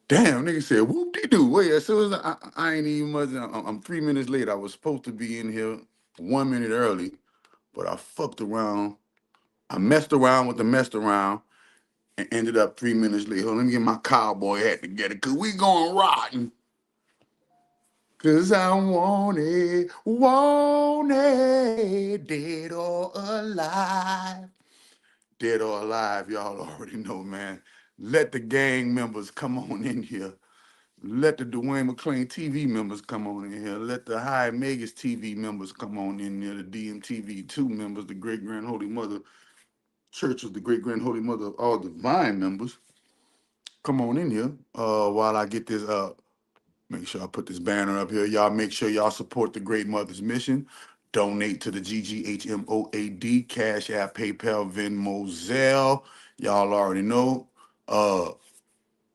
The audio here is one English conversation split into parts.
Damn, nigga said, whoop-de-doo. Wait, as soon as I ain't even much, I'm 3 minutes late. I was supposed to be in here 1 minute early, but I fucked around. I messed around with the messed around and ended up 3 minutes late. Hold on, let me get my cowboy hat together, cause we going rotten. Cause I want it, dead or alive. Dead or alive, y'all already know, man. Let the gang members come on in here. Let the Dwayne McClain TV members come on in here. Let the High Megas TV members come on in here. The DMTV2 members, the Great Grand Holy Mother Church of the Great Grand Holy Mother of all divine members. Come on in here while I get this up. Make sure I put this banner up here. Y'all make sure y'all support the Great Mother's Mission. Donate to the GGHMOAD, Cash App, PayPal, Venmo, Zelle. Y'all already know.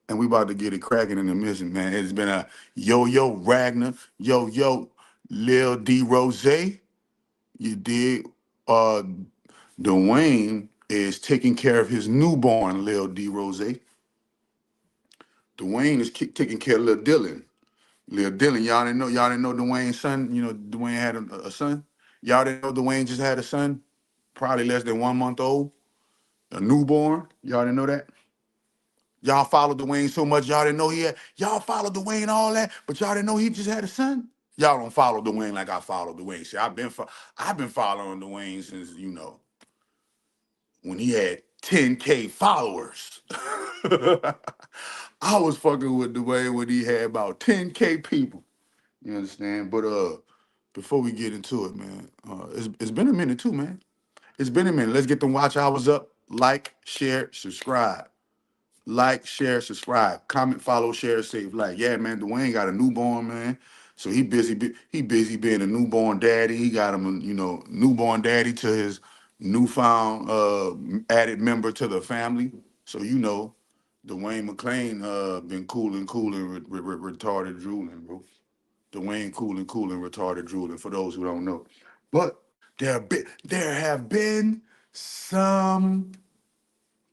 And we about to get it cracking in the mission, man. It's been a yo Ragnar, yo Lil D Rose. You did. Dwayne is taking care of his newborn, Lil D Rose. Dwayne is taking care of Lil Dylan. Lil Dylan, y'all didn't know Dwayne's son. You know, Dwayne had a son. Y'all didn't know Dwayne just had a son, probably less than 1 month old, a newborn. Y'all didn't know that. Y'all followed Dwayne so much, y'all didn't know he had. Y'all followed Dwayne all that, but y'all didn't know he just had a son. Y'all don't follow Dwayne like I follow Dwayne. See, I've been following Dwayne since when he had 10K followers. I was fucking with Dwayne when he had about 10K people. You understand? But before we get into it, man, it's been a minute too, man. It's been a minute. Let's get the watch hours up. Like, share, subscribe. Like, share, subscribe, comment, follow, share, save, like. Yeah, man, Dwayne got a newborn, man. So he busy. He busy being a newborn daddy. He got him, newborn daddy to his newfound added member to the family. So Dwayne McClain been cooling, retarded drooling, bro. Dwayne cooling, retarded drooling. For those who don't know, but there have been some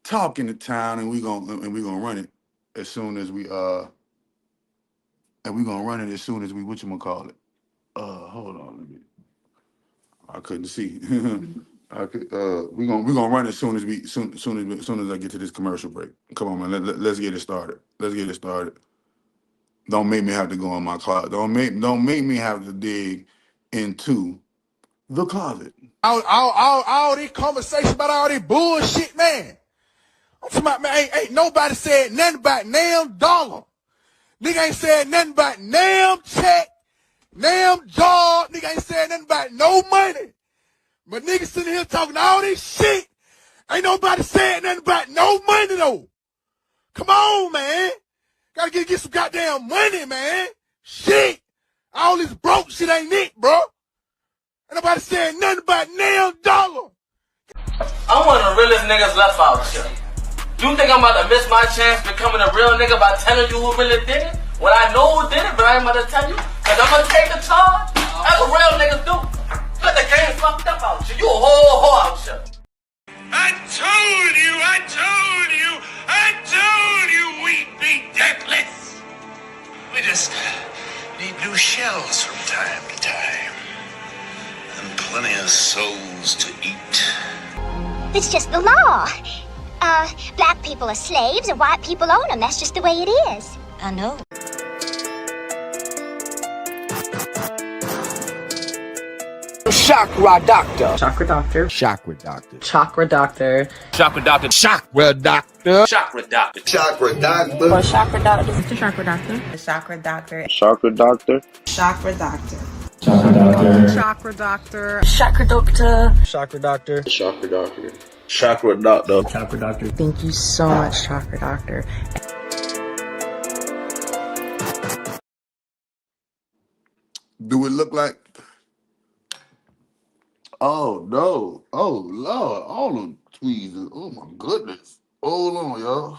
talk in the town, and we gonna run it as soon as we whatchamacallit. Hold on, I couldn't see. I could we gonna run it soon as I get to this commercial break. Come on, man. Let's get it started. Let's get it started. Don't make me have to go in my closet. Don't make me have to dig into the closet. All this conversation about all this bullshit, man. I'm talking about, man, ain't nobody said nothing about damn dollar. Nigga ain't said nothing about damn check, damn job. Nigga ain't said nothing about no money. But niggas sitting here talking all this shit. Ain't nobody said nothing about no money, though. Come on, man. Gotta get some goddamn money, man. Shit. All this broke shit ain't it, bro. Ain't nobody said nothing about damn dollar. I'm one of the realest niggas left out here. You think I'm about to miss my chance becoming a real nigga by telling you who really did it? Well, I know who did it, but I ain't about to tell you. Cause I'm gonna take the charge. That's what real niggas do. But the game fucked up out here. You a whole whore out here. I told you we'd be deathless. We just need new shells from time to time. And plenty of souls to eat. It's just the law. Black people are slaves and white people own them. That's just the way it is. I know. Chakra doctor. Chakra doctor. Chakra doctor. Chakra doctor. Chakra doctor. Chakra doctor. Chakra doctor. Chakra doctor. Or chakra doctor. Mr. Chakra Doctor. Chakra doctor. Chakra doctor. Chakra doctor. Chakra Doctor. Chakra doctor. Chakra Doctor. Chakra doctor. Chakra doctor. Chakra doctor. Chakra Doctor. Thank you so much, Chakra doctor. Do it look like? Oh no! Oh Lord! All them tweezers! Oh my goodness! Hold on, y'all.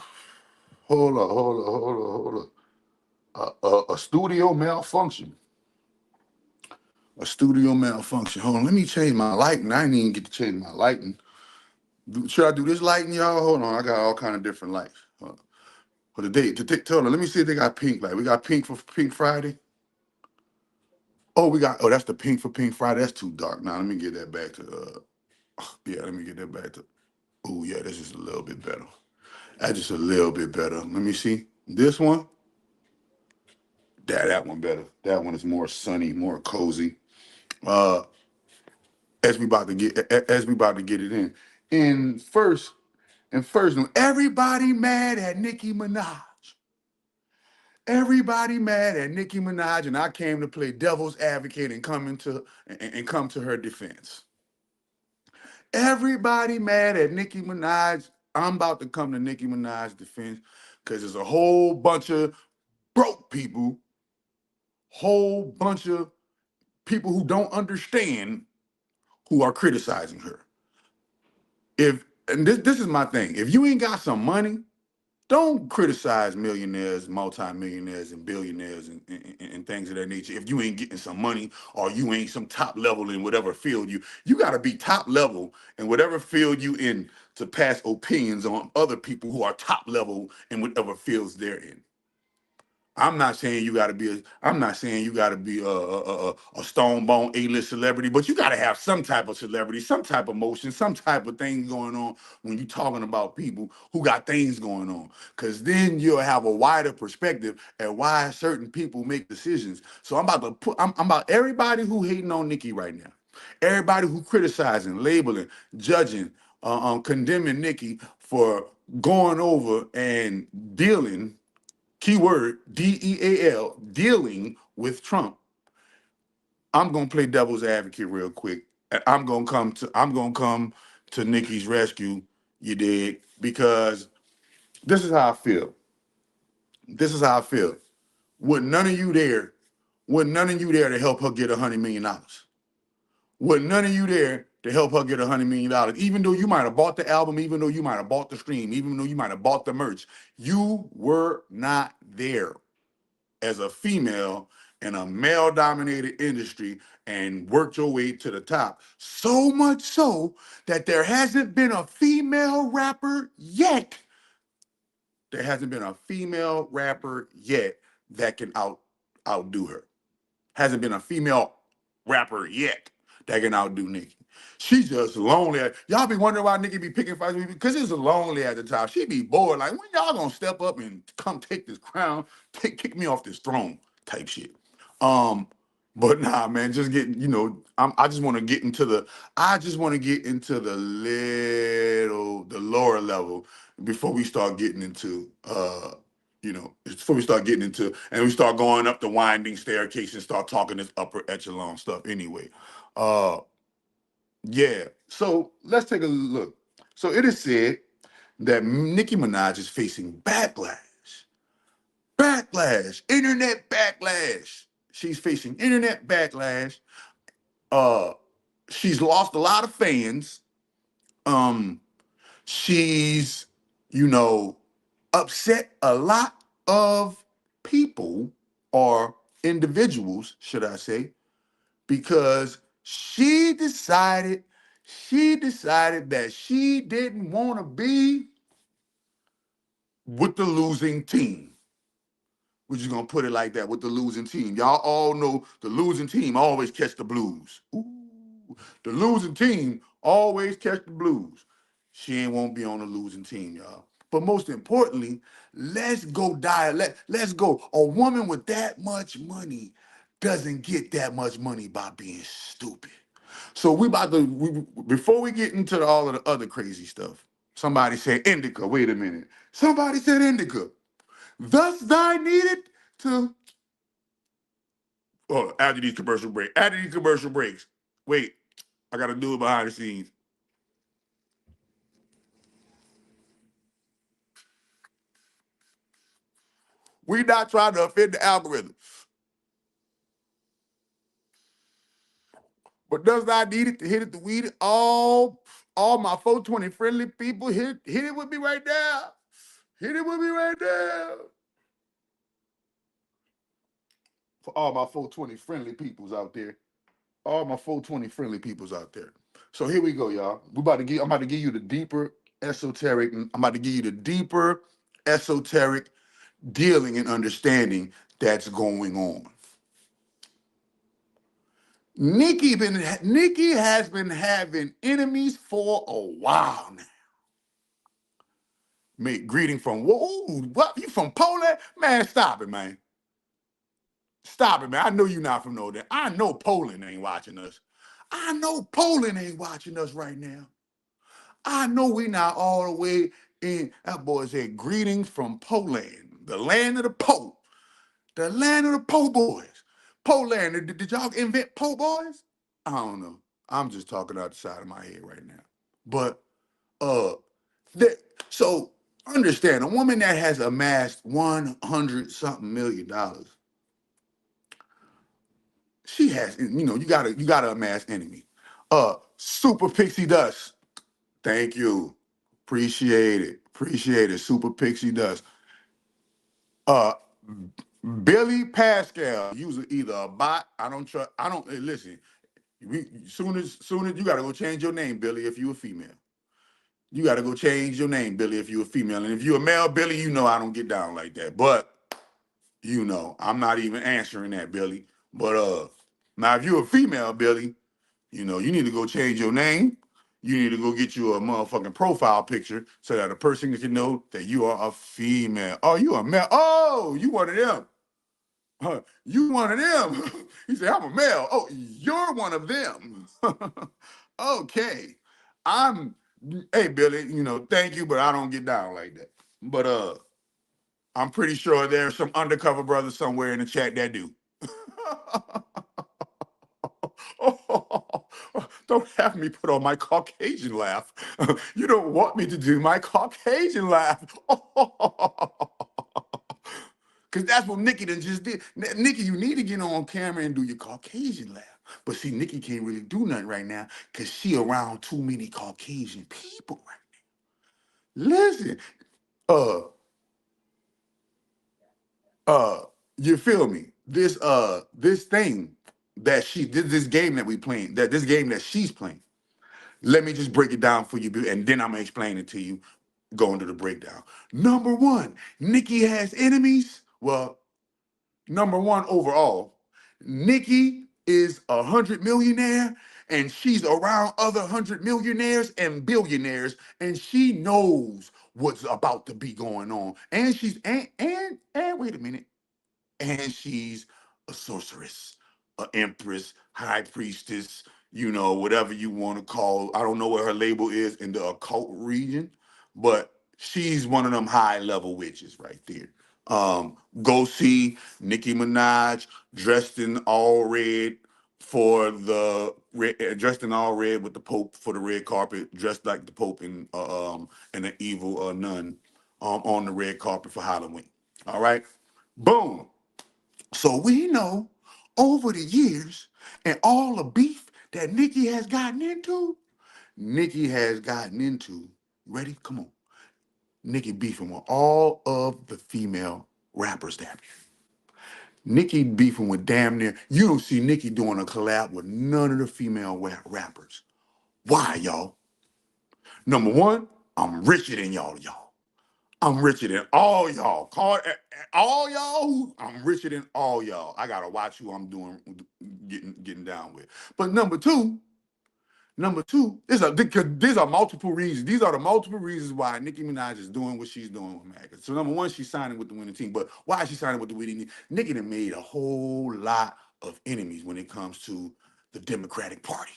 Hold on. A studio malfunction. A studio malfunction. Hold on. Let me change my lighting. I didn't even get to change my lighting. Should I do this lighting, y'all? Hold on. I got all kind of different lights. For the date, tell them, let me see if they got pink. Like, we got pink for Pink Friday. Oh, that's the pink for Pink Friday. That's too dark. Now, let me get that back to, yeah, let me get that back to, oh, yeah, this is a little bit better. That's just a little bit better. Let me see. This one, that one better. That one is more sunny, more cozy. Uh, as we about to get it in. And first, everybody mad at Nicki Minaj. Everybody mad at Nicki Minaj, and I came to play devil's advocate and come to her defense. Everybody mad at Nicki Minaj. I'm about to come to Nicki Minaj's defense because there's a whole bunch of broke people, whole bunch of people who don't understand who are criticizing her. This is my thing. If you ain't got some money, don't criticize millionaires, multimillionaires, and billionaires and things of that nature. If you ain't getting some money or you ain't some top level in whatever field you got to be top level in whatever field you in to pass opinions on other people who are top level in whatever fields they're in. I'm not saying you got to be. I'm not saying you got to be a stone bone A-list celebrity, but you got to have some type of celebrity, some type of motion, some type of thing going on when you're talking about people who got things going on. Because then you'll have a wider perspective at why certain people make decisions. So I'm about everybody who hating on Nicki right now, everybody who criticizing, labeling, judging, condemning Nicki for going over and dealing. Keyword DEAL, dealing with Trump. I'm gonna play devil's advocate real quick. And I'm gonna come to Nicki's rescue, you dig? Because this is how I feel. This is how I feel. With none of you there, with none of you there to help her get $100 million. With none of you there to help her get $100 million. Even though you might have bought the album, even though you might have bought the stream, even though you might have bought the merch, you were not there as a female in a male-dominated industry and worked your way to the top. So much so that there hasn't been a female rapper yet. There hasn't been a female rapper yet that can outdo her. Hasn't been a female rapper yet that can outdo Nicki. She's just lonely. Y'all be wondering why Nicki be picking fights with me? Because it's lonely at the top. She be bored. Like, when y'all gonna step up and come take this crown, kick me off this throne type shit. But nah, man, just getting, I just want to get into the the lower level before we start getting into before we start getting into and we start going up the winding staircase and start talking this upper echelon stuff anyway. Yeah. So let's take a look. So it is said that Nicki Minaj is facing backlash. Backlash. Internet backlash. She's facing internet backlash. Uh she's lost a lot of fans. She's, upset a lot of people or individuals, should I say, because she decided that she didn't want to be with the losing team. We're just gonna put it like that, with the losing team. Y'all all know the losing team always catch the blues. Ooh, the losing team always catch the blues. She ain't won't be on the losing team, y'all. But most importantly, let's go let's go. A woman with that much money doesn't get that much money by being stupid. So before we get into all of the other crazy stuff, somebody said indica. Wait a minute. Somebody said indica. Thus thy needed to after these commercial breaks. Wait, I gotta do it behind the scenes. We not trying to offend the algorithm. But does I need it to hit it to weed it? All my 420 friendly people, hit it with me right now. Hit it with me right now. For all my 420 friendly peoples out there. All my 420 friendly peoples out there. So here we go, y'all. I'm about to give you the deeper esoteric. I'm about to give you the deeper esoteric dealing and understanding that's going on. Nicki has been having enemies for a while now. Mate, greeting from what? You from Poland? Man, stop it, man. Stop it, man. I know you're not from no there. I know Poland ain't watching us. I know Poland ain't watching us right now. I know we not all the way in. That boy said, greetings from Poland, the land of the Pope, the land of the Po boys. Poland, did y'all invent Po boys? I don't know. I'm just talking out the side of my head right now. But uh, so understand, a woman that has amassed 100 something $1,000,000, she has, you gotta amass enemies. Super Pixie Dust. Thank you. Appreciate it. Appreciate it. Super Pixie Dust. Uh Billy Pascal, user either a bot. I don't trust. I don't listen. Soon as you gotta go change your name, Billy, if you a female. You gotta go change your name, Billy, if you a female. And if you a male, Billy, I don't get down like that. But I'm not even answering that, Billy. But now if you're a female, Billy, you need to go change your name. You need to go get you a motherfucking profile picture so that a person can know that you are a female. Oh, you a male. Oh, you one of them. You one of them. He said, I'm a male. Oh, you're one of them. Okay. Hey, Billy, thank you, but I don't get down like that. But I'm pretty sure there's some undercover brothers somewhere in the chat that do. Don't have me put on my Caucasian laugh. You don't want me to do my Caucasian laugh. Because that's what Nicki done just did. Nicki, you need to get on camera and do your Caucasian laugh. But see, Nicki can't really do nothing right now because she around too many Caucasian people right now. Listen, uh, you feel me? This thing that this game that we playing, this game that she's playing. Let me just break it down for you, and then I'm gonna explain it to you. Going to the breakdown. Number one, Nicki has enemies. Well, number one overall, Nicki is 100 millionaire, and she's around other 100 millionaires and billionaires, and she knows what's about to be going on. And she's and wait a minute, and she's a sorceress, an empress, high priestess, whatever you want to call. I don't know what her label is in the occult region, but she's one of them high level witches right there. Go see Nicki Minaj dressed in all red dressed in all red with the Pope for the red carpet, dressed like the Pope and an evil nun on the red carpet for Halloween. All right, boom. So we know over the years and all the beef that Nicki has gotten into, ready? Come on. Nicki beefing with all of the female rappers damn near. Nicki beefing with damn near, you don't see Nicki doing a collab with none of the female rappers. Why, y'all? Number one, I'm richer than y'all. I'm richer than all y'all. All y'all. I'm richer than all y'all. I gotta watch who I'm getting down with. But number two, these are multiple reasons. These are the multiple reasons why Nicki Minaj is doing what she's doing with MAGA. So number one, she's signing with the winning team. But why is she signing with the winning team? Nicki done made a whole lot of enemies when it comes to the Democratic Party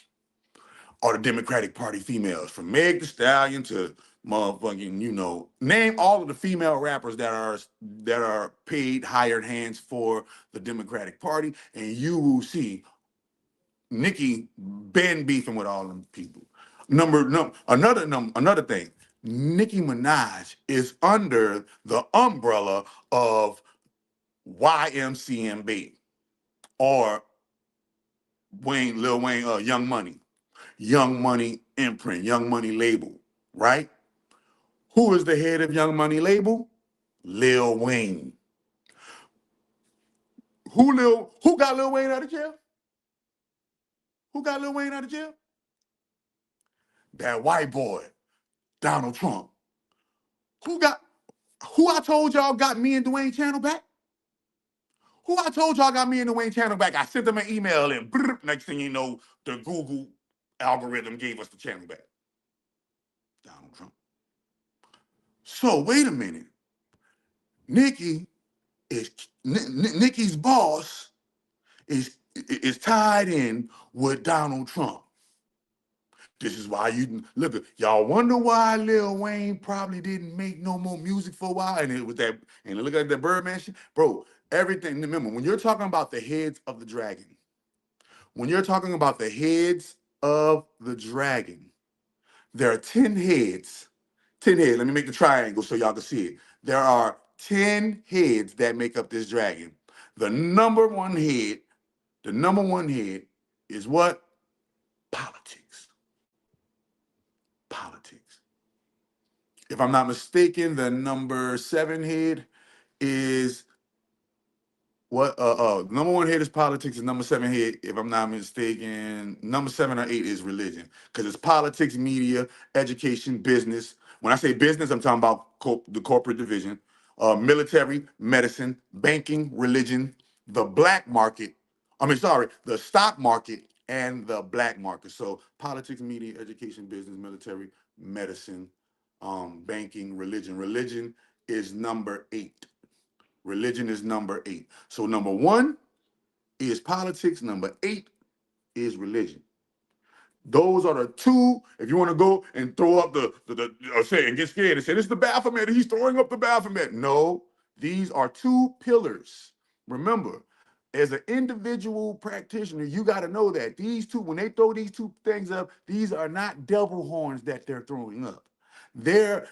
or the Democratic Party females, from Meg Thee Stallion to motherfucking, name all of the female rappers that are paid hired hands for the Democratic Party, and you will see Nicki been beefing with all them people. Another thing. Nicki Minaj is under the umbrella of YMCMB or Lil Wayne, Young Money imprint, Young Money label, right? Who is the head of Young Money label? Lil Wayne. Who got Lil Wayne out of jail? Who got Lil Wayne out of jail? That white boy, Donald Trump. Who got Who I told y'all got me and Dwayne channel back? Who I told y'all got me and Dwayne channel back? I sent them an email and next thing you know, the Google algorithm gave us the channel back. Donald Trump. So wait a minute. Nicki's boss is tied in with Donald Trump. This is why you look at y'all wonder why Lil Wayne probably didn't make no more music for a while, and it was that, and look at the Birdman shit, bro. Everything. Remember, when you're talking about the heads of the dragon, when you're talking about the heads of the dragon, there are 10 heads. 10 heads. Let me make the triangle so y'all can see it. There are 10 heads that make up this dragon. The number one head is what? Politics. Politics. If I'm not mistaken, the number 7 head is what? Number 1 head is politics, and number 7 head, if I'm not mistaken, number 7 or 8 is religion, because it's politics, media, education, business. When I say business, I'm talking about the corporate division, military, medicine, banking, religion, the black market. The stock market and the black market. So politics, media, education, business, military, medicine, banking, religion. Religion is number 8. Religion is number 8. So number 1 is politics. Number 8 is religion. Those are the two. If you want to go and throw up or say and get scared and say this is the Baphomet, he's throwing up the Baphomet. No, these are 2 pillars. Remember, as an individual practitioner, you got to know that these 2, when they throw these 2 things up, these are not devil horns that they're throwing up. They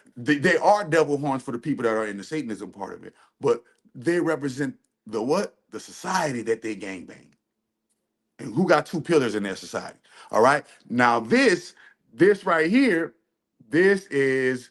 are devil horns for the people that are in the Satanism part of it, but they represent the what? The society that they gangbang. And who got 2 pillars in their society? All right. Now this right here, this is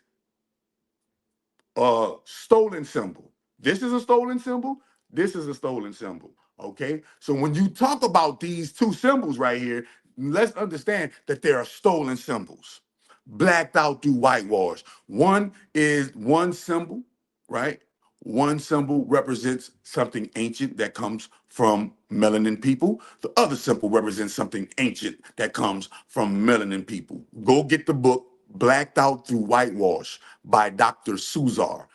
a stolen symbol. This is a stolen symbol. This is a stolen symbol. Okay. So when you talk about these 2 symbols right here, let's understand that they are stolen symbols, blacked out through whitewash. One is one symbol, right? One symbol represents something ancient that comes from melanin people. The other symbol represents something ancient that comes from melanin people. Go get the book Blacked Out Through Whitewash by Dr. Suzar.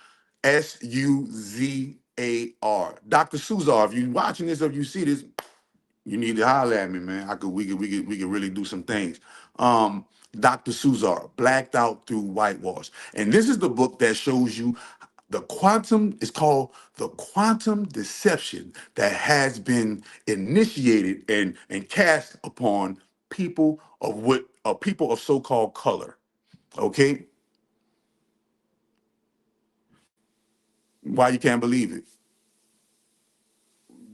Suzar. Dr. Suzar, if you're watching this or if you see this, you need to holler at me, man. We could really do some things. Dr. Suzar, Blacked Out Through Whitewash. And this is the book that shows you it's called the quantum deception that has been initiated and cast upon people of so-called color. Okay? Why you can't believe it?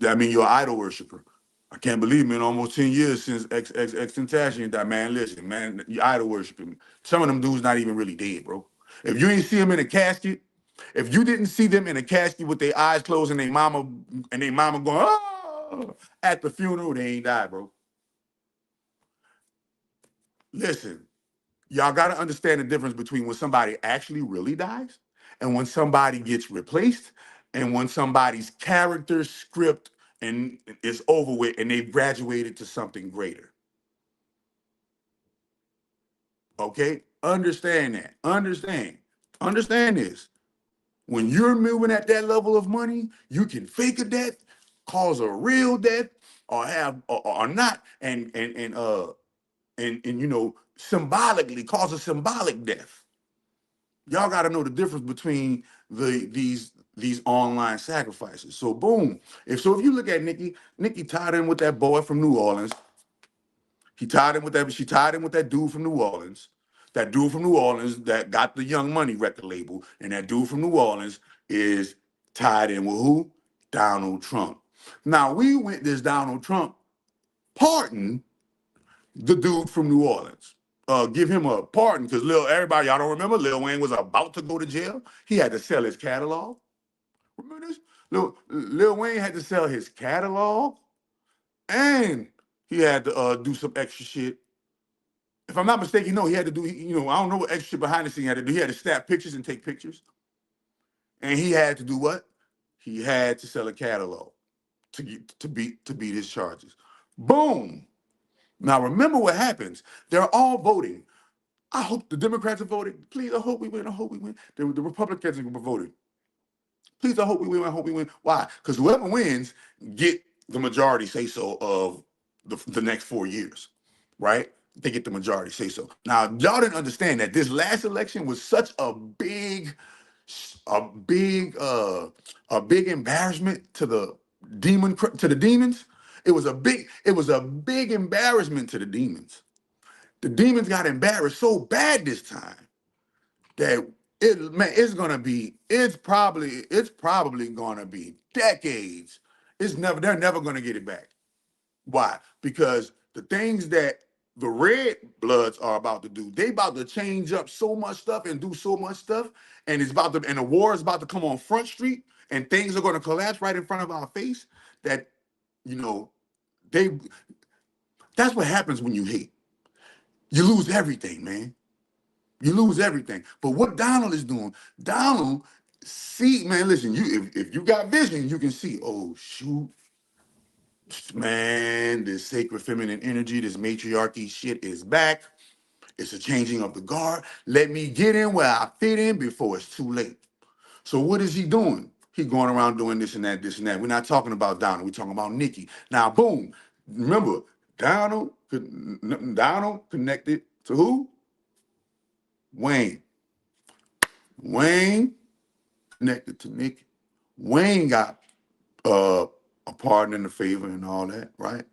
I mean, you're an idol worshiper. I can't believe, man, almost 10 years since Tentacion died. Man, listen, man, you idol worshiping. Some of them dudes not even really dead, bro. If you ain't see them in a casket, if you didn't see them in a casket with their eyes closed and their mama going, oh, at the funeral, they ain't died, bro. Listen, y'all got to understand the difference between when somebody actually really dies and when somebody gets replaced and when somebody's character script and is over with and they've graduated to something greater. Okay? Understand that. Understand this. When you're moving at that level of money, you can fake a death, cause a real death, or have or not, and you know, symbolically cause a symbolic death. Y'all got to know the difference between these online sacrifices. So boom. If you look at Nicki tied in with that boy from New Orleans. She tied in with that dude from New Orleans. That dude from New Orleans that got the Young Money record label. And that dude from New Orleans is tied in with who? Donald Trump. Now we witnessed Donald Trump pardon the dude from New Orleans. Give him a pardon because everybody, y'all don't remember, Lil Wayne was about to go to jail. He had to sell his catalog. Remember this? Lil Wayne had to sell his catalog and he had to do some extra shit. If I'm not mistaken, no, he had to do, I don't know what extra shit behind the scene he had to do. He had to snap pictures and take pictures. And he had to do what? He had to sell a catalog to beat his charges. Boom. Now remember what happens. They're all voting. I hope the Democrats are voting. Please, I hope we win. I hope we win. The Republicans are voting. Please, I hope we win. I hope we win. Why? Because whoever wins get the majority say so of the next 4 years, right? They get the majority say so. Now, y'all didn't understand that this last election was such a big, uh, a big embarrassment to the demons. It was a big embarrassment to the demons. The demons got embarrassed so bad this time that it's probably gonna be decades. They're never gonna get it back. Why? Because the things that the red bloods are about to do, they about to change up so much stuff and do so much stuff, and the war is about to come on Front Street, and things are gonna collapse right in front of our face. That you know, they that's what happens when you hate. You lose everything, man. You lose everything. But what Donald is doing, Donald, see, man, listen, if you got vision, you can see, oh, shoot, man, this sacred feminine energy, this matriarchy shit is back. It's a changing of the guard. Let me get in where I fit in before it's too late. So what is he doing? He going around doing this and that, this and that. We're not talking about Donald. We're talking about Nicki. Now, boom. Remember, Donald connected to who? Wayne. Wayne connected to Nicki. Wayne got a pardon in the favor and all that, right?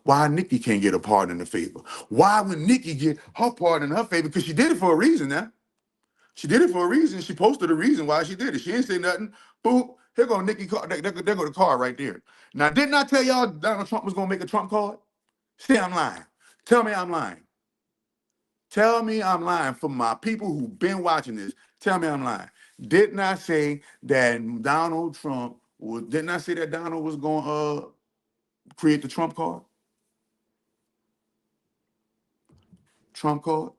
Why Nicki can't get a pardon in the favor? Why would Nicki get her pardon in her favor? Because she did it for a reason now. She did it for a reason. She posted a reason why she did it. She didn't say nothing. Boop. Here go Nicki card. There go the card right there. Now, didn't I tell y'all Donald Trump was gonna make a Trump card? Say I'm lying. Tell me I'm lying. Tell me I'm lying. For my people who've been watching this, tell me I'm lying. Didn't I say that Donald Trump was? Didn't I say that Donald was going to create the Trump card? Trump card.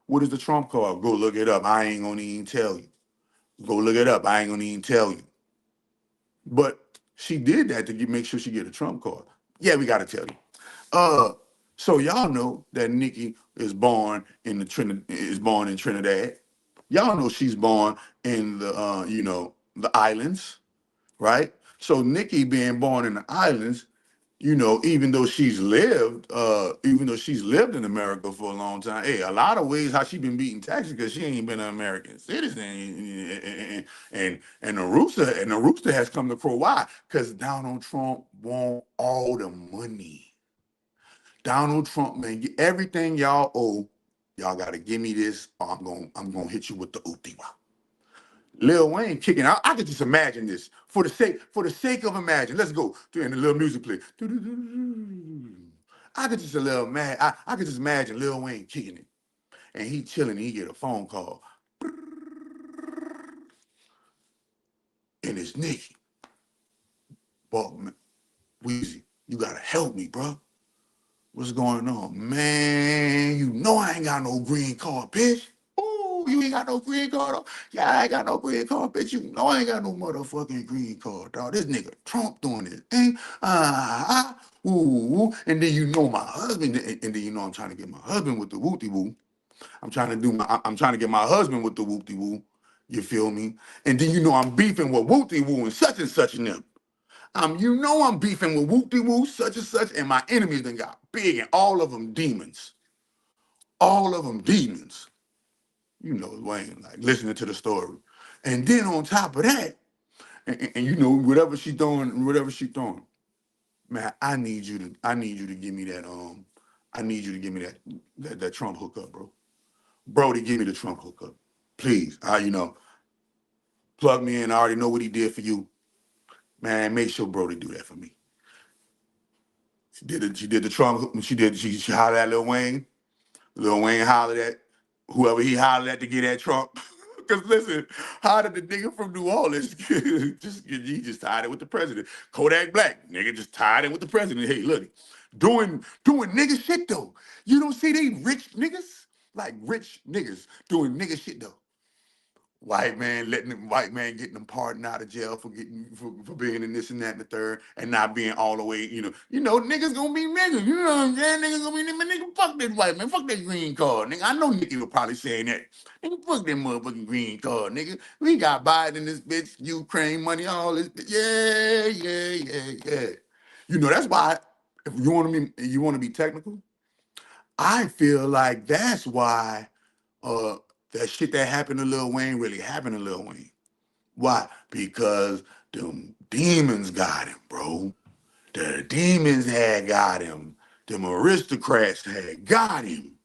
What is the Trump card? Go look it up. I ain't gonna even tell you. Go look it up. I ain't gonna even tell you. But she did that to make sure she get a Trump card. Yeah, we gotta tell you. So y'all know that Nicki is born in Trinidad. Y'all know she's born in the islands, right? So Nicki being born in the islands, even though she's lived in America for a long time, hey, a lot of ways how she been beating taxes because she ain't been an American citizen, and the rooster has come to crow. Why? Because Donald Trump want all the money. Donald Trump, man, everything y'all owe, y'all gotta give me this, or I'm gonna hit you with the Utiwa. Lil Wayne kicking out. I could just imagine this for the sake of imagine. Let's go and the little music play. I could just I could just imagine Lil Wayne kicking it, and he chilling. And he get a phone call, and it's Nicki. But Weezy, you gotta help me, bro. What's going on, man? You know I ain't got no green card, bitch. You ain't got no green card. Yeah, I ain't got no green card, bitch. You know I ain't got no motherfucking green card, dog. This nigga Trump doing this. And then you know my husband, and then you know I'm trying to get my husband with the whoopty woo. I'm trying to get my husband with the whoopty woo. You feel me? And then you know I'm beefing with whoopty woo and such and them. I'm beefing with whoopty woo, such and such, and my enemies done got big, and all of them demons. All of them demons. You know, Wayne, like listening to the story. And then on top of that, and you know, whatever she throwing, man, I need you to give me that, I need you to give me that Trump hookup, bro. Brody, give me the Trump hookup. Please. Plug me in. I already know what he did for you. Man, make sure Brody do that for me. She did the Trump, she hollered at Lil Wayne. Lil Wayne hollered at whoever he hollered at to get at Trump. Because listen, how did the nigga from New Orleans he just tied it with the president? Kodak Black, nigga just tied it with the president. Hey, look, doing nigga shit though. You don't see they rich niggas? Like rich niggas doing nigga shit though. White man getting them pardoned out of jail for being in this and that and the third, and not being all the way, niggas gonna be niggas, you know what I'm saying? Niggas gonna be nigga, fuck this white man, fuck that green card, nigga. I know Nicki was probably saying that. Nigga, fuck that motherfucking green card, nigga. We got Biden in this bitch, Ukraine money, all this, yeah. That's why if you wanna be technical, I feel like that's why that shit that happened to Lil Wayne really happened to Lil Wayne. Why? Because them demons got him, bro. The demons had got him. Them aristocrats had got him.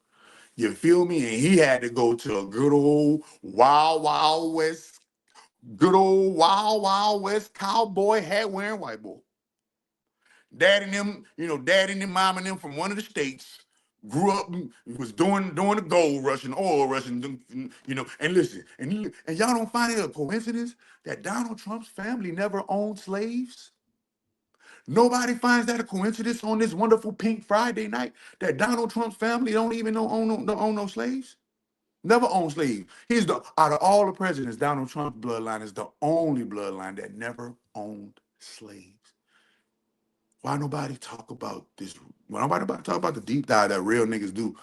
You feel me? And he had to go to a good old wild west cowboy hat wearing white boy. Dad and them, mom and them from one of the states grew up, was doing the gold rush and oil rush, and listen, and y'all don't find it a coincidence that Donald Trump's family never owned slaves? Nobody finds that a coincidence on this wonderful Pink Friday night that Donald Trump's family don't even own no slaves? Never owned slaves. Out of all the presidents, Donald Trump's bloodline is the only bloodline that never owned slaves. Why nobody talk about this? Why nobody talk about the deep dive that real niggas do?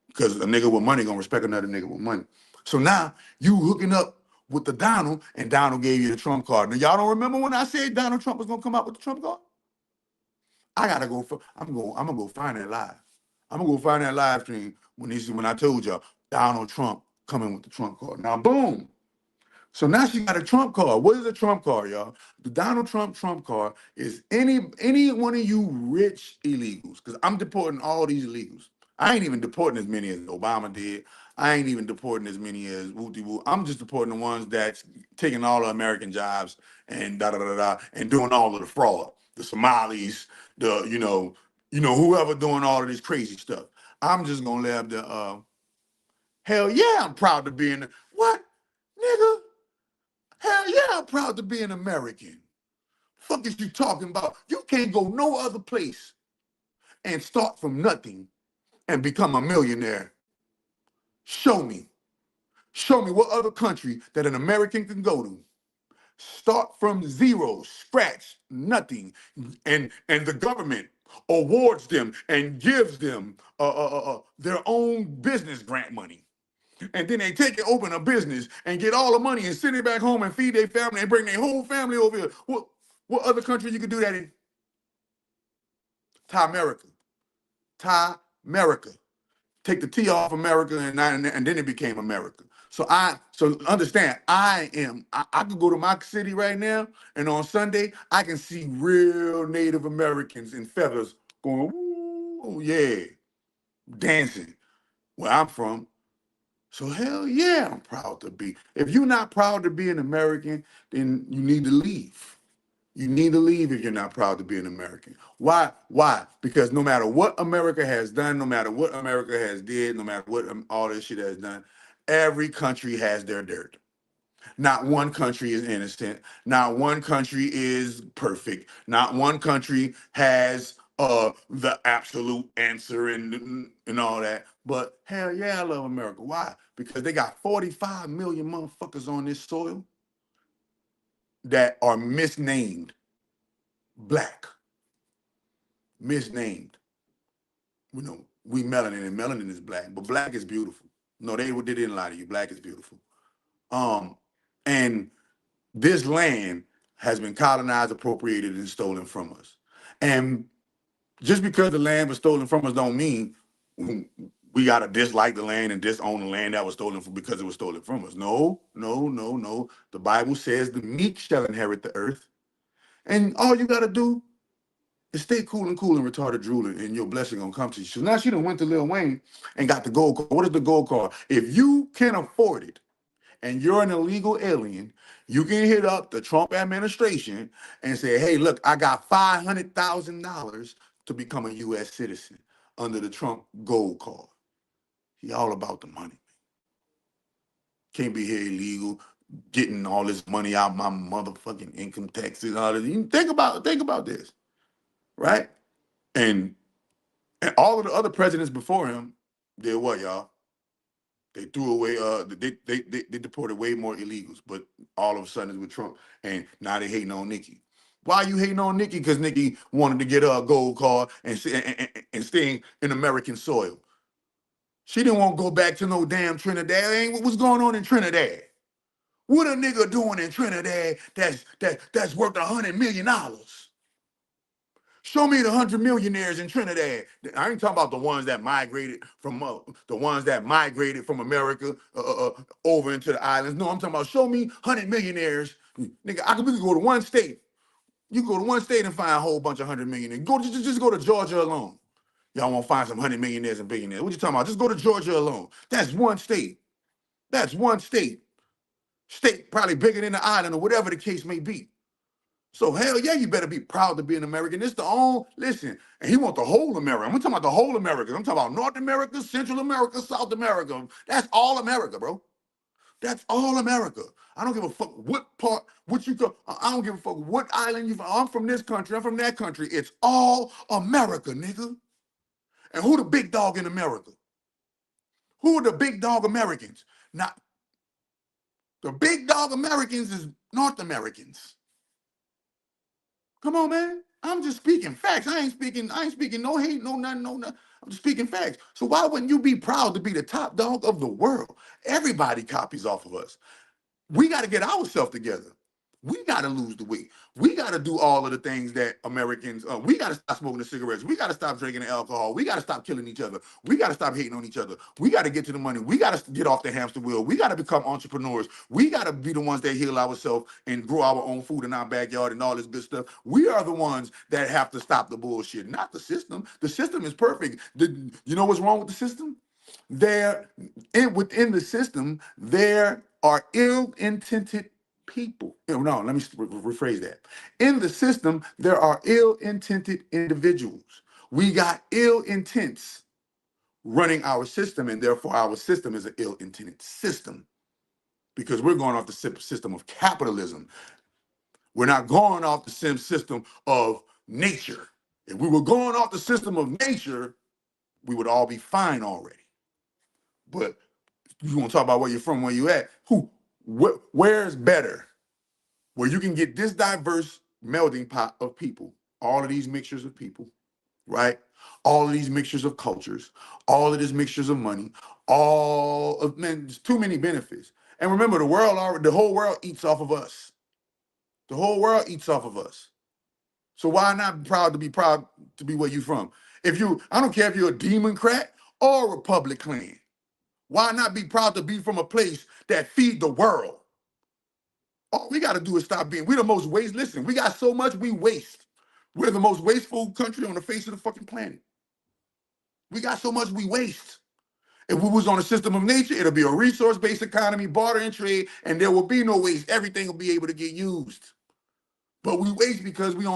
Because a nigga with money gonna respect another nigga with money. So now you hooking up with the Donald, and Donald gave you the Trump card. Now y'all don't remember when I said Donald Trump was gonna come out with the Trump card? I'm gonna go find that live. I'm gonna go find that live stream when I told y'all Donald Trump coming with the Trump card. Now boom. So now she got a Trump card. What is a Trump card, y'all? The Donald Trump card is any one of you rich illegals, because I'm deporting all these illegals. I ain't even deporting as many as Obama did. I ain't even deporting as many as woo-de-woo. I'm just deporting the ones that's taking all the American jobs and and doing all of the fraud. The Somalis, whoever doing all of this crazy stuff. I'm just gonna let the hell yeah, I'm proud to be in the what, nigga? Hell yeah, I'm proud to be an American. Fuck is you talking about? You can't go no other place and start from nothing and become a millionaire. Show me. Show me what other country that an American can go to. Start from zero, scratch, nothing, and the government awards them and gives them their own business grant money. And then they take it, open a business, and get all the money and send it back home and feed their family and bring their whole family over here. What other country you could do that in? America. America. Take the T off America, and then it became America. So understand, I could go to my city right now, and on Sunday, I can see real Native Americans in feathers going, ooh, yeah, dancing where I'm from. So hell yeah, I'm proud to be. If you're not proud to be an American, then you need to leave. You need to leave if you're not proud to be an American. Why? Why? Because no matter what America has done, no matter what America has did, no matter what all this shit has done, every country has their dirt. Not one country is innocent. Not one country is perfect. Not one country has the absolute answer and all that. But hell yeah, I love America. Why? Because they got 45 million motherfuckers on this soil that are misnamed black. Misnamed. We melanin, and melanin is black, but black is beautiful. No, they didn't lie to you. Black is beautiful. And this land has been colonized, appropriated, and stolen from us. And just because the land was stolen from us don't mean we gotta dislike the land and disown the land that was stolen from because it was stolen from us. No. The Bible says the meek shall inherit the earth. And all you gotta do is stay cool and retarded drooling, and your blessing gonna come to you. So now she done went to Lil Wayne and got the gold card. What is the gold card? If you can afford it, and you're an illegal alien, you can hit up the Trump administration and say, hey, look, I got $500,000 to become a U.S. citizen under the Trump gold card. He all about the money. Can't be here illegal, getting all this money out my motherfucking income taxes and all this. Think about this, right? And all of the other presidents before him did what, y'all? They threw away. They deported way more illegals, but all of a sudden it's with Trump, and now they hating on Nicki. Why are you hating on Nicki? Because Nicki wanted to get her a gold card and stay in American soil. She didn't want to go back to no damn Trinidad. Ain't what's going on in Trinidad. What a nigga doing in Trinidad that's worth $100 million? Show me the 100 millionaires in Trinidad. I ain't talking about the ones that migrated from America over into the islands. No, I'm talking about show me 100 millionaires. Nigga, we could go to one state. You can go to one state and find a whole bunch of 100 millionaires. Just go to Georgia alone. Y'all want to find some 100 millionaires and billionaires. What you talking about? Just go to Georgia alone. That's one state. That's one state. State probably bigger than the island or whatever the case may be. So hell yeah, you better be proud to be an American. This the own, listen, and he want the whole America. I'm talking about the whole America. I'm talking about North America, Central America, South America. That's all America, bro. That's all America. I don't give a fuck what part, what you go. I don't give a fuck what island you from. I'm from this country. I'm from that country. It's all America, nigga. And who the big dog in America? Who are the big dog Americans? Not the big dog Americans is North Americans. Come on, man. I'm just speaking facts. I ain't speaking no hate, no nothing, no nothing. I'm just speaking facts. So why wouldn't you be proud to be the top dog of the world? Everybody copies off of us. We got to get ourselves together. We got to lose the weight. We got to do all of the things that Americans, we got to stop smoking the cigarettes. We got to stop drinking the alcohol. We got to stop killing each other. We got to stop hating on each other. We got to get to the money. We got to get off the hamster wheel. We got to become entrepreneurs. We got to be the ones that heal ourselves and grow our own food in our backyard and all this good stuff. We are the ones that have to stop the bullshit, not the system. The system is perfect. You know what's wrong with the system? Within the system, there are ill-intended people. No, let me rephrase that. In the system, there are ill-intended individuals. We got ill intents running our system, and therefore our system is an ill-intended system because we're going off the system of capitalism. We're not going off the same system of nature. If we were going off the system of nature, we would all be fine already. But you want to talk about where you're from, where you at? Where's better? Where you can get this diverse melding pot of people, all of these mixtures of people, right? All of these mixtures of cultures, all of these mixtures of money, there's too many benefits. And remember, the whole world eats off of us. The whole world eats off of us. So why not be proud to be where you from? I don't care if you're a Democrat or a Republican. Why not be proud to be from a place that feed the world? All we got to do is stop we're the most waste. Listen, we got so much we waste. We're the most wasteful country on the face of the fucking planet. We got so much we waste. If we was on a system of nature, it'll be a resource-based economy, barter and trade, and there will be no waste. Everything will be able to get used. But we waste because we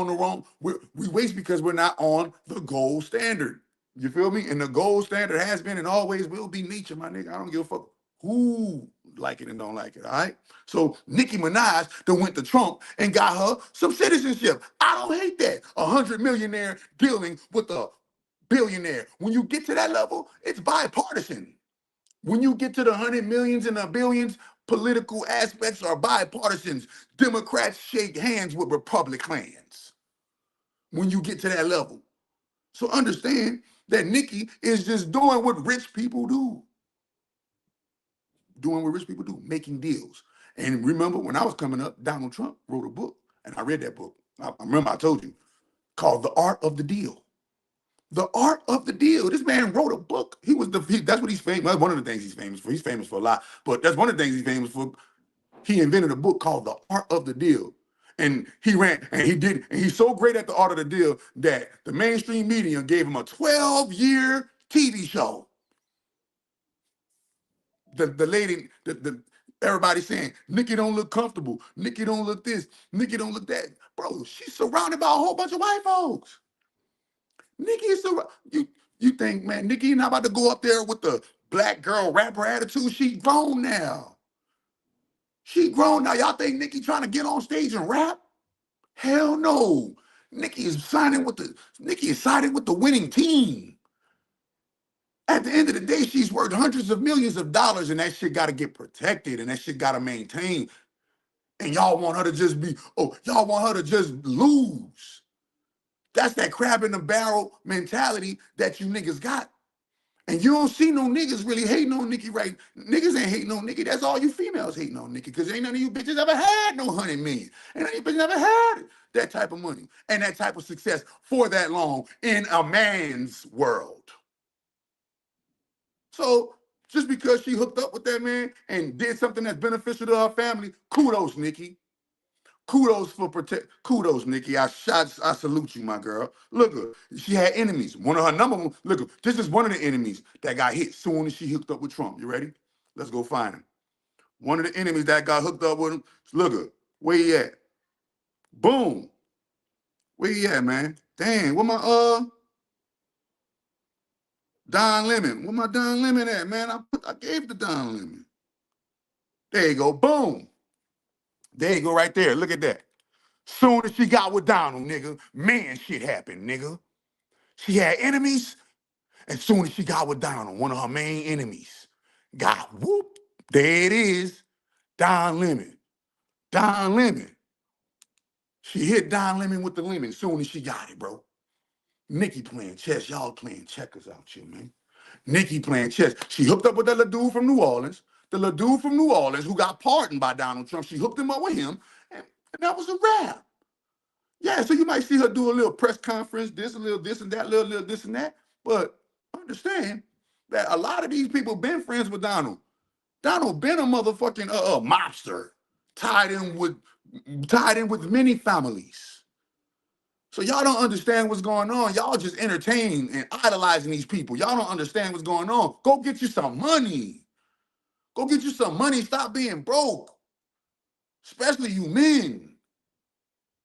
waste because we're not on the gold standard. You feel me? And the gold standard has been and always will be nature, my nigga. I don't give a fuck who like it and don't like it, all right? So Nicki Minaj done went to Trump and got her some citizenship. I don't hate that. 100 millionaire dealing with a billionaire. When you get to that level, it's bipartisan. When you get to the 100 millions and the billions, political aspects are bipartisans. Democrats shake hands with Republicans when you get to that level. So understand that Nicki is just doing what rich people do. Doing what rich people do, making deals. And remember, when I was coming up, Donald Trump wrote a book, and I read that book. I remember I told you, called The Art of the Deal. The Art of the Deal. This man wrote a book. That's what he's famous. That's one of the things he's famous for. He's famous for a lot, but that's one of the things he's famous for. He invented a book called The Art of the Deal. And he's so great at the art of the deal that the mainstream media gave him a 12-year TV show. The lady, everybody saying, Nicki don't look comfortable. Nicki don't look this. Nicki don't look that. Bro, she's surrounded by a whole bunch of white folks. Nicki is you think, man, Nicki not about to go up there with the black girl rapper attitude. She grown now. She grown now. Y'all think Nicki trying to get on stage and rap? Hell no. Nicki is siding with the winning team. At the end of the day, she's worth hundreds of millions of dollars, and that shit got to get protected, and that shit got to maintain. And y'all want her to just be, y'all want her to just lose. That's that crab in the barrel mentality that you niggas got. And you don't see no niggas really hating on Nicki, right? Niggas ain't hating on Nicki. That's all you females hating on Nicki, because ain't none of you bitches ever had no 100 million. Ain't none of you bitches ever had that type of money and that type of success for that long in a man's world. So just because she hooked up with that man and did something that's beneficial to her family, kudos, Nicki. Kudos, Nicki. I salute you, my girl. Look, she had enemies. One of her number one, look, this is one of the enemies that got hit soon as she hooked up with Trump. You ready? Let's go find him. One of the enemies that got hooked up with him, look, where he at? Boom. Where he at, man? Dang, where my Don Lemon? Where my Don Lemon at, man? I gave the Don Lemon. There you go. Boom. There you go right there. Look at that. Soon as she got with Donald, nigga, man, shit happened, nigga. She had enemies, and soon as she got with Donald, one of her main enemies, got whoop. There it is. Don Lemon. Don Lemon. She hit Don Lemon with the lemon soon as she got it, bro. Nicki playing chess. Y'all playing checkers out here, man. Nicki playing chess. She hooked up with that little dude from New Orleans. The little dude from New Orleans who got pardoned by Donald Trump. She hooked him up with him, and that was a wrap. Yeah, so you might see her do a little press conference, this, a little this and that, little this and that. But understand that a lot of these people been friends with Donald. Donald been a motherfucking mobster, tied in with many families. So y'all don't understand what's going on. Y'all just entertaining and idolizing these people. Y'all don't understand what's going on. Go get you some money. Go get you some money. Stop being broke. Especially you men.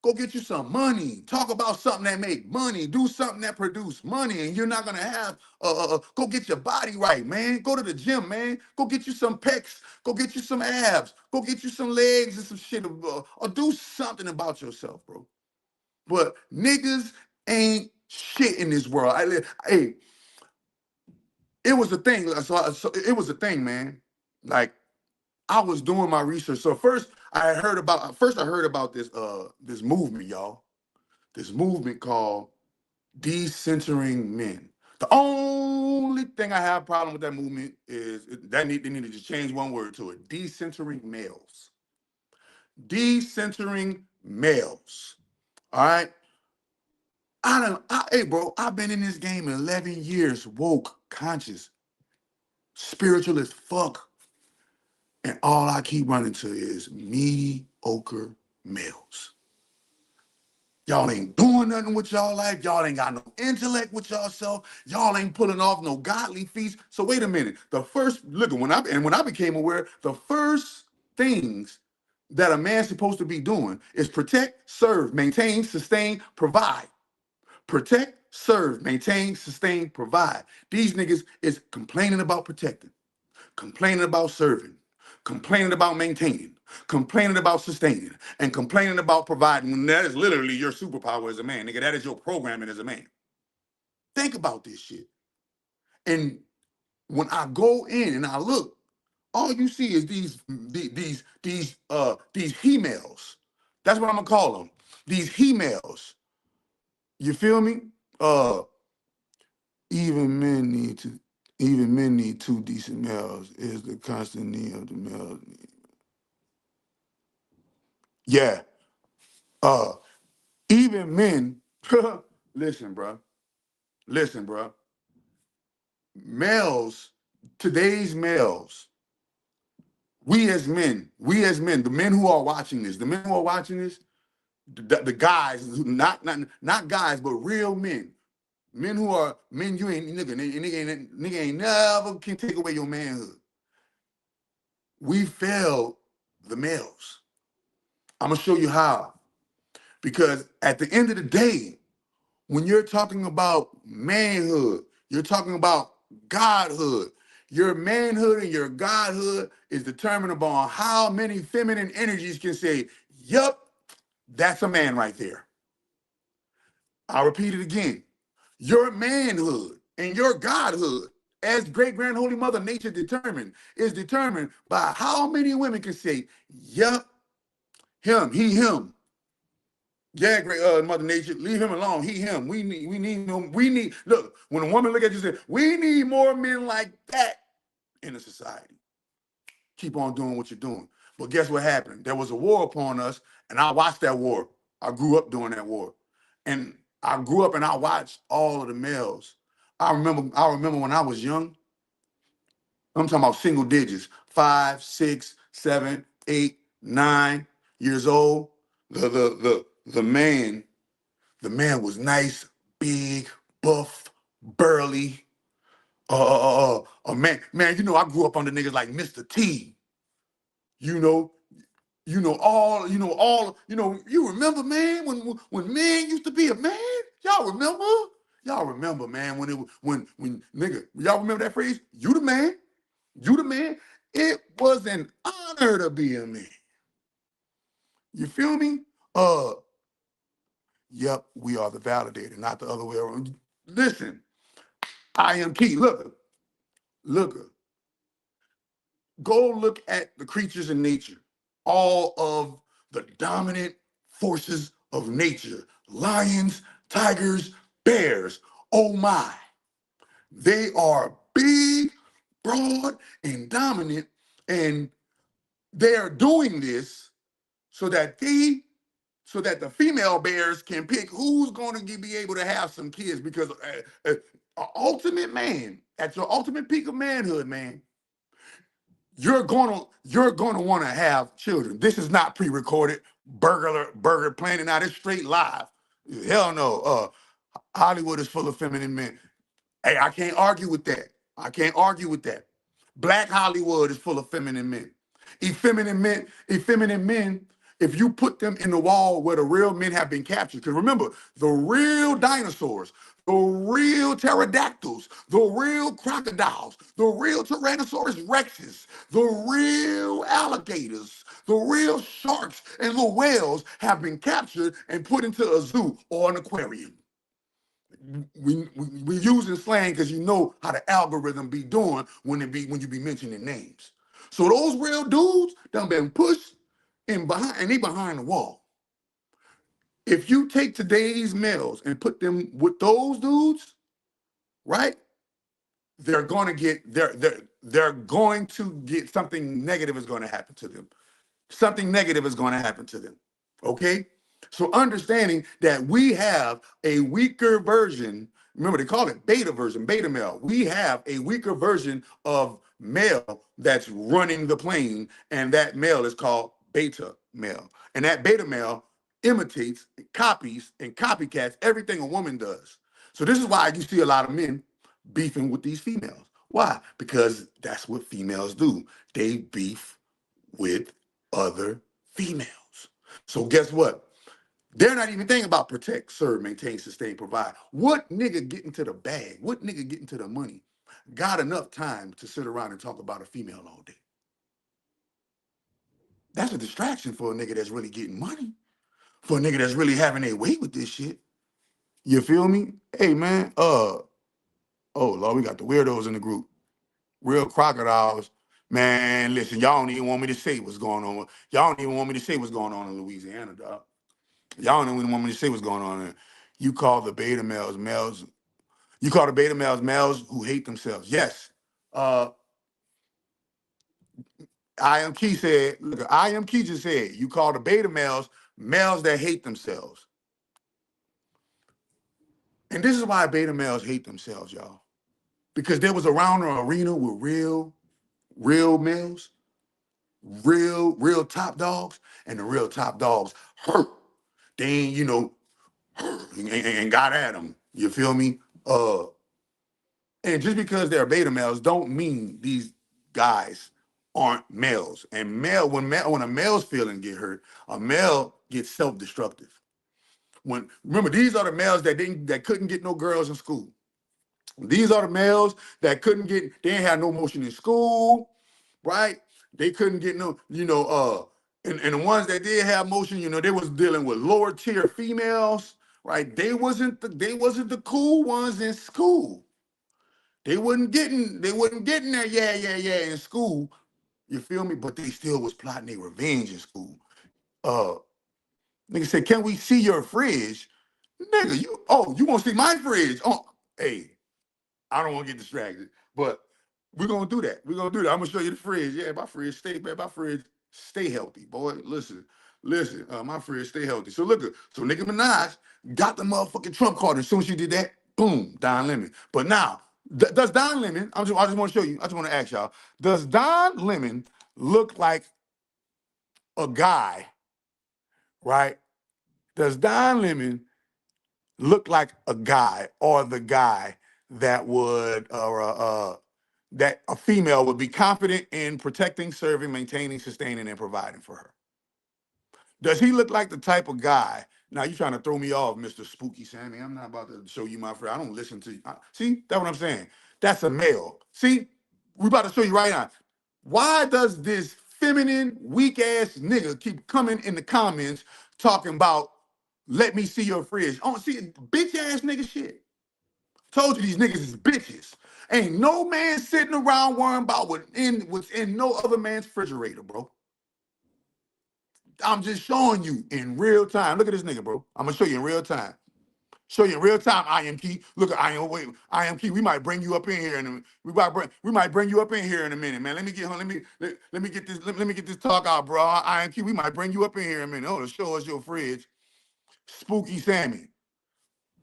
Go get you some money. Talk about something that make money. Do something that produce money, and you're not gonna have. Go get your body right, man. Go to the gym, man. Go get you some pecs. Go get you some abs. Go get you some legs and some shit. Or do something about yourself, bro. But niggas ain't shit in this world. Hey, it was a thing. So it was a thing, man. Like I was doing my research. So first I heard about this movement, y'all. This movement called decentering men. The only thing I have a problem with that movement is they need to just change one word to it. Decentering males. Decentering males. All right. Hey, bro, I've been in this game 11 years, woke, conscious, spiritual as fuck. And all I keep running to is mediocre males. Y'all ain't doing nothing with y'all life. Y'all ain't got no intellect with y'allself. Y'all ain't pulling off no godly feats. So wait a minute. When I became aware, the first things that a man's supposed to be doing is protect, serve, maintain, sustain, provide. Protect, serve, maintain, sustain, provide. These niggas is complaining about protecting, complaining about serving, complaining about maintaining, complaining about sustaining, and complaining about providing when that is literally your superpower as a man, nigga. That is your programming as a man. Think about this shit. And when I go in and I look, all you see is these he-males. That's what I'm gonna call them. These he-males. You feel me? Even men need two decent males is the constant need of the males. Yeah. Even men, listen, bro. Listen, bro. Males, today's males, we as men, the men who are watching this, the guys, not guys, but real men. Men who are men, you ain't nigga ain't never can take away your manhood. We failed the males. I'm gonna show you how. Because at the end of the day, when you're talking about manhood, you're talking about godhood. Your manhood and your godhood is determined upon how many feminine energies can say, yup, that's a man right there. I'll repeat it again. Your manhood and your godhood as great grand holy mother nature is determined by how many women can say, yup, him, he, him. Yeah, great mother nature, leave him alone. He, him. We need him. We need, look, when a woman look at you and say, we need more men like that in the society. Keep on doing what you're doing. But guess what happened? There was a war upon us, and I watched that war. I grew up during that war. And I grew up and I watched all of the males. I remember when I was young, I'm talking about single digits, 5, 6, 7, 8, 9 years old. The man was nice, big, buff, burly. Man, I grew up under niggas like Mr. T. You remember, man, when men used to be a man? Y'all remember? Y'all remember, man, when nigga, y'all remember that phrase? You the man. You the man. It was an honor to be a man. You feel me? Yep, we are the validator, not the other way around. Listen, I am key. Look. Go look at the creatures in nature. All of the dominant forces of nature. Lions, tigers, bears. Oh my. They are big, broad, and dominant, and they are doing this so that the female bears can pick who's going to be able to have some kids, because an ultimate man, at your ultimate peak of manhood, man, you're gonna want to have children. This is not pre-recorded burger planning out. It's straight live. Hell no. Hollywood is full of feminine men. Hey, I can't argue with that. Black Hollywood is full of feminine men. Effeminate men, if you put them in the wall where the real men have been captured. Because remember, the real dinosaurs, the real pterodactyls, the real crocodiles, the real Tyrannosaurus rexes, the real alligators, the real sharks, and the whales have been captured and put into a zoo or an aquarium. We using slang because you know how the algorithm be doing when you be mentioning names. So those real dudes done been pushed in behind, and they behind the wall. If you take today's males and put them with those dudes, right? They're going to get something negative is going to happen to them. Something negative is going to happen to them. Okay? So understanding that we have a weaker version, remember they call it beta version, beta male. We have a weaker version of male that's running the plane, and that male is called beta male. And that beta male imitates, copies, and copycats everything a woman does. So this is why you see a lot of men beefing with these females. Why? Because that's what females do. They beef with other females. So guess what? They're not even thinking about protect, serve, maintain, sustain, provide. What nigga getting to the bag? What nigga getting to the money got enough time to sit around and talk about a female all day? That's a distraction for a nigga that's really getting money. For a nigga that's really having their way with this shit. You feel me? Hey man, oh Lord, we got the weirdos in the group. Real crocodiles. Man, listen, y'all don't even want me to say what's going on. Y'all don't even want me to say what's going on in Louisiana, dog. Y'all don't even want me to say what's going on there. You call the beta males males. You call the beta males males who hate themselves. Yes. I Am Key said, look, I Am Key just said, you call the beta males males that hate themselves. And this is why beta males hate themselves, y'all. Because there was around an arena with real males, real top dogs, and the real top dogs hurt. They ain't, and got at them. You feel me? And just because they're beta males don't mean these guys aren't males. And when a male's feeling get hurt, a male gets self-destructive. Remember, these are the males that couldn't get no girls in school. These are the males that they didn't have no motion in school, right? They couldn't get no, and the ones that did have motion, they was dealing with lower tier females, right? They wasn't the cool ones in school. They wasn't getting that yeah in school. You feel me? But they still was plotting their revenge in school. Uh, nigga said, "Can we see your fridge?" Nigga, you want to see my fridge? Oh, hey, I don't want to get distracted, but we're gonna do that. We're gonna do that. I'm gonna show you the fridge. Yeah, my fridge stay, man. My fridge stay healthy, boy. Listen. My fridge stay healthy. So look, so Nicki Minaj got the motherfucking Trump card. As soon as she did that, boom, Don Lemon. But now, does Don Lemon? I just want to show you. I just want to ask y'all: does Don Lemon look like a guy? Right? Does Don Lemon look like a guy or the guy that would that a female would be confident in protecting, serving, maintaining, sustaining, and providing for her? Does he look like the type of guy? Now you trying to throw me off, Mr. Spooky Sammy. I'm not about to show you my friend. I don't listen to you. See, that's what I'm saying. That's a male. See, we about to show you right now. Why does this feminine, weak ass nigga keep coming in the comments talking about let me see your fridge? Oh, see, bitch ass nigga shit. Told you these niggas is bitches. Ain't no man sitting around worrying about what's in no other man's refrigerator, bro. I'm just showing you in real time. Look at this nigga, bro. I'm gonna show you in real time. Show you in real time. I am Key. Look at I am Key. We might bring you up in here, and we might bring you up in here in a minute, man. Let me get this talk out, bro. I am Key. We might bring you up in here in a minute. Oh, to show us your fridge. Spooky Sammy.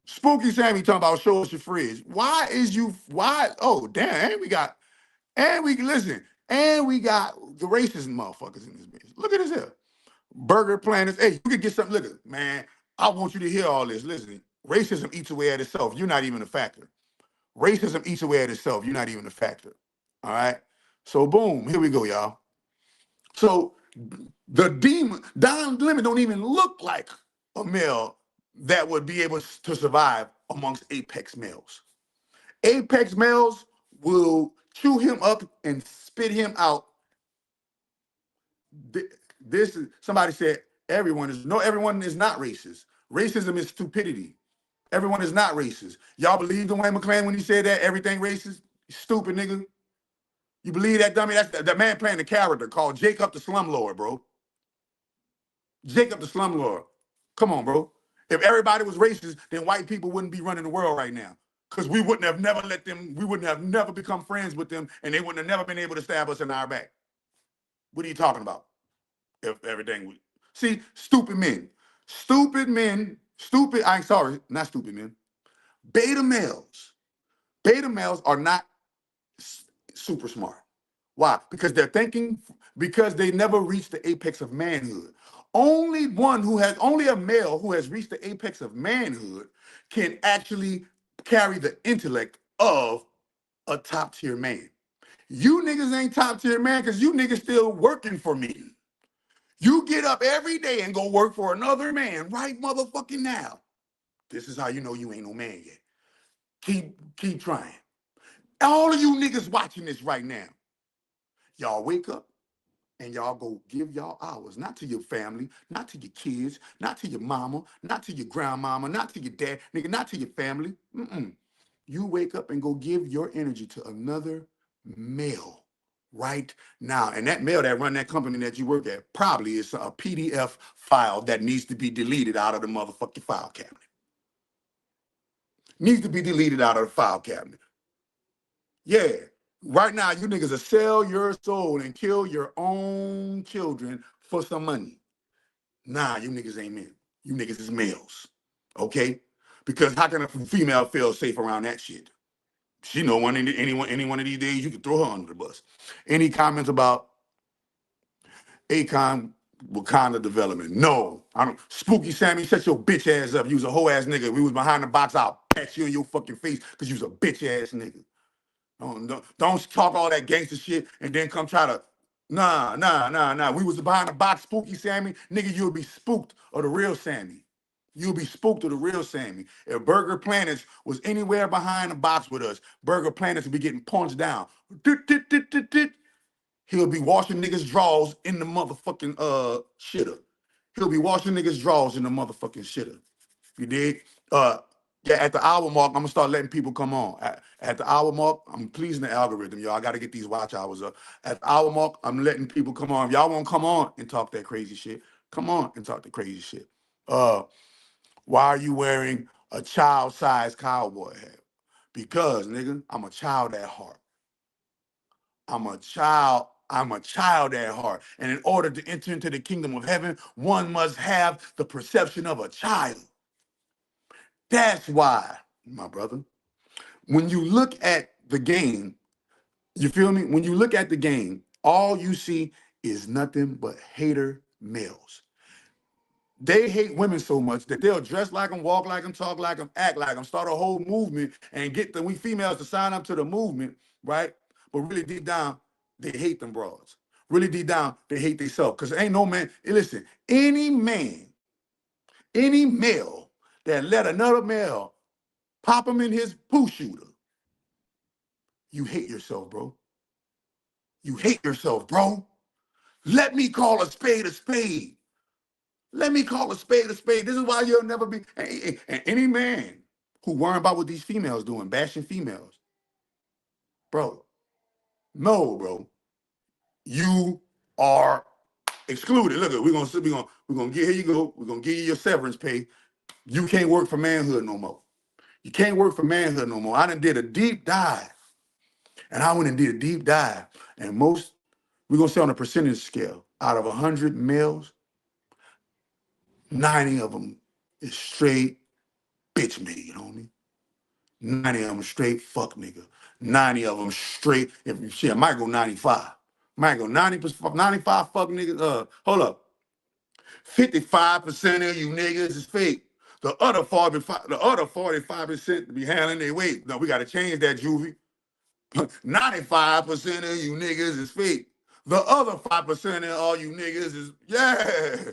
Spooky Sammy talking about show us your fridge. Why? Oh, damn. And we got the racist motherfuckers in this bitch. Look at this here. Burger Planets. Hey, you could get something. Look at, man, I want you to hear all this. Listen, racism eats away at itself. You're not even a factor. Racism eats away at itself. You're not even a factor. All right? So, boom, here we go, y'all. So, the demon, Don Lemon don't even look like a male that would be able to survive amongst apex males. Apex males will chew him up and spit him out. This is somebody said everyone is not racist. Racism is stupidity. Everyone is not racist. Y'all believe Dwayne McClain when he said that everything racist? You stupid nigga. You believe that dummy? That's that man playing the character called Jacob the Slumlord, bro. Jacob the Slumlord. Come on, bro. If everybody was racist, then white people wouldn't be running the world right now. Because we wouldn't have never let them, we wouldn't have never become friends with them, and they wouldn't have never been able to stab us in our back. What are you talking about? If everything was stupid men. I'm sorry, not stupid men. Beta males. Beta males are not super smart. Why? Because because they never reached the apex of manhood. Only a male who has reached the apex of manhood can actually carry the intellect of a top tier man. You niggas ain't top tier man because you niggas still working for me. You get up every day and go work for another man right motherfucking now. This is how you know you ain't no man yet. Keep trying. All of you niggas watching this right now, y'all wake up and y'all go give y'all hours, not to your family, not to your kids, not to your mama, not to your grandmama, not to your dad, nigga, not to your family. You wake up and go give your energy to another male right now. And that male that run that company that you work at probably is a PDF file that needs to be deleted out of the motherfucking file cabinet. Needs to be deleted out of the file cabinet. Yeah. Right now, you niggas will sell your soul and kill your own children for some money. Nah, you niggas ain't men. You niggas is males. Okay? Because how can a female feel safe around that shit? She know any one of these days you can throw her under the bus. Any comments about Akon Wakanda development? No. I don't. Spooky Sammy, shut your bitch ass up. You was a hoe ass nigga. If we was behind the box, I'll pat you in your fucking face because you was a bitch ass nigga. Don't talk all that gangster shit and then come try to, nah. We was behind the box, Spooky Sammy. Nigga, you'll be spooked of the real Sammy. You'll be spooked of the real Sammy. If Burger Planets was anywhere behind the box with us, Burger Planets would be getting punched down. He'll be washing niggas' drawers in the motherfucking shitter. He'll be washing niggas' drawers in the motherfucking shitter. You dig? Yeah, at the hour mark, I'm gonna start letting people come on. At the hour mark, I'm pleasing the algorithm, y'all. I gotta get these watch hours up. At the hour mark, I'm letting people come on. If y'all won't come on and talk that crazy shit, come on and talk the crazy shit. Why are you wearing a child-sized cowboy hat? Because, nigga, I'm a child at heart. I'm a child at heart. And in order to enter into the kingdom of heaven, one must have the perception of a child. That's why, my brother, when you look at the game, you feel me? When you look at the game, all you see is nothing but hater males. They hate women so much that they'll dress like them, walk like them, talk like them, act like them, start a whole movement and get we females to sign up to the movement, right? But really deep down, they hate them broads. Really deep down, they hate themselves. Because ain't no man, listen, any man, any male that let another male pop him in his poo shooter, you hate yourself, bro. You hate yourself, bro. Let me call a spade a spade. Let me call a spade a spade. This is why you'll never be. And any man who worrying about what these females doing, bashing females, bro, no, bro, you are excluded. Look, we're gonna get here. You go. We're gonna give you your severance pay. You can't work for manhood no more. You can't work for manhood no more. I done did a deep dive, and I went and did a deep dive, and we're gonna say on a percentage scale, out of 100 males, 90 of them is straight bitch nigga, you know what I mean? 90 of them straight fuck nigga. 90 of them straight, if shit, I might go 95. Might go 90%, 95 fuck niggas. Hold up. 55% of you niggas is fake. The other 45% be handling their weight. No, we gotta change that, Juvie. 95% of you niggas is fake. The other 5% of all you niggas is, yeah.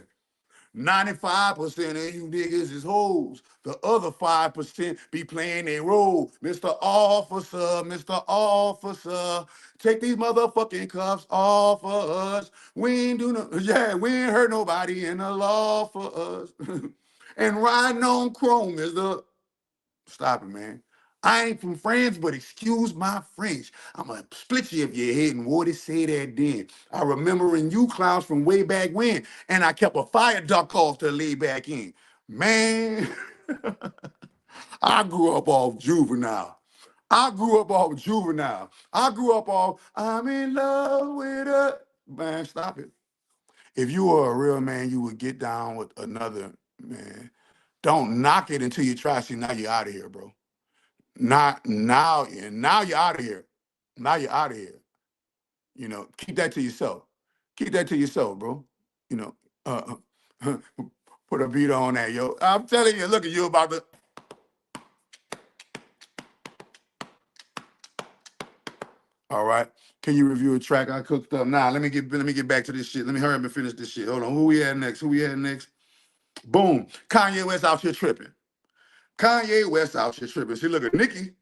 95% of you niggas is hoes. The other 5% be playing their role. Mr. Officer, Mr. Officer, take these motherfucking cuffs off of us. We ain't we ain't hurt nobody in the law for us. And riding on chrome is the, stop it, man. I ain't from France, but excuse my French. I'm going to split you if your head and what it say that then. I remembering you clowns from way back when, and I kept a fire duck off to lay back in. Man, I grew up off Juvenile. I grew up off Juvenile. I grew up off, I'm in love with her. Man, stop it. If you were a real man, you would get down with another man. Don't knock it until you try. See, now you're out of here, bro. Not now, and now you're out of here. Now you're out of here. You know, keep that to yourself. Keep that to yourself, bro. You know, put a beat on that, yo. I'm telling you, look at you about to. All right. Can you review a track I cooked up? Nah, let me get back to this shit. Let me hurry up and finish this shit. Hold on. Who we had next? Boom. Kanye West out here tripping. Kanye West out here tripping. See, look at Nicki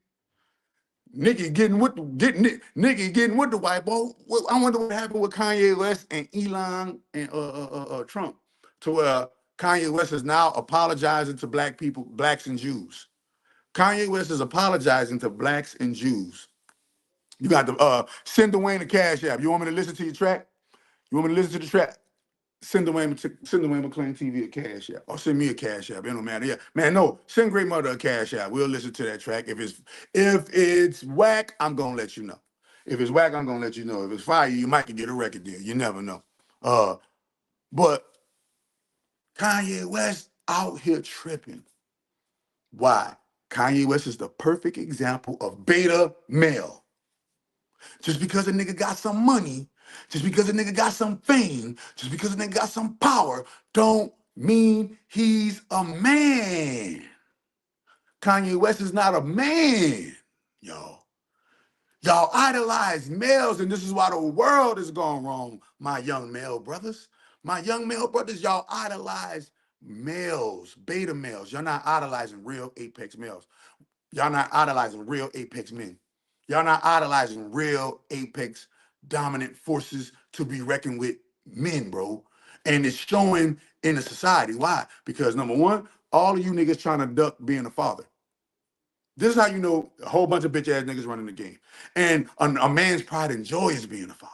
getting with the white boy. I wonder what happened with Kanye West and Elon and Trump, to where Kanye West is now apologizing to black people, blacks and Jews. Kanye West is apologizing to blacks and Jews. You got to send Dwayne the Cash App. You want me to listen to your track? You want me to listen to the track? Send Dwayne McClain TV a Cash App, or send me a Cash App. It don't matter. Yeah, man, no, send Great Mother a Cash App. We'll listen to that track. If it's whack, I'm gonna let you know. If it's whack, I'm gonna let you know. If it's fire, you might get a record deal. You never know. But Kanye West out here tripping. Why? Kanye West is the perfect example of beta male. Just because a nigga got some money, just because a nigga got some fame, just because a nigga got some power, don't mean he's a man. Kanye West is not a man, y'all. Y'all idolize males, and this is why the world is going wrong, my young male brothers. My young male brothers, y'all idolize males, beta males. Y'all not idolizing real apex males. Y'all not idolizing real apex men. Y'all not idolizing real apex dominant forces to be reckoned with men, bro. And it's showing in the society. Why? Because number one, all of you niggas trying to duck being a father. This is how you know a whole bunch of bitch ass niggas running the game. And a man's pride and joy is being a father.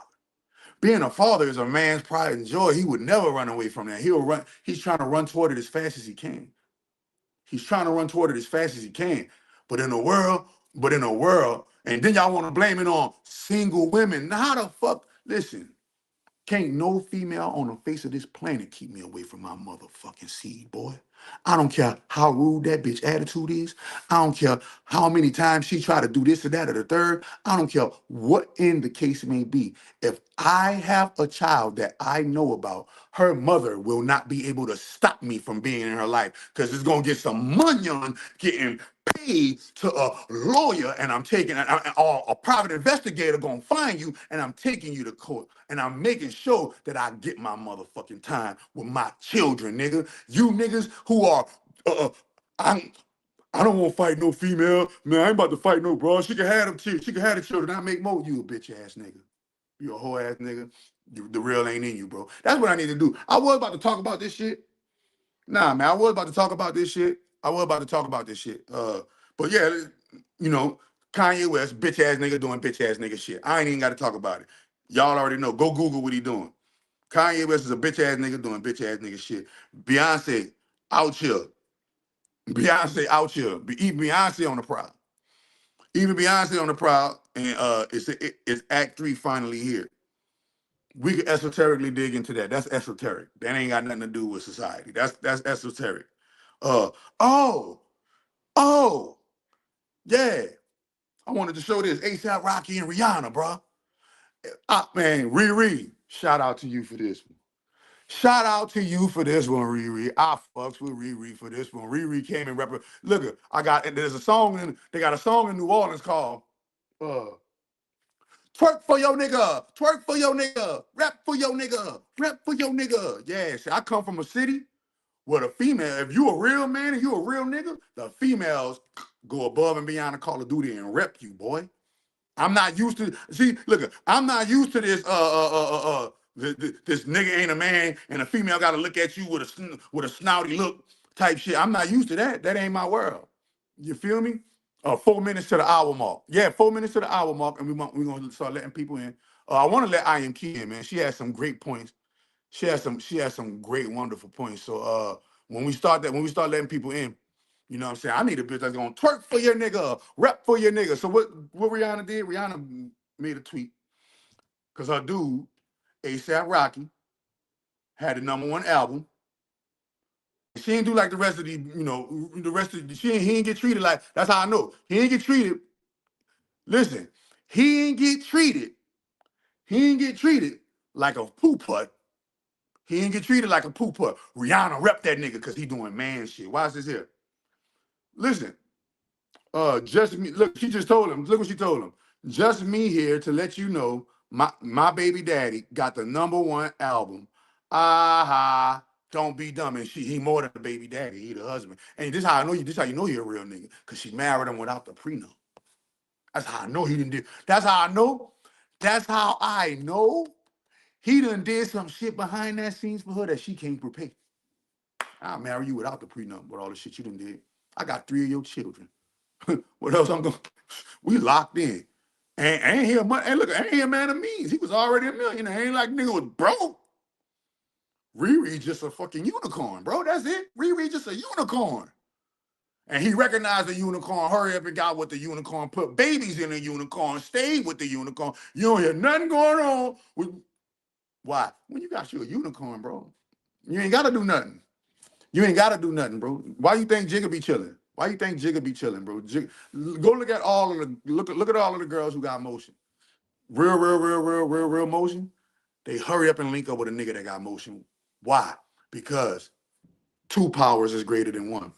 Being a father is a man's pride and joy. He would never run away from that. He'll run. He's trying to run toward it as fast as he can. He's trying to run toward it as fast as he can. But in a world, and then y'all want to blame it on single women. Now, how the fuck? Listen, can't no female on the face of this planet keep me away from my motherfucking seed, boy. I don't care how rude that bitch attitude is. I don't care how many times she try to do this or that or the third. I don't care what in the case may be. If I have a child that I know about, her mother will not be able to stop me from being in her life because it's going to get some money on getting paid to a lawyer, and I'm taking or a private investigator gonna find you, and I'm taking you to court, and I'm making sure that I get my motherfucking time with my children, nigga. You niggas who are, I don't want to fight no female, man. I ain't about to fight no bro. She can have them kids. She can have the children. I make more. You a bitch ass nigga. You a whole ass nigga. The real ain't in you, bro. That's what I need to do. I was about to talk about this shit. Nah, man, I was about to talk about this shit. But yeah, you know, Kanye West, bitch ass nigga doing bitch ass nigga shit. I ain't even got to talk about it. Y'all already know. Go Google what he doing. Kanye West is a bitch ass nigga doing bitch ass nigga shit. Beyonce out here. Beyonce out here. Even Beyonce on the prowl. Even Beyonce on the prowl. And it's Act 3 finally here. We can esoterically dig into that. That's esoteric. That ain't got nothing to do with society. That's esoteric. Oh, yeah. I wanted to show this. A$AP Rocky and Rihanna, bro. Man, Riri, shout out to you for this one. Shout out to you for this one, Riri. I fucks with Riri for this one. Riri came and Look, there's a song they got a song in New Orleans called Twerk for your nigga, twerk for your nigga, rap for your nigga, rap for your nigga. Yeah, see, I come from a city where the female, if you a real man and you a real nigga, the females go above and beyond the Call of Duty and rep you, boy. I'm not used to I'm not used to this this nigga ain't a man and a female got to look at you with a snouty look type shit. I'm not used to that. That ain't my world. You feel me? 4 minutes to the hour mark. Yeah, 4 minutes to the hour mark, and we're gonna start letting people in. I want to let I Am Key in, man. She has some great points. She has some great, wonderful points. So when we start letting people in, you know what I'm saying? I need a bitch that's gonna twerk for your nigga, rep for your nigga. So what Rihanna did? Rihanna made a tweet because her dude, A$AP Rocky, had the #1 album. She didn't do like the rest of he didn't get treated like, that's how I know. He didn't get treated. Listen, he didn't get treated. He didn't get treated like a poo putt. He didn't get treated like a poo putt. Rihanna rep that nigga because he doing man shit. Why is this here? Listen, just me. Look, she just told him. Look what she told him. Just me here to let you know my baby daddy got the #1 album. Aha. Don't be dumb. And he more than a baby daddy. He the husband. And this how I know you. This how you know he a real nigga. Because she married him without the prenup. That's how I know he didn't do. That's how I know. That's how I know he done did some shit behind that scenes for her that she can't prepare. I'll marry you without the prenup with all the shit you done did. I got 3 of your children. What else I'm going to... We locked in. And ain't he a man, and look, ain't he a man of means. He was already a millionaire. Ain't like nigga was broke. Riri just a fucking unicorn, bro. That's it. Riri just a unicorn. And he recognized the unicorn, hurry up and got with the unicorn, put babies in the unicorn, stayed with the unicorn. You don't hear nothing going on with... Why? When you got you a unicorn, bro, you ain't got to do nothing. You ain't got to do nothing, bro. Why you think Jigga be chilling? Why you think Jigga be chilling, bro? Go look at all of the look at all of the girls who got motion. Real motion. They hurry up and link up with a nigga that got motion. Why? Because 2 powers is greater than 1.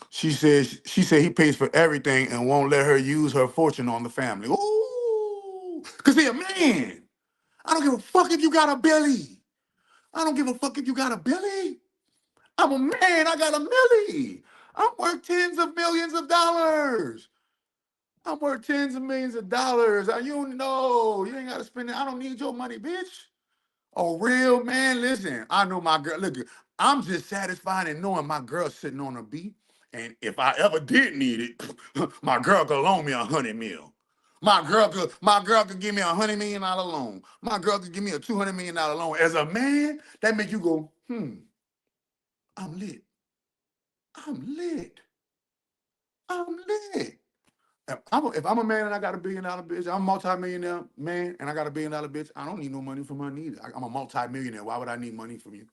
She said he pays for everything and won't let her use her fortune on the family. Ooh, because he a man. I don't give a fuck if you got a belly. I don't give a fuck if you got a belly. I'm a man. I got a milli. I'm worth tens of millions of dollars. I'm worth tens of millions of dollars. You know, you ain't got to spend it. I don't need your money, bitch. A real man, listen, I know my girl. Look, I'm just satisfied in knowing my girl sitting on a beat And if I ever did need it, my girl could loan me $100 million. My girl could give me $100 million loan. My girl could give me a $200 million loan. As a man, that make you go, I'm lit. I'm lit. I'm lit. If I'm a man and I got $1 billion bitch, I'm a multi-millionaire man and I got $1 billion bitch, I don't need no money from her neither. I'm a multi-millionaire. Why would I need money from you?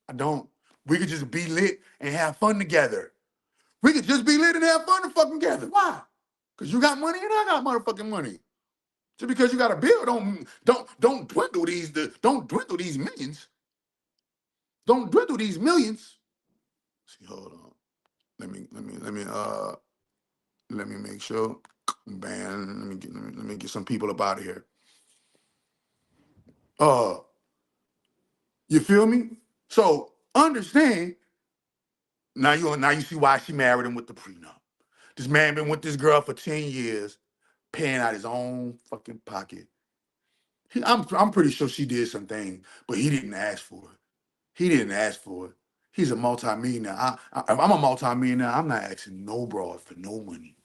I don't. We could just be lit and have fun together. We could just be lit and have fun fucking together. Why? Because you got money and I got motherfucking money. Just because you got a bill, don't dwindle these millions. Don't dwindle these millions. See, hold on. Let me make sure. Man, let me get some people up out of here. You feel me? So understand. Now you see why she married him with the prenup. This man been with this girl for 10 years, paying out his own fucking pocket. I'm pretty sure she did something, but he didn't ask for it. He didn't ask for it. He's a multimillionaire. If I'm a multimillionaire, I'm not asking no broad for no money.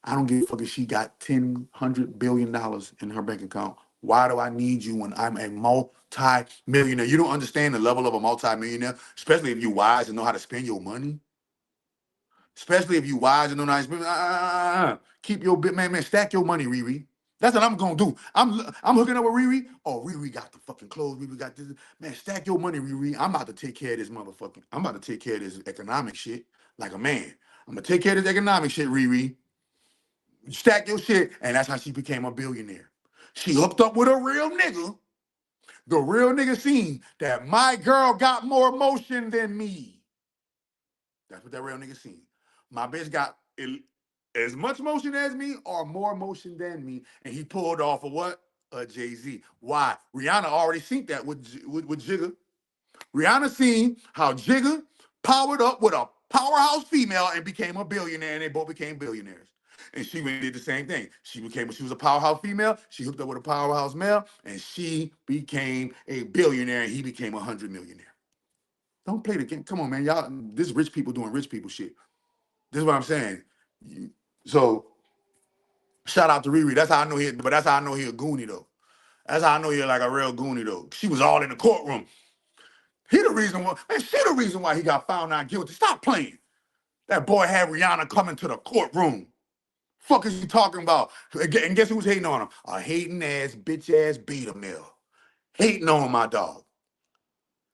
I don't give a fuck if she got $100 billion in her bank account. Why do I need you when I'm a multi-millionaire? You don't understand the level of a multi-millionaire, especially if you're wise and know how to spend your money. Especially if you wise and know how to spend. Keep your bit, man. Stack your money, Riri. That's what I'm gonna do. I'm hooking up with Riri. Oh, Riri got the fucking clothes. Riri got this. Man, stack your money, Riri. I'm about to take care of this motherfucking. I'm about to take care of this economic shit like a man. I'm gonna take care of this economic shit, Riri. Stack your shit, and that's how she became a billionaire. She hooked up with a real nigga. The real nigga seen that my girl got more motion than me. That's what that real nigga seen. My bitch got as much motion as me or more motion than me, and he pulled off of what? A Jay-Z. Why? Rihanna already seen that with Jigga. Rihanna seen how Jigga powered up with a powerhouse female and became a billionaire, and they both became billionaires. And she went and did the same thing. She was a powerhouse female. She hooked up with a powerhouse male, and she became a billionaire, and he became a 100-millionaire. Don't play the game. Come on, man. Y'all, this rich people doing rich people shit. This is what I'm saying. So, shout out to Riri. That's how I know he a goonie, though. That's how I know he like a real goonie, though. She was all in the courtroom. She the reason why he got found not guilty. Stop playing. That boy had Rihanna coming to the courtroom. Fuck is he talking about? And guess who's hating on him? A hating ass, bitch ass beta male. Hating on my dog.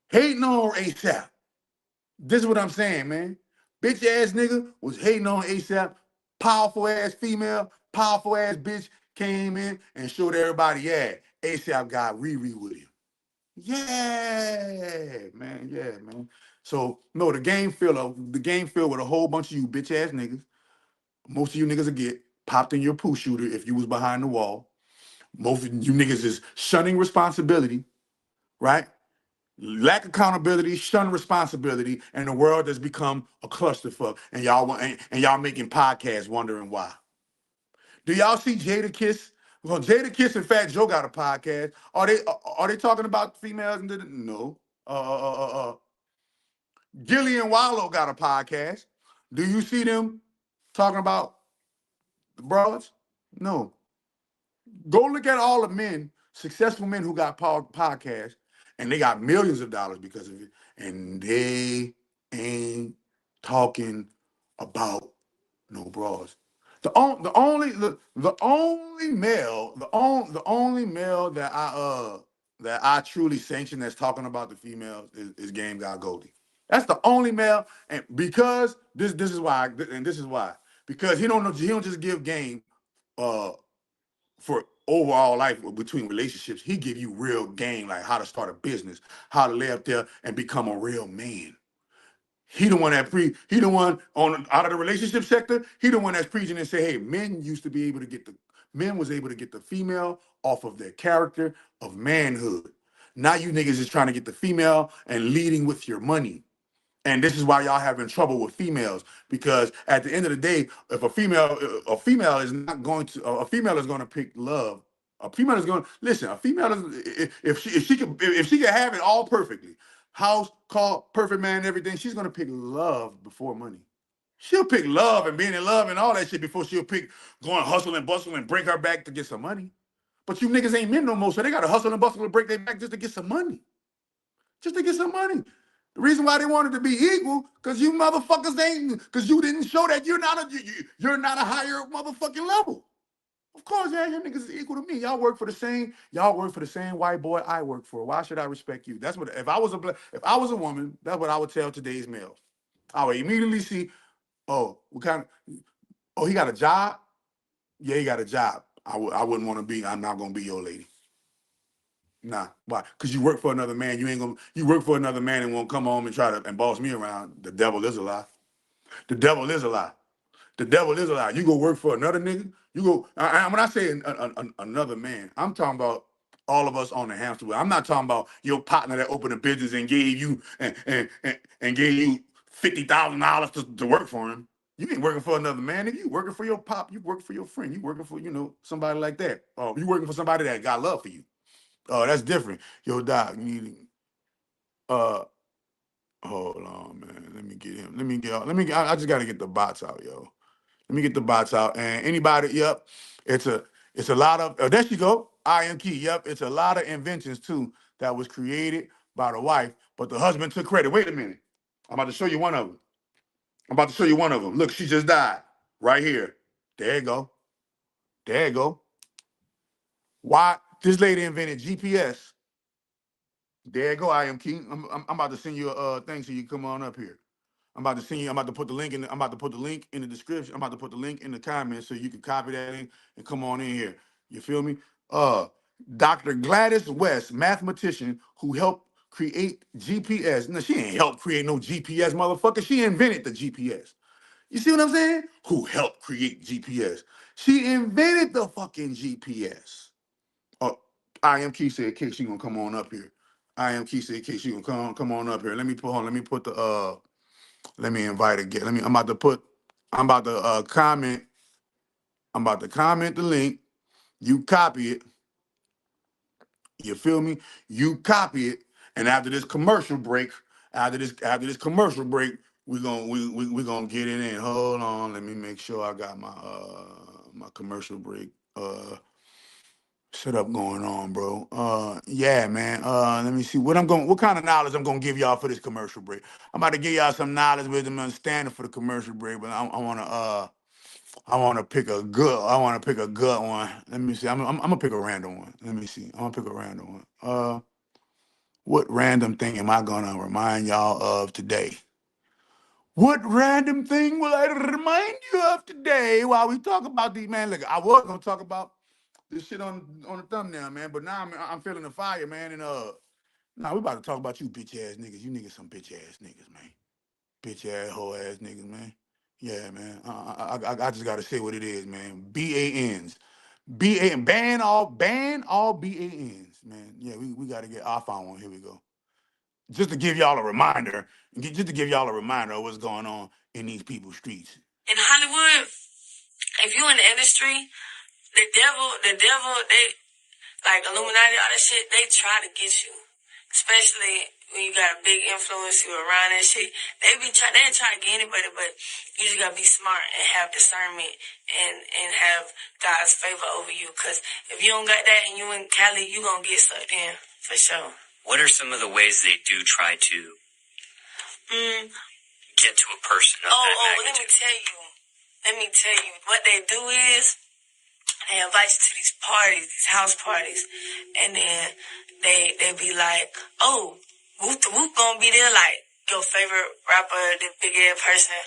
Hating on ASAP. This is what I'm saying, man. Bitch ass nigga was hating on ASAP. Powerful ass female, powerful ass bitch came in and showed everybody, yeah, ASAP got Riri with him. Yeah, man. Yeah, man. So no, the game filled with a whole bunch of you bitch ass niggas. Most of you niggas will get popped in your poo shooter if you was behind the wall. Most of you niggas is shunning responsibility, right? Lack accountability, shun responsibility, and the world has become a clusterfuck. And y'all making podcasts wondering why. Do y'all see Jada Kiss? Well, Jada Kiss and Fat Joe got a podcast. Are they talking about females? No. Gillian Wallow got a podcast. Do you see them talking about the broads? No. Go look at all the men, successful men who got podcasts, and they got millions of dollars because of it, and they ain't talking about no bras. The only male that I truly sanction that's talking about the females is Game God Goldie. That's the only male, and because this is why, because he don't just give game for overall life between relationships. He give you real game, like how to start a business, how to lay up there and become a real man. He the one on out of the relationship sector. He the one that's preaching and say, hey, men was able to get the female off of their character of manhood. Now you niggas is trying to get the female and leading with your money. And this is why y'all having trouble with females, because at the end of the day, if a female is going to pick love. A female is going to listen. A female is if she can have it all perfectly, house, car, perfect man, everything. She's going to pick love before money. She'll pick love and being in love and all that shit before she'll pick going hustle and bustle and break her back to get some money. But you niggas ain't men no more, so they gotta hustle and bustle and break their back just to get some money. Just to get some money. The reason why they wanted to be equal, because you motherfuckers ain't, because you didn't show that you're not a higher motherfucking level. Of course, yeah, you niggas is equal to me. Y'all work for the same white boy I work for. Why should I respect you? That's what if I was a woman, that's what I would tell today's males. I would immediately see, oh, he got a job? Yeah, he got a job. I wouldn't want to be, I'm not gonna be your lady. Nah. Why? Because you work for another man. You work for another man and won't come home and try to and boss me around. The devil is a lie. The devil is a lie. The devil is a lie. You go work for another nigga. You go. When I say another man, I'm talking about all of us on the hamster wheel. I'm not talking about your partner that opened a business and gave you and gave you $50,000 to work for him. You ain't working for another man. If you working for your pop, you working for your friend. You working for somebody like that. Oh, you working for somebody that got love for you. Oh, that's different. Yo, Doc, you need hold on, man. Let me get him. I just gotta get the bots out, yo. Let me get the bots out. And anybody, yep, it's a lot of, oh, there she go. I am key. Yep, it's a lot of inventions too that was created by the wife, but the husband took credit. Wait a minute. I'm about to show you one of them. Look, she just died. Right here. There you go. There you go. Why? This lady invented GPS. There you go, I am King. I'm about to send you a thing so you come on up here. I'm about to send you. I'm about to put the link in. I'm about to put the link in the description. I'm about to put the link in the comments so you can copy that link and come on in here. You feel me? Dr. Gladys West, mathematician who helped create GPS. No, she ain't helped create no GPS, motherfucker. She invented the GPS. You see what I'm saying? Who helped create GPS? She invented the fucking GPS. Oh, I am Key said, "Key, she gonna come on up here." I am Key said, "Key, she gonna come on up here." Let me put the let me invite again. I'm about to comment. I'm about to comment the link. You copy it. You feel me? You copy it. And after this commercial break, we gonna get it in. Hold on, let me make sure I got my commercial break setup going on, bro. Yeah, man. Let me see what kind of knowledge I'm gonna give y'all for this commercial break. I'm about to give y'all some knowledge, wisdom, and understanding for the commercial break, but I wanna pick a good one. Let me see. I'm gonna pick a random one. Let me see. I'm gonna pick a random one. What random thing am I gonna remind y'all of today? What random thing will I remind you of today while we talk about these, man? Look, I was gonna talk about this shit on the thumbnail, man. But now I'm feeling the fire, man. And now we about to talk about you bitch ass niggas. You niggas some bitch ass niggas, man. Bitch ass hoe ass niggas, man. Yeah, man. I just gotta say what it is, man. BANs, ban all BANs, man. Yeah, we gotta get. I found one. Here we go. Just to give y'all a reminder, of what's going on in these people's streets. In Hollywood, if you in the industry, the devil, they like Illuminati, all that shit, they try to get you. Especially when you got a big influence, you around that shit. They try to get anybody, but you just gotta be smart and have discernment and have God's favor over you. Cause if you don't got that and you in Cali, you gonna get sucked in for sure. What are some of the ways they do try to get to a person of that magnitude? Let me tell you. What they do is they invite you to these parties, these house parties, and then they be like, oh, Whoop the Whoop gonna be there, like your favorite rapper, the big ass person,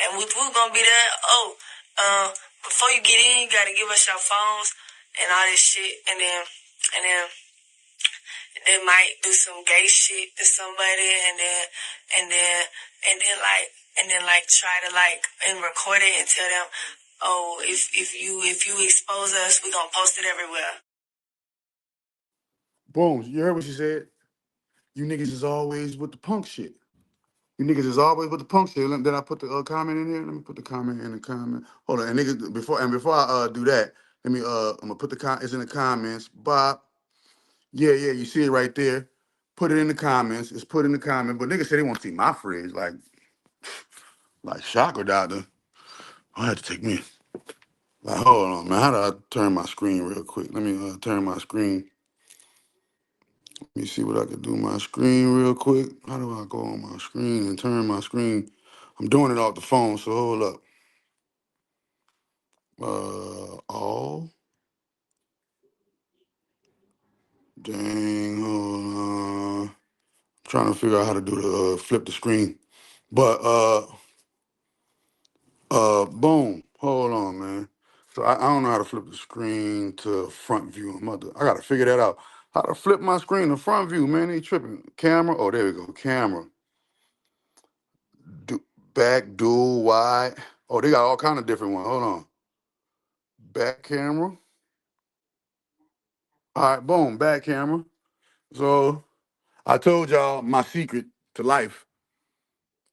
and Whoop the Whoop gonna be there. Oh, before you get in, you gotta give us your phones and all this shit, and then they might do some gay shit to somebody, and then try to and record it and tell them, oh, if you expose us, we gonna post it everywhere. Boom. You heard what she said? You niggas is always with the punk shit. You niggas is always with the punk shit. Did I put the comment in here? Let me put the comment in the comment. Hold on. And niggas, before I do that, let me I'm gonna put it's in the comments. Bob. Yeah, you see it right there. Put it in the comments. It's put in the comment. But niggas say they want to see my fridge. Like, Like chakra doctor. I had to take me. Like, hold on, man. How do I turn my screen real quick? Let me turn my screen. Let me see what I can do my screen real quick. How do I go on my screen and turn my screen? I'm doing it off the phone, so hold up. All. Dang, hold on. Trying to figure out how to do the flip the screen. But boom. Hold on, man. So I don't know how to flip the screen to front view. I gotta figure that out. How to flip my screen to front view, man. They tripping. Camera. Oh, there we go. Camera. Back, dual, wide. Oh, they got all kind of different ones. Hold on. Back camera. All right, boom, back camera. So I told y'all my secret to life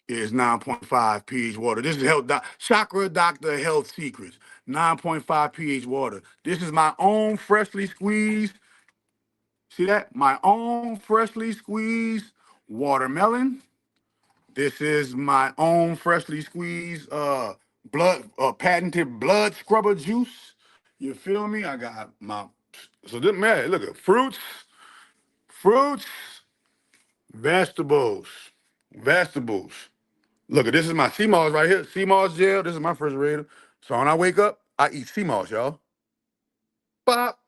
is 9.5 pH water. This is Chakra Doctor Health Secrets. 9.5 pH water. This is my own freshly squeezed. See that? My own freshly squeezed watermelon. This is my own freshly squeezed patented blood scrubber juice. You feel me? I got my this man, look at fruits, vegetables. Look at this is my sea moss right here. Sea moss gel. This is my refrigerator. So when I wake up, I eat sea moss, y'all. Bop.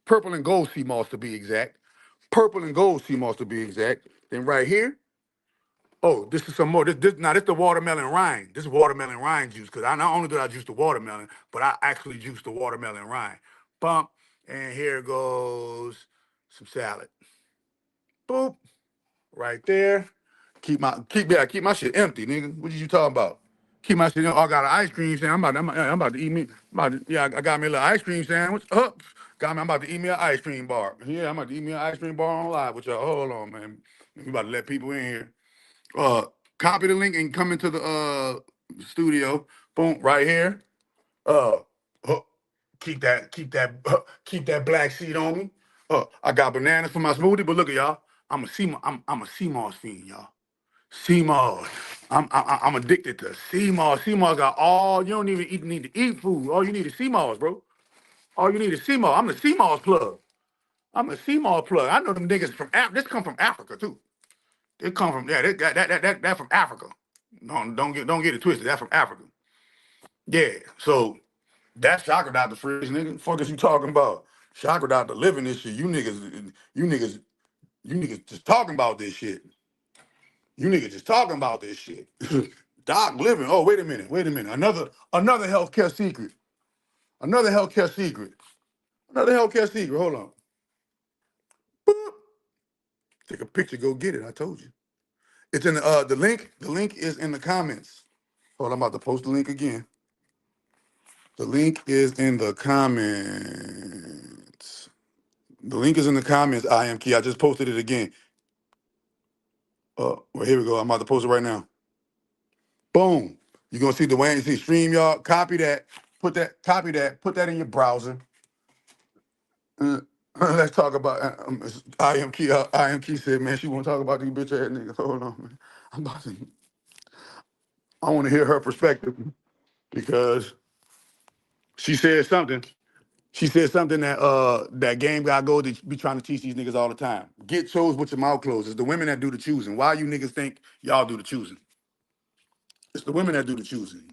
Purple and gold sea moss to be exact. Purple and gold sea moss to be exact. Then right here. Oh, this is some more. This the watermelon rind. This is watermelon rind juice because I not only did I juice the watermelon, but I actually juice the watermelon rind. Bump, and here goes some salad. Boop, right there. Keep my shit empty, nigga. What you talking about? Keep my shit empty. Oh, I got an ice cream sandwich. I'm about to eat me. I got me a little ice cream sandwich. I'm about to eat me an ice cream bar. Yeah, I'm about to eat me an ice cream bar on live with y'all. Hold on, man. We about to let people in here. Copy the link and come into the studio. Boom, right here. Uh, uh, keep that black seed on me. I got bananas for my smoothie, but look at y'all. I'm a sea moss fiend, y'all. Sea moss. I'm addicted to sea moss. Sea moss got all. You don't even need to eat food. All you need is sea moss, bro. All you need is sea moss. I'm the sea moss plug. I'm a sea moss plug. I know them niggas from This come from Africa too. It come from that from Africa. Don't get it twisted. That's from Africa. Yeah. So that's Chakra Doctor Fridge, nigga. Fuck is you talking about? Chakra Doctor living this shit. You niggas just talking about this shit. You niggas just talking about this shit. Doc living. Oh, wait a minute. Another healthcare secret. Another healthcare secret. Hold on. Boop. Take a picture. Go get it. I told you. It's in the link. The link is in the comments. Hold on, I'm about to post the link again. The link is in the comments. The link is in the comments, I am Key. I just posted it again. Well, here we go. I'm about to post it right now. Boom. You're going to see the way you see StreamYard. Copy that. Put that in your browser. Let's talk about I am Key. I am Key said, man, she want to talk about these bitch ass niggas. Hold on, man. I want to hear her perspective because she said something. She said something that game guy go to be trying to teach these niggas all the time. Get chose with your mouth closed. It's the women that do the choosing. Why you niggas think y'all do the choosing? It's the women that do the choosing.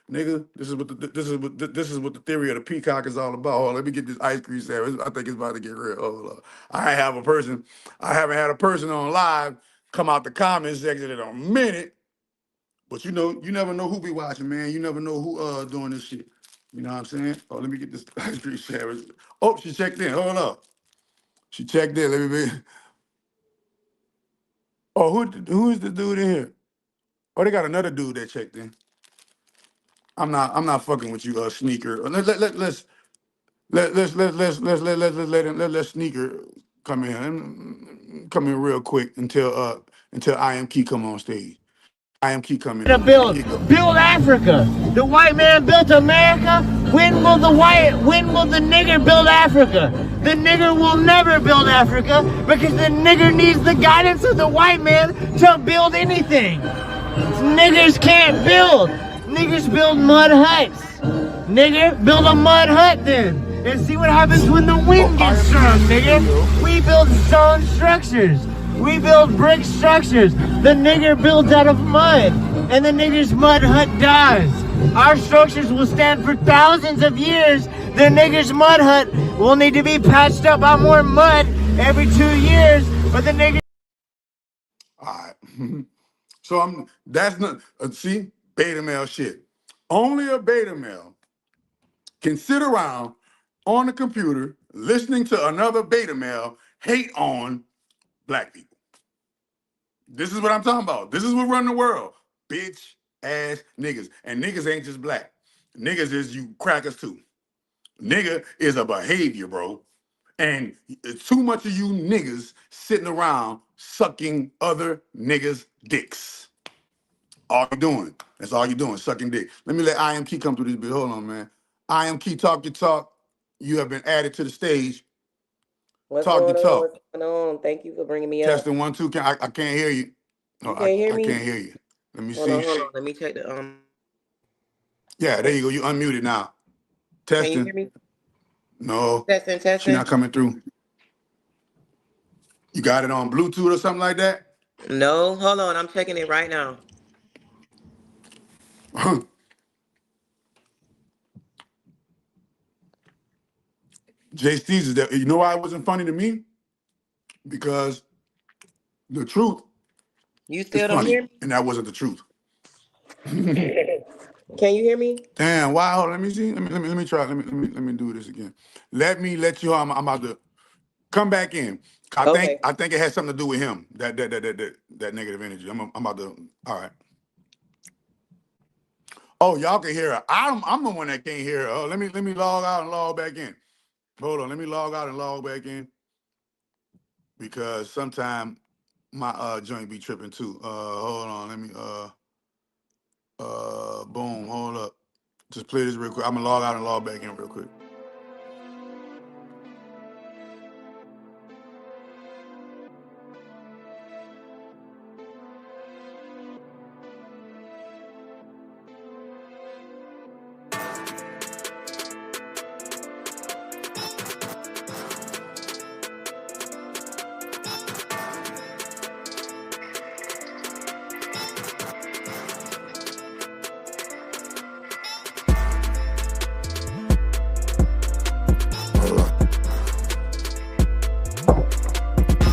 Nigga, this is what the theory of the peacock is all about. Oh, let me get this ice cream sandwich. I think it's about to get real. Oh, I haven't had a person on live come out the comment section in a minute. But you never know who be watching, man. You never know who doing this shit. You know what I'm saying? Oh, let me get this ice cream sandwich. Oh, she checked in. Hold up. She checked in. Let me be. Oh, who is the dude in here? Oh, they got another dude that checked in. I'm not fucking with you, sneaker. Let sneaker come in. Come in real quick until I am Key come on stage. I am Key coming. To build Africa. The white man built America. When will the nigger build Africa? The nigger will never build Africa because the nigger needs the guidance of the white man to build anything. Niggers can't build. Niggers build mud huts. Nigger, build a mud hut then. And see what happens when the wind gets strong, nigga. We build stone structures. We build brick structures. The nigger builds out of mud. And the nigger's mud hut dies. Our structures will stand for thousands of years. The nigger's mud hut will need to be patched up by more mud every 2 years. But the nigger... All right. So that's not, see, beta male shit. Only a beta male can sit around on the computer listening to another beta male hate on black people. This is what I'm talking about. This is what run the world. Bitch ass niggas. And niggas ain't just black. Niggas is you crackers too. Nigga is a behavior, bro. And it's too much of you niggas sitting around sucking other niggas' dicks. All you doing. That's all you doing, sucking dick. Let me let I Am Key come through this bit. Hold on, man. I Am Key, talk your talk. You have been added to the stage. What's Talk going your on? talk. What's going on? Thank you for bringing me up. Testing 1 2. I can't hear you. No, You can't hear I me? can't hear you. Let me Hold see. on, hold on. Let me check the Yeah, there you go. You unmuted now. Can you Testing. hear me? No. Testing, She testing. not coming through. You got it on Bluetooth or something like that? No, hold on. I'm checking it right now. Jay Steez is that. You know why it wasn't funny to me? Because the truth You is still don't funny, hear me? and that wasn't the truth. Can you hear me? Damn! Wow. Let me see. Let me try. Let me do this again. Let you. I'm about to come back in. I think it has something to do with him. That negative energy. I'm about to. All right. Oh, y'all can hear her. I'm the one that can't hear her. Oh, let me log out and log back in. Hold on. Let me log out and log back in because sometimes my joint be tripping too. Hold on. Let me boom. Hold up. Just play this real quick. I'm gonna log out and log back in real quick.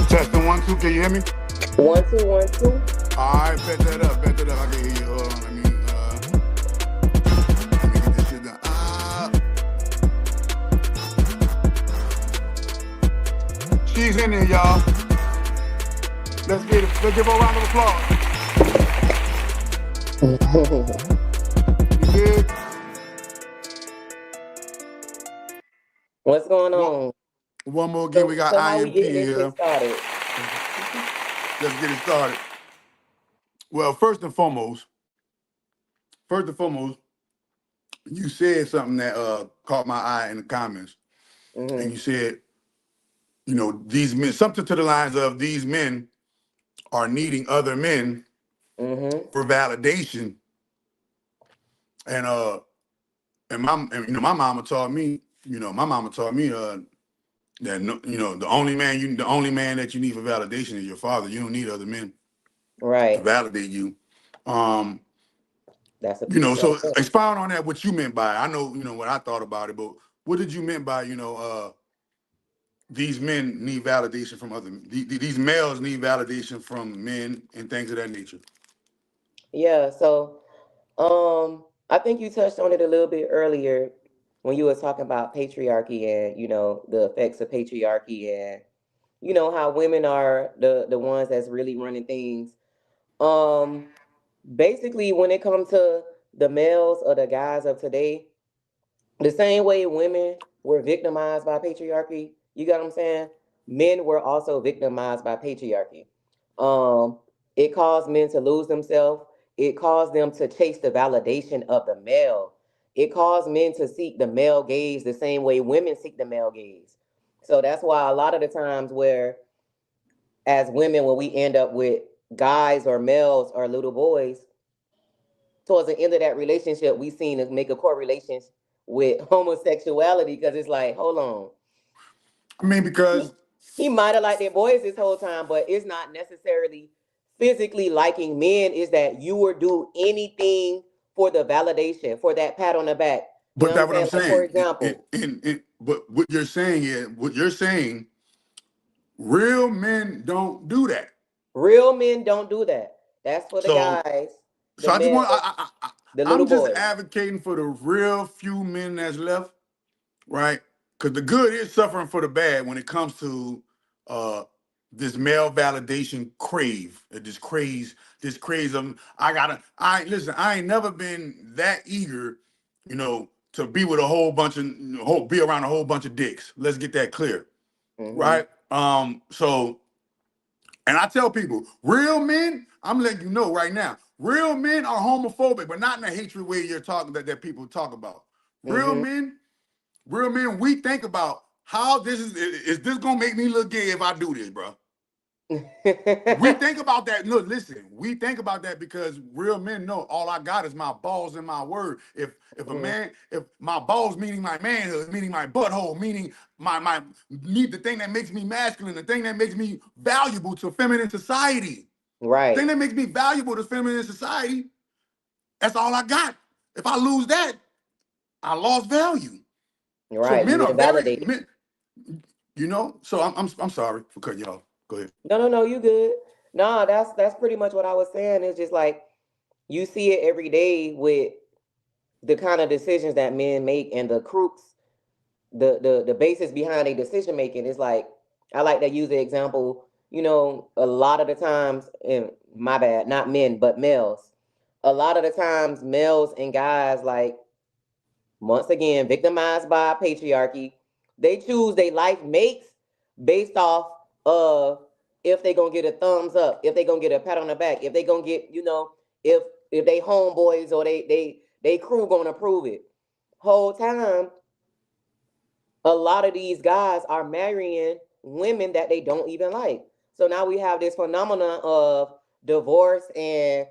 Testing 1 2. Can you hear me? 1 2 1 2. All right, bet that up. I can hear you. Hold on. Let me get this shit done. She's in there, y'all. Let's give her a round of applause. You good? What's going on? One more again. We got how we IMP getting this here. shit started? Let's get it started. Well, first and foremost, you said something that caught my eye in the comments. And you said, you know, these men, something to the lines of these men are needing other men for validation. And my mama taught me, that the only man that you need for validation is your father. You don't need other men to validate you. That's a piece So right there. expound on that, what you meant by it. I know, what I thought about it, but what did you mean by, these men need validation from these males need validation from men and things of that nature? Yeah, so I think you touched on it a little bit earlier when you were talking about patriarchy and, the effects of patriarchy and, how women are the ones that's really running things. Basically, when it comes to the males or the guys of today, the same way women were victimized by patriarchy, you got what I'm saying? Men were also victimized by patriarchy. It caused men to lose themselves. It caused them to chase the validation of the male. It caused men to seek the male gaze the same way women seek the male gaze. So that's why a lot of the times where, as women, when we end up with guys or males or little boys, towards the end of that relationship, we seen it make a correlation with homosexuality because it's like, hold on. I mean, because He might have liked their boys this whole time, but it's not necessarily physically liking men. Is that you would do anything for the validation, for that pat on the back. You but know what I'm that's what I'm saying? Like, for saying. example, But what you're saying, real men don't do that. real men don't do that. That's for the So, guys, the I just want males, the little I'm just boys. advocating for the real few men that's left, right? Because the good is suffering for the bad when it comes to uh this male validation crave, this craze of listen, I ain't never been that eager, to be with a whole bunch of be around a whole bunch of dicks. Let's get that clear. Mm-hmm. Right? So, and I tell people, real men, I'm letting you know right now, real men are homophobic, but not in the hatred way you're talking that people talk about. Real Mm-hmm. men, we think about how is this gonna make me look gay if I do this, bro? We think about that. Look, listen, we think about that because real men know all I got is my balls and my word. If my balls meaning my manhood, meaning my butthole, meaning the thing that makes me masculine, the thing that makes me valuable to feminine society. Right. The thing that makes me valuable to feminine society, that's all I got. If I lose that, I lost value. So Right. You men are very invalidated. men, so I'm sorry for cutting y'all. Go ahead. No, you good. No, that's pretty much what I was saying. It's just like you see it every day with the kind of decisions that men make and the crooks, the basis behind a decision making is like I like to use the example, a lot of the times, and my bad, not men, but males. A lot of the times males and guys, like, once again, victimized by patriarchy, they choose their life mates based off of if they gonna get a thumbs up, if they gonna get a pat on the back, if they gonna get, if they homeboys or they crew gonna approve it. Whole time, a lot of these guys are marrying women that they don't even like. So now we have this phenomenon of divorce and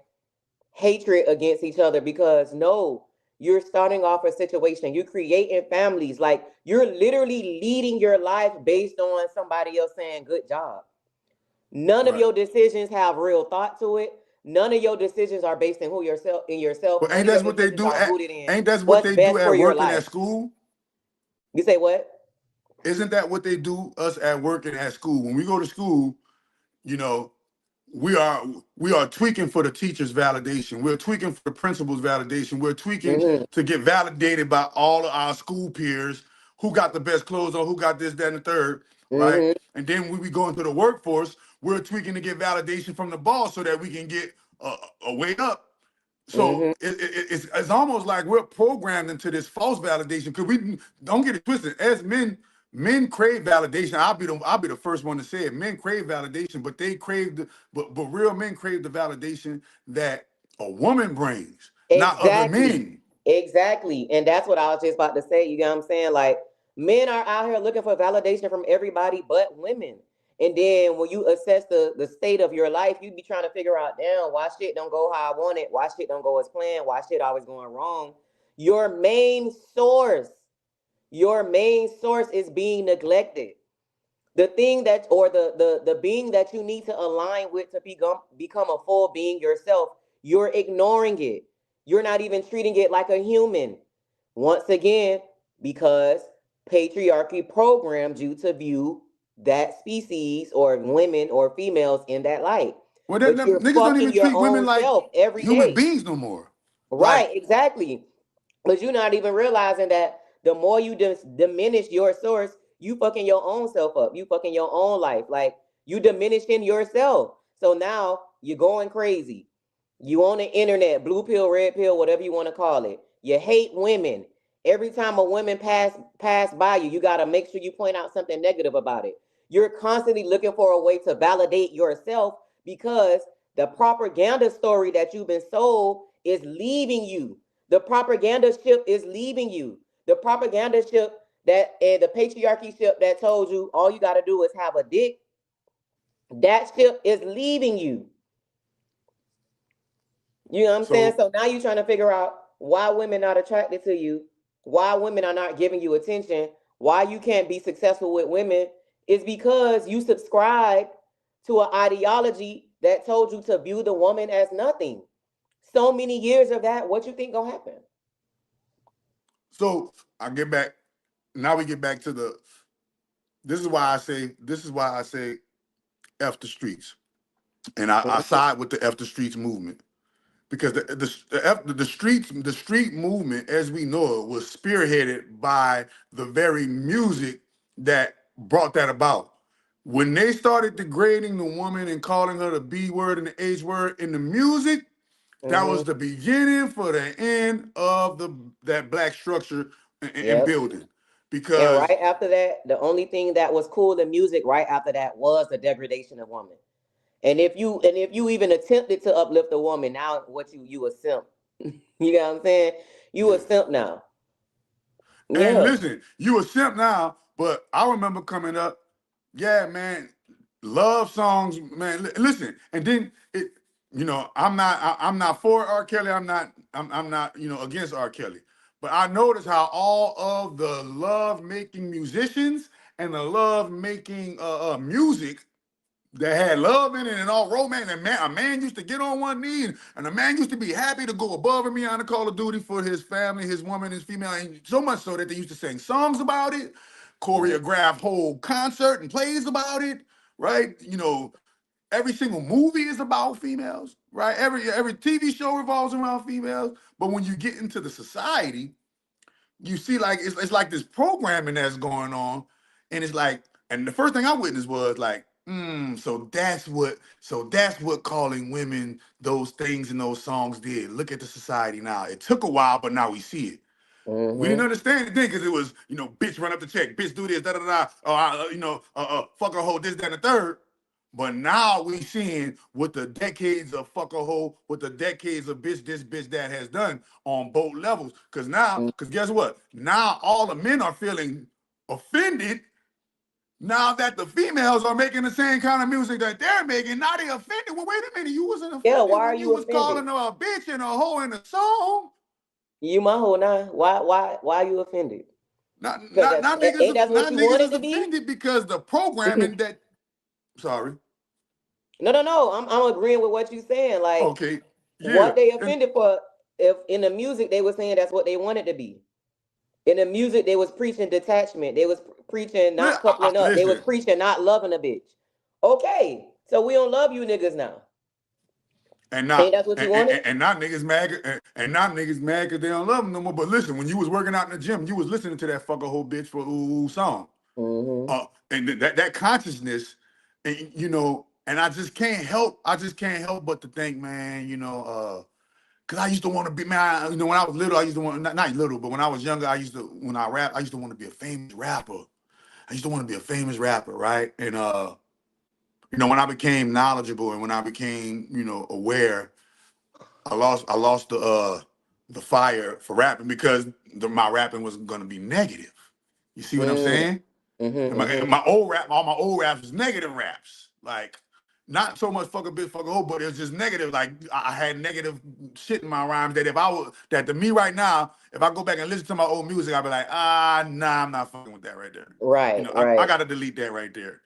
hatred against each other because no, you're starting off a situation, you're creating families, like you're literally leading your life based on somebody else saying good job. None of Right. your decisions have real thought to it. None of your decisions are based in yourself. But None ain't of your that's what they decisions do are at rooted in ain't that's what what's they do best for at your work and at life. school? You say what? Isn't that what they do us at work and at school? When we go to school, you know, we are tweaking for the teacher's validation. We're tweaking for the principal's validation. We're tweaking Mm-hmm. to get validated by all of our school peers who got the best clothes on, who got this, that, and the third, right? Mm-hmm. And then when we go into the workforce, we're tweaking to get validation from the boss so that we can get a way up. So Mm-hmm. it's almost like we're programmed into this false validation because we don't get it twisted. As men crave validation. I'll be the first one to say it. Men crave validation, but but real men crave the validation that a woman brings, not other Exactly. men. Exactly. And that's what I was just about to say. You know what I'm saying? Like, men are out here looking for validation from everybody but women. And then when you assess the state of your life, you be trying to figure out, damn, why shit don't go how I want it? Why shit don't go as planned? Why shit always going wrong? Your main source, your main source is being neglected. The thing that, or the being that you need to align with to become a full being yourself, you're ignoring it. You're not even treating it like a human. Once again, because patriarchy programmed you to view that species or women or females in that light. Well, But you're niggas don't fucking even your treat women own like self every human day. beings no more. Right, Like, exactly. But you're not even realizing that the more you diminish your source, you fucking your own self up. You fucking your own life. Like, you diminishing yourself. So now you're going crazy. You on the internet, blue pill, red pill, whatever you want to call it. You hate women. Every time a woman pass by you, you gotta make sure you point out something negative about it. You're constantly looking for a way to validate yourself because the propaganda story that you've been sold is leaving you. The propaganda ship is leaving you. The propaganda ship that and the patriarchy ship that told you all you got to do is have a dick, that ship is leaving you. You know what I'm saying? So So now you're trying to figure out why women not attracted to you, why women are not giving you attention, why you can't be successful with women is because you subscribe to an ideology that told you to view the woman as nothing. So many years of that, what you think gonna happen? so I get back. Now we get back to the. This is why I say F the streets, and I side with the F the streets movement because the street movement, as we know it, was spearheaded by the very music that brought that about. When they started degrading the woman and calling her the B word and the H word in the music, that was the beginning for the end of that black structure and Yep. building. And Because right after that, the only thing that was cool in music right after that was the degradation of women. And if you even attempted to uplift a woman, now what you a simp. You know what I'm saying? You a yeah. simp now. And Yeah. listen, you a simp now, but I remember coming up, yeah, man, love songs, man. Listen, and then it, I'm not for R. Kelly. I'm not, against R. Kelly. But I noticed how all of the love making musicians and the love making music that had love in it and all romance. And a man used to get on one knee, and a man used to be happy to go above and beyond the call of duty for his family, his woman, his female, and so much so that they used to sing songs about it, choreograph whole concert and plays about it, right? Every single movie is about females, right? Every TV show revolves around females. But when you get into the society, you see like it's like this programming that's going on, and it's like, and the first thing I witnessed was like, so that's what calling women those things in those songs did. Look at the society now. It took a while, but now we see it. We didn't understand it then because it was, bitch run up the check, bitch do this, da da da, fuck a hoe, this, that, and the third. But now we seeing what the decades of fuck a hoe, what the decades of bitch this, bitch that has done on both levels. Because guess what? Now all the men are feeling offended now that the females are making the same kind of music that they're making. Now they offended. Well, wait a minute, you wasn't Yeah, offended why are when you you was offended? calling her a bitch and a hoe in a song. You my hoe now. Why are you offended? Not Because not not ain't niggas that what not you niggas wanted is to be? offended because the programming that sorry. No. I'm agreeing with what you're saying. Like Okay. Yeah. what they And offended for, if in the music they were saying that's what they wanted to be. In the music they was preaching detachment. They was preaching not coupling up. They was listen. preaching not loving a bitch. Okay, so we don't love you niggas now. And Ain't not that what you and, wanted? and, and not niggas mad and not niggas mad because they don't love them no more. But listen, when you was working out in the gym, you was listening to that fuck a whole bitch for ooh song. And that consciousness, and I just can't help but to think, man, because I used to want to be, man, when I was little, I used to want, not little, but when I was younger, when I rap, I used to want to be a famous rapper. I used to want to be a famous rapper, right? And, when I became knowledgeable and when I became, aware, I lost the fire for rapping because my rapping was going to be negative. You see what I'm saying? And my old rap, all my old raps was negative raps. Like, not so much fuck a bitch, fuck a hoe, but it was just negative. Like, I had negative shit in my rhymes that to me right now, if I go back and listen to my old music, I'd be like, nah, I'm not fucking with that right there. Right, I right. gotta delete that right there.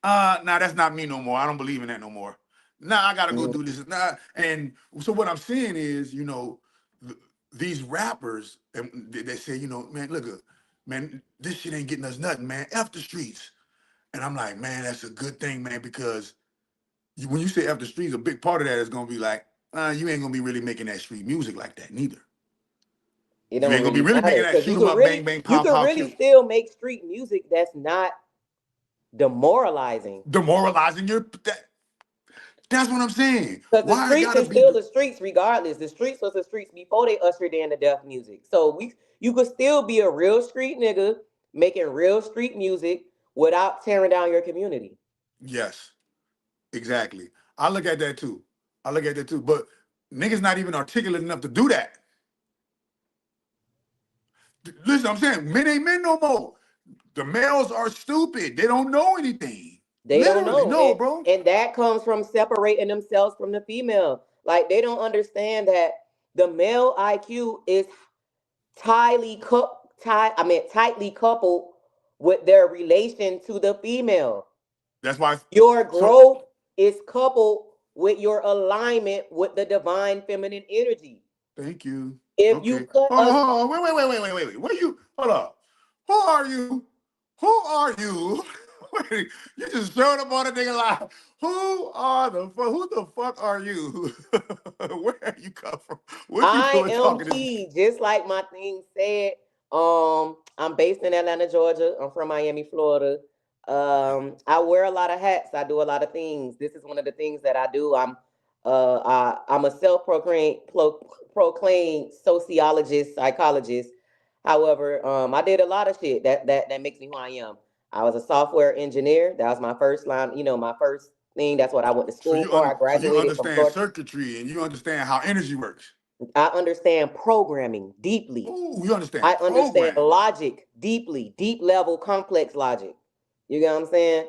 Nah, that's not me no more. I don't believe in that no more. Nah, I gotta go do this. Nah, and so what I'm saying is, these rappers, and they say, man, look, man, this shit ain't getting us nothing, man. F the streets. And I'm like, man, that's a good thing, man, because when you say F the streets, a big part of that is gonna be like, you ain't gonna be really making that street music like that neither. It You don't ain't gonna be really really making matter that because shoot 'em up, bang, bang, you pow, could pow, really kill. still make street music that's not demoralizing. Demoralizing that's what I'm saying. Because the Why it streets gotta is be still the streets regardless. The streets was the streets before they ushered in the death music. So you could still be a real street nigga making real street music without tearing down your community. Yes, exactly. I look at that too. But niggas not even articulate enough to do that. Listen, I'm saying men ain't men no more. The males are stupid. They don't know anything. They don't Literally, know. no, bro. And that comes from separating themselves from the female. Like they don't understand that the male IQ is tightly coupled with their relation to the female. That's why. Your So growth is coupled with your alignment with the divine feminine energy. thank you. If you Okay. cut Hold on, us, hold on. Wait. What are you? Hold up. Who are you? Who are you? Wait, you just showed up on a nigga live. Who the fuck are you? Where you come from? What you I doing am talking to me? key, just like my thing said. I'm based in Atlanta, Georgia. I'm from Miami, Florida. I wear a lot of hats. I do a lot of things. This is one of the things that I do. I'm a proclaimed sociologist, psychologist. However, I did a lot of shit that makes me who I am. I was a software engineer. That was my first line, my first thing. That's what I went to school for. I So you graduated from understand Florida. circuitry and you understand how energy works. I understand programming deeply. Oh, you understand I understand programming. logic deeply, deep level, complex logic. You get what I'm saying?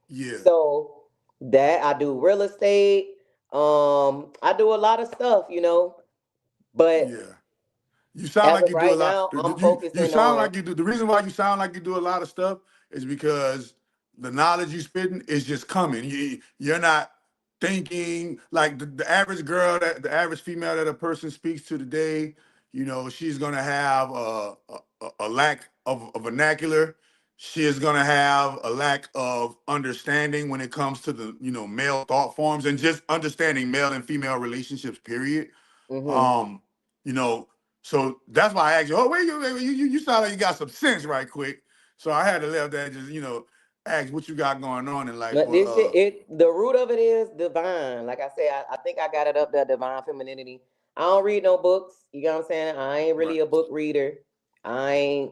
Yeah. So that I do real estate. I do a lot of stuff, but Yeah. You sound as like of you do a right lot. now, I'm You focusing sound on. like you do. The reason why you sound like you do a lot of stuff is because the knowledge you spitting is just coming. You're not thinking like the average girl, that the average female that a person speaks to today. She's gonna have a lack of vernacular. She is gonna have a lack of understanding when it comes to the male thought forms and just understanding male and female relationships. Period. Mhm. Um, you know, so that's why I asked you. Oh, you sound like you got some sense, right? Quick. So I had to let that just ask what you got going on in life. But this shit, the root of it is divine. Like I said, I think I got it up there, divine femininity. I don't read no books. You know what I'm saying? I ain't Right. really a book reader. I ain't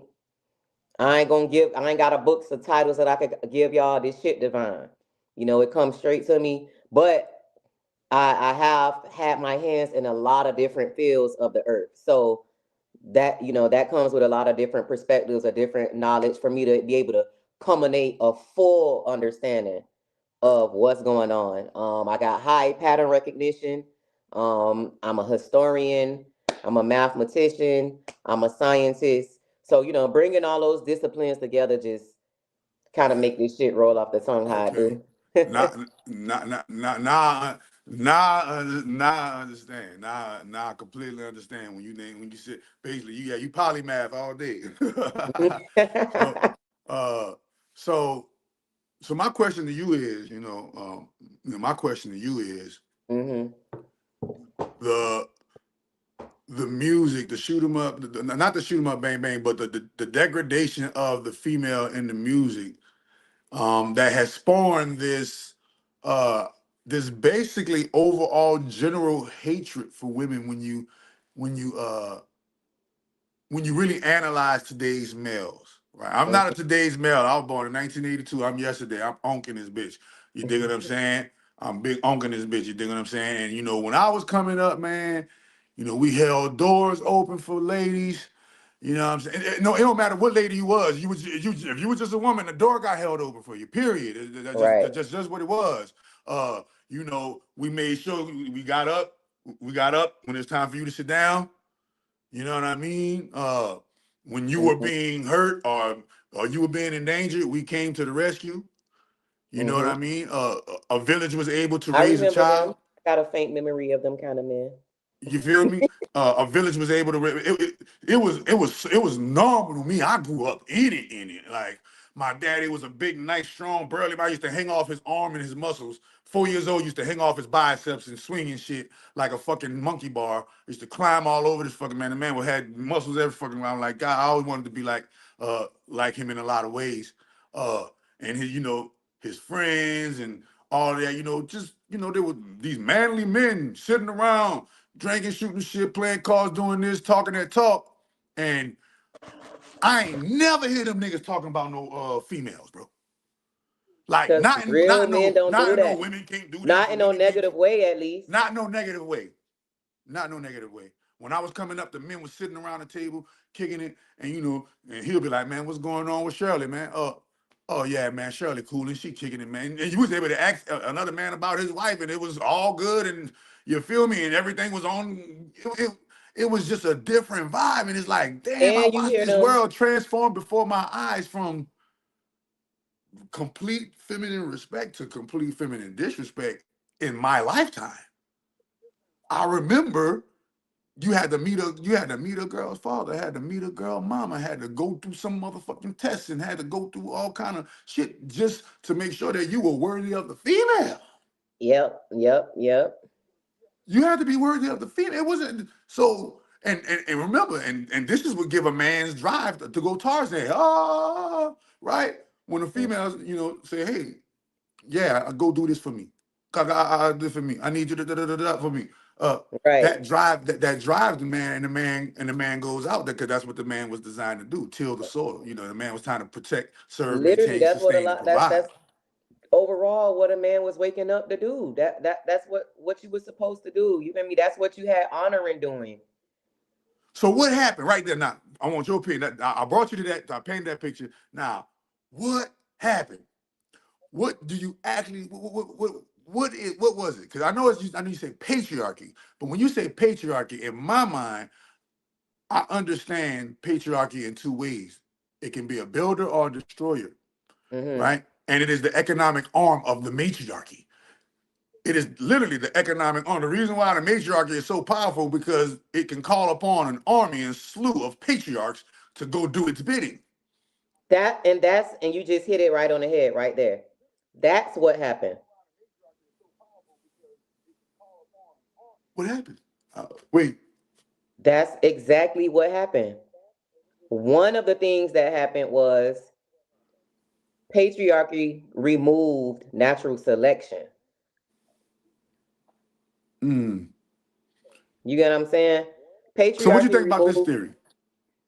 I ain't got a books of titles that I could give y'all this shit divine. It comes straight to me. But I have had my hands in a lot of different fields of the earth. So that comes with a lot of different perspectives, a different knowledge for me to be able to culminate a full understanding of what's going on. I got high pattern recognition. I'm a historian. I'm a mathematician. I'm a scientist. So, bringing all those disciplines together just kind of make this shit roll off the tongue how I Okay. do. Not, now I understand. Now I completely understand when you said basically you polymath all day. so uh so so my question to you is, my question to you is hmm the the music, the shoot 'em up, not the shoot 'em up, bang bang, but the degradation of the female in the music that has spawned uh, this basically overall general hatred for women when you uh, when you really analyze today's males, right? I'm not a today's male. I was born in 1982. I'm yesterday. I'm onking this bitch. You dig what I'm saying? I'm big onking this bitch. You dig what I'm saying? And when I was coming up, man, we held doors open for ladies. You know what I'm saying? No, it don't matter what lady you was. If you was just a woman, the door got held open for you. Period. Right. That's just what it was. We made sure we got up. We got up when it's time for you to sit down. You know what I mean? When you were hmm being hurt or you were being endangered, we came to the rescue. You know what hmm I mean? A village was able to I raise a remember them. child. I got a faint memory of them kind of men. You feel me? A village was able to. It was normal to me. I grew up in it. Like my daddy was a big, nice, strong, burly man. I used to hang off his arm and his muscles. 4 years old, used to hang off his biceps and swing and shit like a fucking monkey bar. Used to climb all over this fucking man. The man had muscles every fucking round. Like God, I always wanted to be like him in a lot of ways. And his friends and all that. There were these manly men sitting around drinking, shooting shit, playing cards, doing this, talking that talk. And I ain't never hear them niggas talking about no females, bro. Like Because real men don't not do in no that. women can't do this Not or in no women can't negative way, at least. not no negative way. Not no negative way. When I was coming up, the men was sitting around the table, kicking it, and and he'll be like, man, what's going on with Shirley, man? Oh yeah, man, Shirley cool and she kicking it, man. And you was able to ask another man about his wife, and it was all good, and you feel me, and everything was on. It was just a different vibe, and it's like, damn, I And you watched hear this them. world transform before my eyes from complete feminine respect to complete feminine disrespect in my lifetime. I remember you had to meet a girl's father, had to meet a girl mama, had to go through some motherfucking tests and had to go through all kind of shit just to make sure that you were worthy of the female. Yep. You had to be worthy of the female. It wasn't so and remember, and this is what give a man's drive to go Tarzan. Right? When the females, say, hey, yeah, go do this for me. Do for me. I need you to for me. Right. That drives the man, and the man goes out there because that's what the man was designed to do, till the soil. The man was trying to protect, serve, Literally, maintain, that's what a sustain, and lot. provide. That's overall what a man was waking up to do. That's what you was supposed to do. You feel me? That's what you had honor in doing. So what happened right there? Now, I want your opinion. I brought you to that. I painted that picture. Now, what happened? What do you actually? What was it? Because I know you say patriarchy, but when you say patriarchy, in my mind, I understand patriarchy in two ways. It can be a builder or a destroyer, right? And it is the economic arm of the matriarchy. It is literally the economic arm. The reason why the matriarchy is so powerful because it can call upon an army and slew of patriarchs to go do its bidding. And you just hit it right on the head right there. That's what happened. What happened? Wait. That's exactly what happened. One of the things that happened was patriarchy removed natural selection. Mm. You get what I'm saying? So what you Patriarchy think about this removed. theory?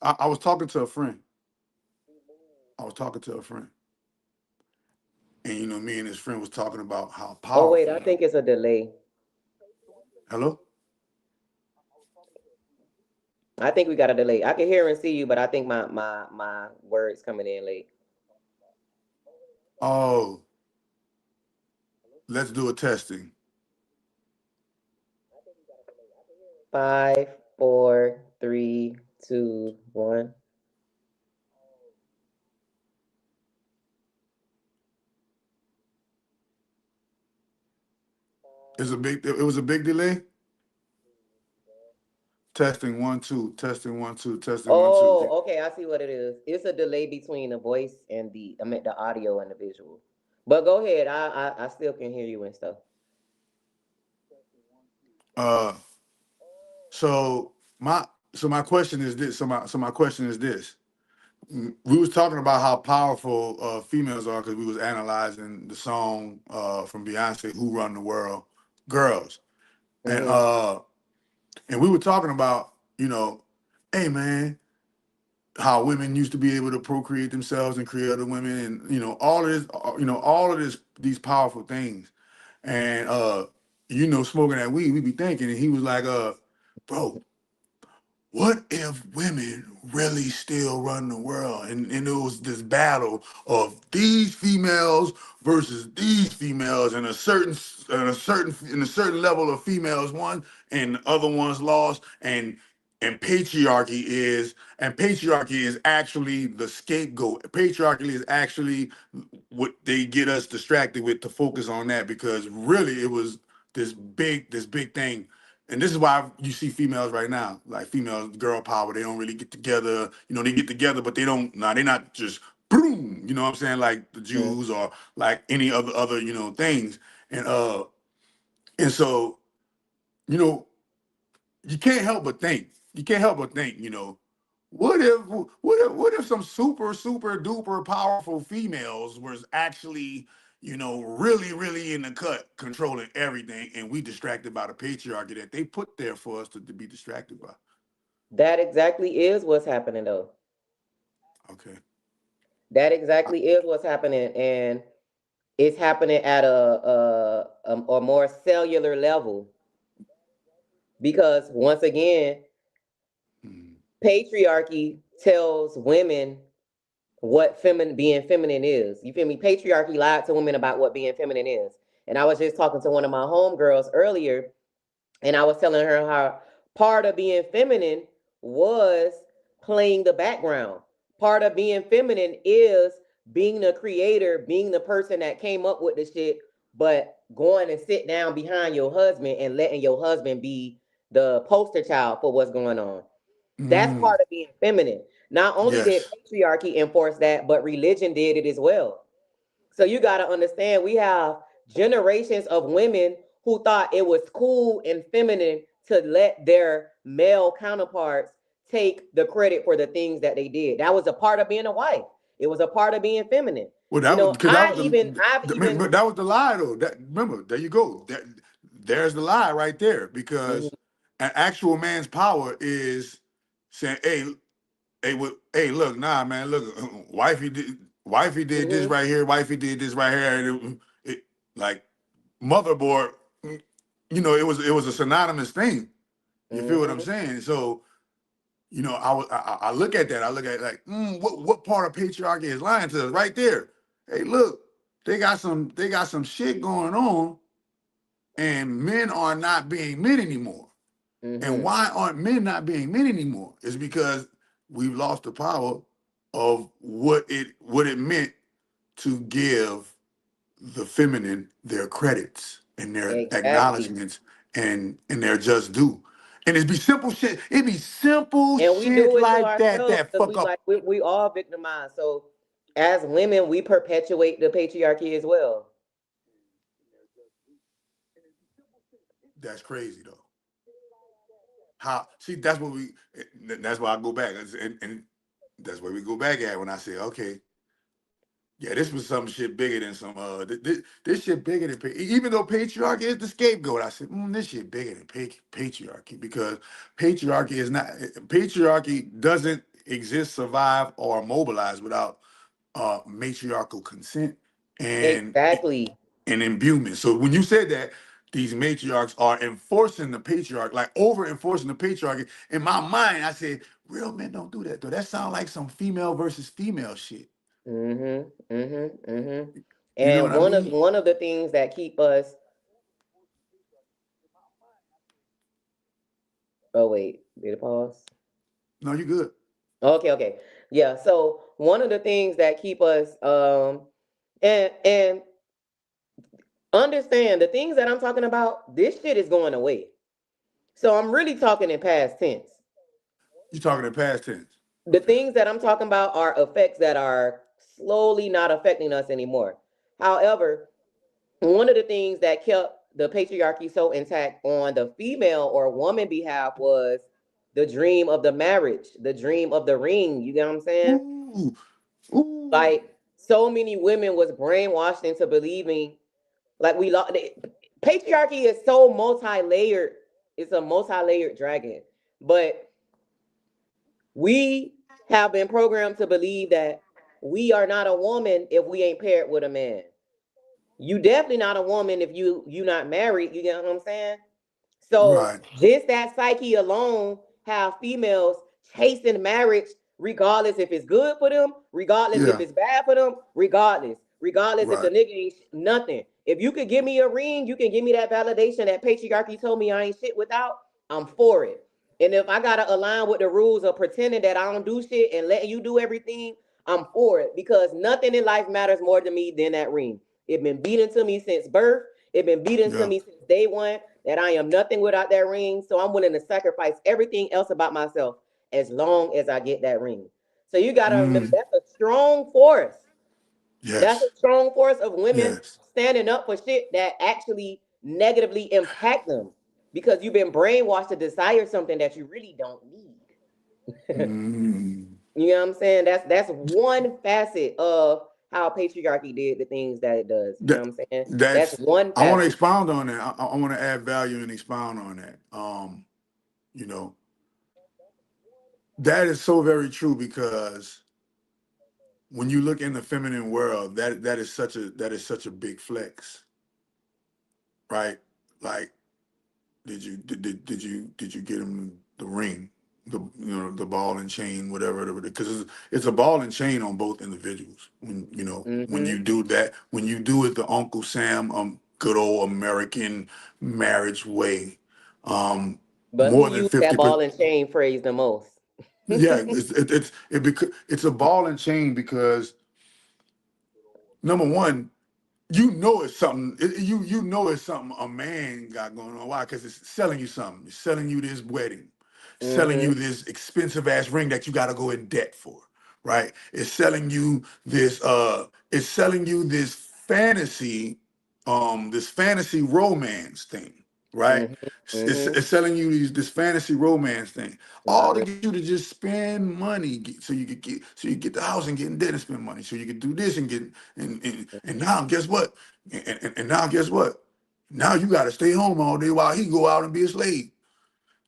I was talking to a friend. And me and his friend was talking about how Oh wait, I powerful. think it's a delay. Hello? I think we got a delay. I can hear and see you, but I think my words coming in late. Oh, let's do a testing. 5, 4, 3, 2, 1. It was a big delay. Testing 1 2, testing 1 2, testing 1 2. Oh, okay. I see what it is. It's a delay between the voice and the audio and the visual. But go ahead. I still can hear you and stuff. So my question is this. So my question is this. We was talking about how powerful females are because we was analyzing the song from Beyonce, "Who Run the World," girls, and we were talking about hey man, how women used to be able to procreate themselves and create other women, and all of these powerful things, and smoking that weed, we be thinking, and he was like, bro, what if women really still run the world? And it was this battle of these females versus these females, and a certain level of females won, and the other ones lost, and patriarchy is actually the scapegoat. Patriarchy is actually what they get us distracted with to focus on that, because really it was this big thing. And this is why you see females right now, like females, girl power. They don't really get together. They get together, but they don't. Nah, they're not just boom. You know what I'm saying? Like the Jews or like any other things. And so you know you can't help but think. You can't help but think. What if some super duper powerful females was actually really in the cut, controlling everything, and we distracted by the patriarchy that they put there for us to be distracted by. That exactly is what's happening, though. Okay. That exactly is what's happening, and it's happening at a more cellular level. Because once again, patriarchy tells women what being feminine is. You feel me? Patriarchy lied to women about what being feminine is. And I was just talking to one of my homegirls earlier, and I was telling her how part of being feminine was playing the background. Part of being feminine is being the creator, being the person that came up with the shit, but going and sit down behind your husband and letting your husband be the poster child for what's going on. That's part of being feminine. Not only did Yes. patriarchy enforce that, but religion did it as well. So you got to understand, we have generations of women who thought it was cool and feminine to let their male counterparts take the credit for the things that they did. That was a part of being a wife. It was a part of being feminine. Well, You that was know, because that was I've even. but that was the lie though. That remember, there you go. There's the lie right there Mhm, because an actual man's power is saying, hey, look, nah, man, look, wifey did this mhm, right here, wifey did this right here, and like motherboard, it was a synonymous thing. You feel what I'm mhm. saying? So, I look at that. I look at like, what part of patriarchy is lying to us right there? Hey, look, they got some shit going on, and men are not being men anymore. And Mhm. why aren't men not being men anymore? It's because we've lost the power of what it meant to give the feminine their credits and their Exactly. acknowledgments and their just due. And it'd be simple shit. It'd be simple And we shit do it to like that ourselves that because fuck we up. like we all victimized. So as women, we perpetuate the patriarchy as well. That's crazy though. How see that's why I go back and that's where we go back at when I say, okay, yeah, this was some shit bigger than some this shit bigger than even though patriarchy is the scapegoat. I said, this shit bigger than patriarchy because patriarchy doesn't exist, survive, or mobilize without matriarchal consent and Exactly. and imbuement. So when you said that these matriarchs are enforcing the patriarch, like over enforcing the patriarchy, in my mind, I said, real men don't do that though. That sounds like some female versus female shit. Mhm. Mhm. Mhm. You know what And I mean? one of the things that keep us. Oh wait, did it pause? No, you good. Okay. Okay. Yeah. So one of the things that keep us and understand the things that I'm talking about. This shit is going away. So I'm really talking in past tense. You talking in past tense. The Okay. things that I'm talking about are effects that are slowly not affecting us anymore. However, one of the things that kept the patriarchy so intact on the female or woman behalf was the dream of the marriage, the dream of the ring. You get what I'm saying? Ooh, ooh. Like so many women was brainwashed into believing like we lost. Patriarchy is so multi-layered. It's a multi-layered dragon, but we have been programmed to believe that we are not a woman if we ain't paired with a man. You definitely not a woman if you not married. You get what I'm saying? So Right. just that psyche alone have females chasing marriage, regardless if it's good for them, regardless if Yeah. it's bad for them, regardless if the Right. nigga ain't nothing. If you could give me a ring, you can give me that validation that patriarchy told me I ain't shit without. I'm for it. And if I gotta align with the rules of pretending that I don't do shit and letting you do everything, I'm for it because nothing in life matters more to me than that ring. It been beaten to me since birth. It been beaten to Yeah. me since day one that I am nothing without that ring. So I'm willing to sacrifice everything else about myself as long as I get that ring. So you got to remember Mm. that's a strong force. That's Yes. a strong force of women Yes. standing up for shit that actually negatively impact them because you've been brainwashed to desire something that you really don't need. Mm. You know what I'm saying? That's one facet of how patriarchy did the things that it does. You know That what I'm saying? That's that's one I want to facet. expound on that. I want to add value and expound on that. You know, that is so very true because when you look in the feminine world, that is such a big flex, right? Like, did you get him the ring? the ball and chain, whatever, because it's a ball and chain on both individuals. When when you do that, when you do it the Uncle Sam good old American marriage way, But who more than used that 50%. ball and chain phrase the most? Yeah, it's a ball and chain because number one, it's something. You know it's something a man got going on. Why? Because it's selling you something. It's selling you this wedding, selling you this expensive ass ring that you got to go in debt for, right? It's selling you this. It's selling you this fantasy romance thing, right? It's selling you this fantasy romance thing, all to get you to just spend money, so you get the house and get in debt and spend money, so you can do this and get and now guess what? And now guess what? Now you got to stay home all day while he go out and be a slave.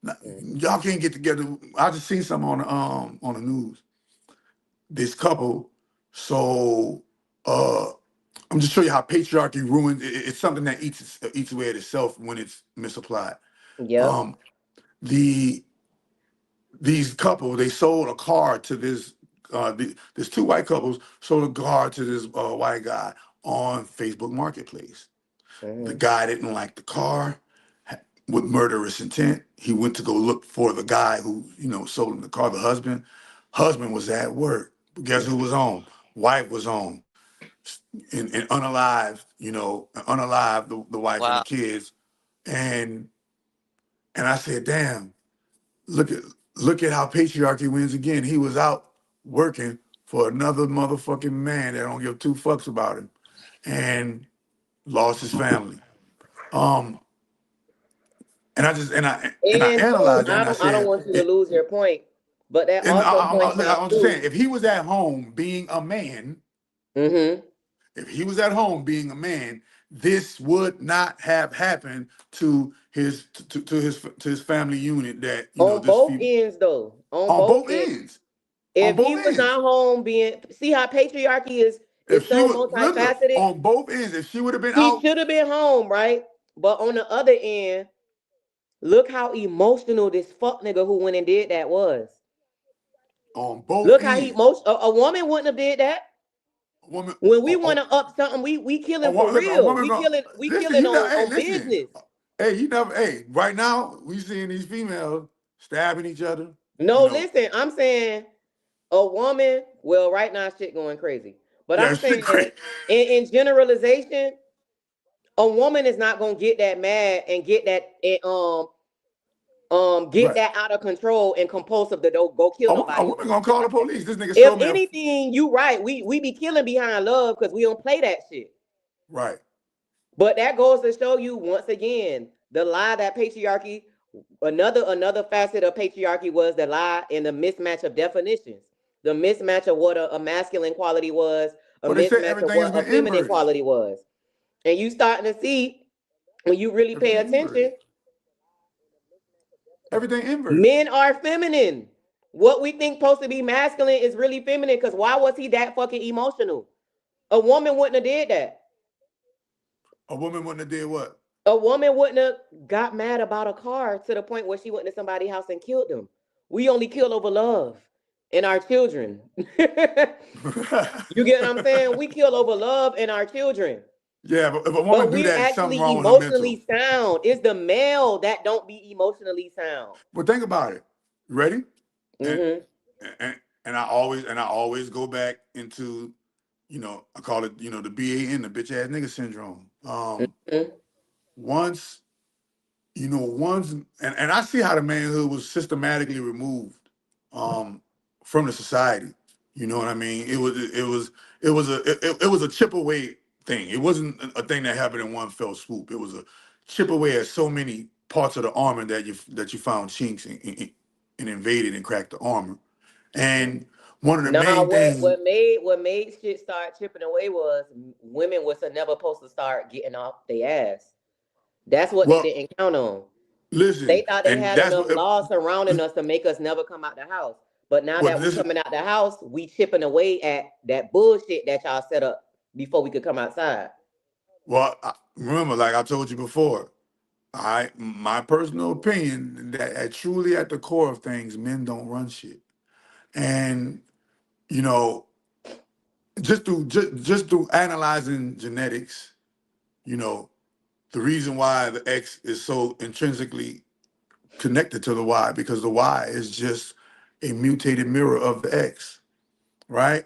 Now, y'all can't get together. I just seen something on the news. This couple, so I'm just showing you how patriarchy ruins. It's something that eats away at itself when it's misapplied. Yep. The These couple, they sold a car to this. There's two white couples sold a car to this white guy on Facebook Marketplace. The guy didn't like the car with murderous intent. He went to go look for the guy who sold him the car. The husband was at work. But guess who was home? Wife was home and unalived. Unalived the wife and the kids. And I said, damn. Look at how patriarchy wins again. He was out working for another motherfucking man that don't give two fucks about him, and lost his family. And I And analyzed that I and I don't said, want you to lose your point, but that and also points out I'm just too. saying, if he was at home being a man, if he was at home being a man, this would not have happened to his family unit. That On both ends, though. On both ends. On If he both was ends. not home see how patriarchy is If she so would look multifaceted. on both ends, if she would have been He out, should have been home, right? But on the other end, look how emotional this fuck nigga who went and did that was. On both Look how ends. a woman wouldn't have did that. A woman, when we want to up something, we killing for look, a real. woman We gonna listen. killing on Listen. business. Hey, right now we seeing these females stabbing each other. No, listen, I'm saying a woman. Well, right now shit going crazy, but I'm saying in generalization, a woman is not gonna get that mad and get that get that out of control and compulsive to go kill nobody. A woman gonna call the police. This nigga If stole me. anything, you right. We be killing behind love because we don't play that shit. Right. But that goes to show you once again the lie that patriarchy. Another facet of patriarchy was the lie and the mismatch of definitions. The mismatch of what a masculine quality was, a mismatch of what a feminine quality was. And you starting to see when you really pay attention. Everything inverted. Men are feminine. What we think supposed to be masculine is really feminine. Because why was he that fucking emotional? A woman wouldn't have did that. A woman wouldn't have did what? A woman wouldn't have got mad about a car to the point where she went to somebody's house and killed them. We only kill over love and our children. You get what I'm saying? We kill over love and our children. Yeah, but if a woman do that, something wrong with her mental. Emotionally sound. It's the male that don't be emotionally sound. But think about it. You ready? And I always go back into, I call it, the BAN, the bitch ass nigga syndrome. Once, and I see how the manhood was systematically removed from the society. You know what I mean? It was a chip away thing. It wasn't a thing that happened in one fell swoop. It was a chip away at so many parts of the armor that you found chinks and invaded and cracked the armor. And one of the main things what made shit start chipping away was women was never supposed to start getting off their ass. That's what they didn't count on. Listen, they thought they had enough laws surrounding us to make us never come out the house. But now that we're coming out the house, we chipping away at that bullshit that y'all set up before we could come outside. Well, remember, like I told you before, My personal opinion that truly at the core of things, men don't run shit. And you know, just through analyzing genetics, you know, the reason why the X is so intrinsically connected to the Y, because the Y is just a mutated mirror of the X, right?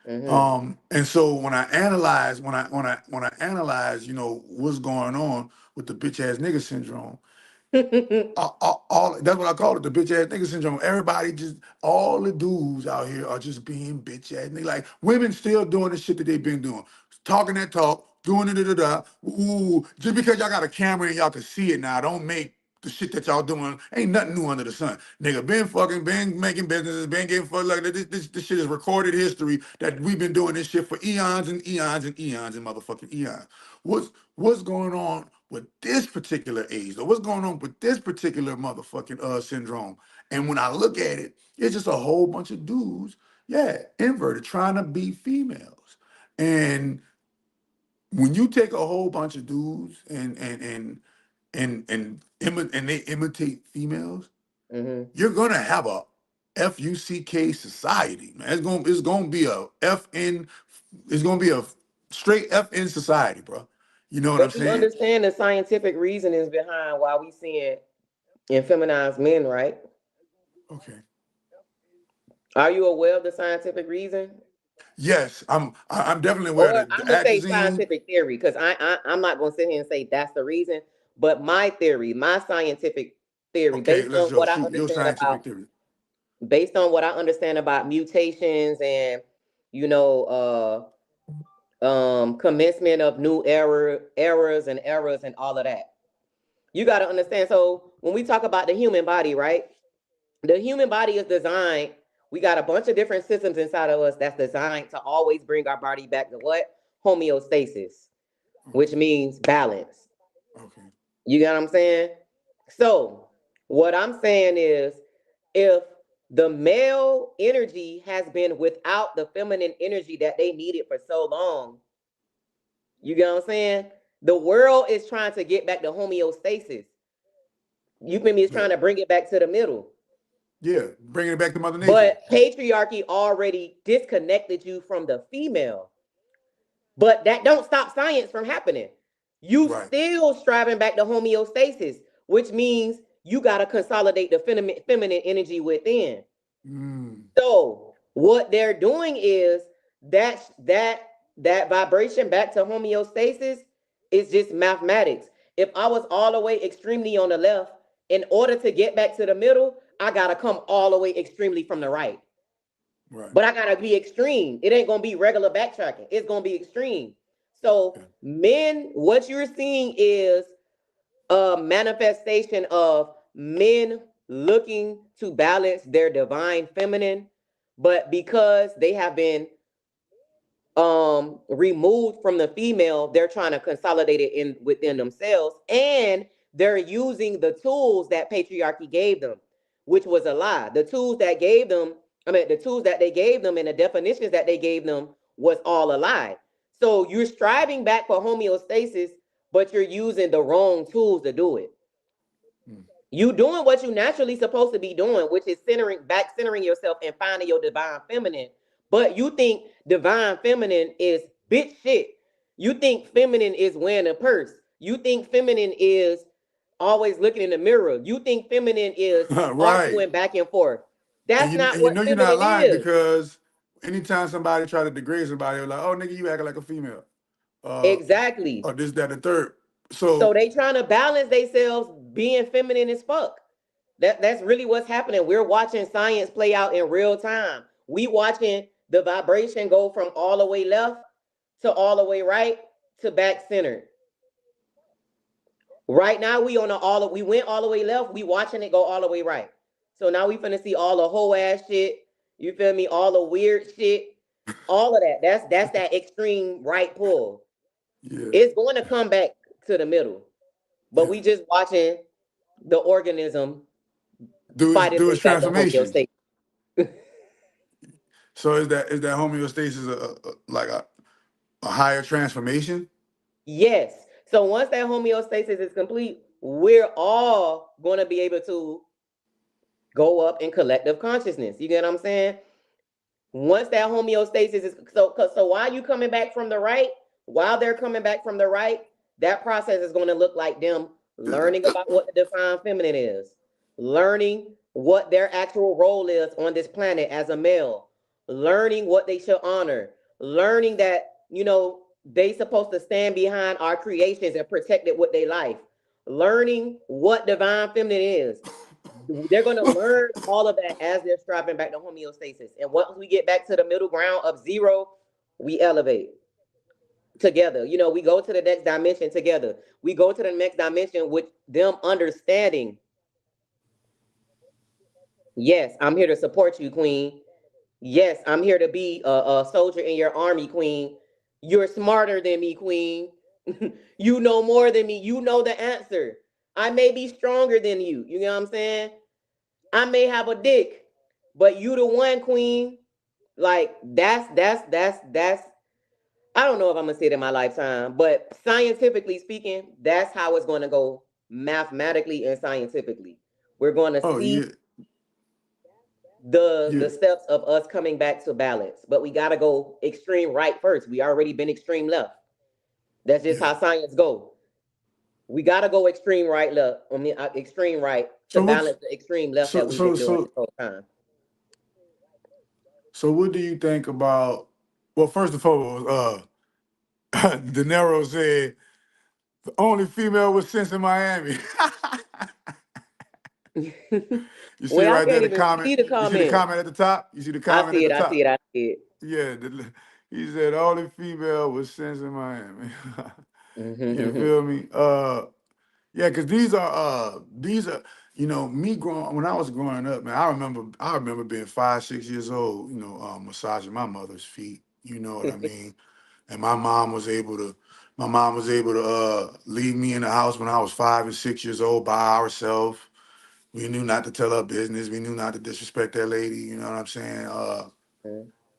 And so when I analyze, when I analyze, you know, what's going on with the bitch ass nigga syndrome, all that's what I call it, the bitch ass nigga syndrome. Everybody just, all the dudes out here are just being bitch ass nigga. Like women still doing the shit that they've been doing, talking that talk, doing it da da da. Ooh, just because y'all got a camera and y'all can see it now, don't make the shit that y'all doing. Ain't nothing new under the sun. Nigga, been making businesses, been getting fucked. Like this shit is recorded history that we've been doing this shit for eons and eons and eons and motherfucking eons. What's going on with this particular age, or what's going on with this particular motherfucking syndrome? And when I look at it, it's just a whole bunch of dudes, yeah, inverted, trying to be females. And when you take a whole bunch of dudes and they imitate females, you're gonna have a FUCK society, man. It's gonna be a FN. It's gonna be a straight FN society, bro. You know what I'm But you saying? understand the scientific reasonings behind why we seeing effeminized men, right? Okay. Are you aware of the scientific reason? Yes, I'm definitely aware Or of the I'm gonna say atrazine. scientific theory, because I'm not gonna sit here and say that's the reason, but my theory, my scientific theory, Okay, let's go shoot your scientific theory. based on what I understand about mutations and you know commencement of new errors and all of that. You got to understand. So when we talk about the human body, right? The human body is designed. We got a bunch of different systems inside of us that's designed to always bring our body back to what? Homeostasis, which means balance. Okay. You get what I'm saying? So what I'm saying is, if the male energy has been without the feminine energy that they needed for so long, you get what I'm saying? The world is trying to get back to homeostasis. You feel me? It's trying to bring it back to the middle. Yeah, bringing it back to Mother Nature. But patriarchy already disconnected you from the female. But that don't stop science from happening. You Right. still striving back to homeostasis, which means you got to consolidate the feminine energy within. So what they're doing is that vibration back to homeostasis is just mathematics. If I was all the way extremely on the left, in order to get back to the middle, I gotta come all the way extremely from the right. Right. But I gotta be extreme. It ain't gonna be regular backtracking. It's gonna be extreme. So men, what you're seeing is a manifestation of men looking to balance their divine feminine, but because they have been removed from the female, they're trying to consolidate it in within themselves, and they're using the tools that patriarchy gave them, which was a lie. The tools that gave them, the tools that they gave them and the definitions that they gave them was all a lie. So you're striving back for homeostasis, but you're using the wrong tools to do it. You doing what you naturally supposed to be doing, which is centering yourself and finding your divine feminine. But you think divine feminine is bitch shit. You think feminine is wearing a purse. You think feminine is always looking in the mirror. You think feminine is Right. arguing back and forth. That's not And you what know you're not feminine lying, is. because anytime somebody try to degrade somebody, they're like, oh nigga, you acting like a female. Exactly. Or this, that, and the third. So So they trying to balance themselves being feminine as fuck. That's really what's happening. We're watching science play out in real time. We watching the vibration go from all the way left to all the way right to back centered. Right now we we went all the way left. We watching it go all the way right. So now we finna see all the whole ass shit. You feel me? All the weird shit. All of that. That's that extreme right pull. yeah. It's going to come back to the middle. But we just watching the organism fight its Do way its back to transformation. homeostasis. So is that homeostasis like a higher transformation? Yes. So once that homeostasis is complete, we're all going to be able to go up in collective consciousness. You get what I'm saying? Once that homeostasis is so while you coming back from the right, while they're coming back from the right, that process is going to look like them learning about what the divine feminine is, learning what their actual role is on this planet as a male, learning what they should honor, learning that, you know, they supposed to stand behind our creations and protect it with their life, learning what divine feminine is. They're going to learn all of that as they're striving back to homeostasis. And once we get back to the middle ground of zero, we elevate together. You know, we go to the next dimension together. We go to the next dimension with them understanding, yes, I'm here to support you, queen. Yes, I'm here to be a soldier in your army, queen. You're smarter than me, queen. You know more than me. You know the answer. I may be stronger than you. You know what I'm saying? I may have a dick, but you the one, queen. Like that's I don't know if I'm gonna see it in my lifetime, but scientifically speaking, that's how it's gonna go mathematically and scientifically. We're gonna Oh see yeah, the yeah, steps of us coming back to balance, but we gotta go extreme right first. We already been extreme left. That's just yeah. how science go. We gotta go extreme right left. I mean, extreme right to So what? balance the extreme left that So we've been so doing this so whole time. so what do you think about? Well, first and foremost, De Niro said the only female with sense in Miami. You see Well, I right there can't the even comment. see the You see the comment. comment at the top. You see the I comment see at it. the I see top. it. I see it. Yeah, he said only female with sense in Miami. You Mm-hmm. feel me? Yeah, because these are me growing when I was growing up, man. I remember being 5, 6 years old, massaging my mother's feet. You know what I mean? And my mom was able to leave me in the house when I was 5 and 6 years old by ourselves. We knew not to tell her business. We knew not to disrespect that lady. You know what I'm saying?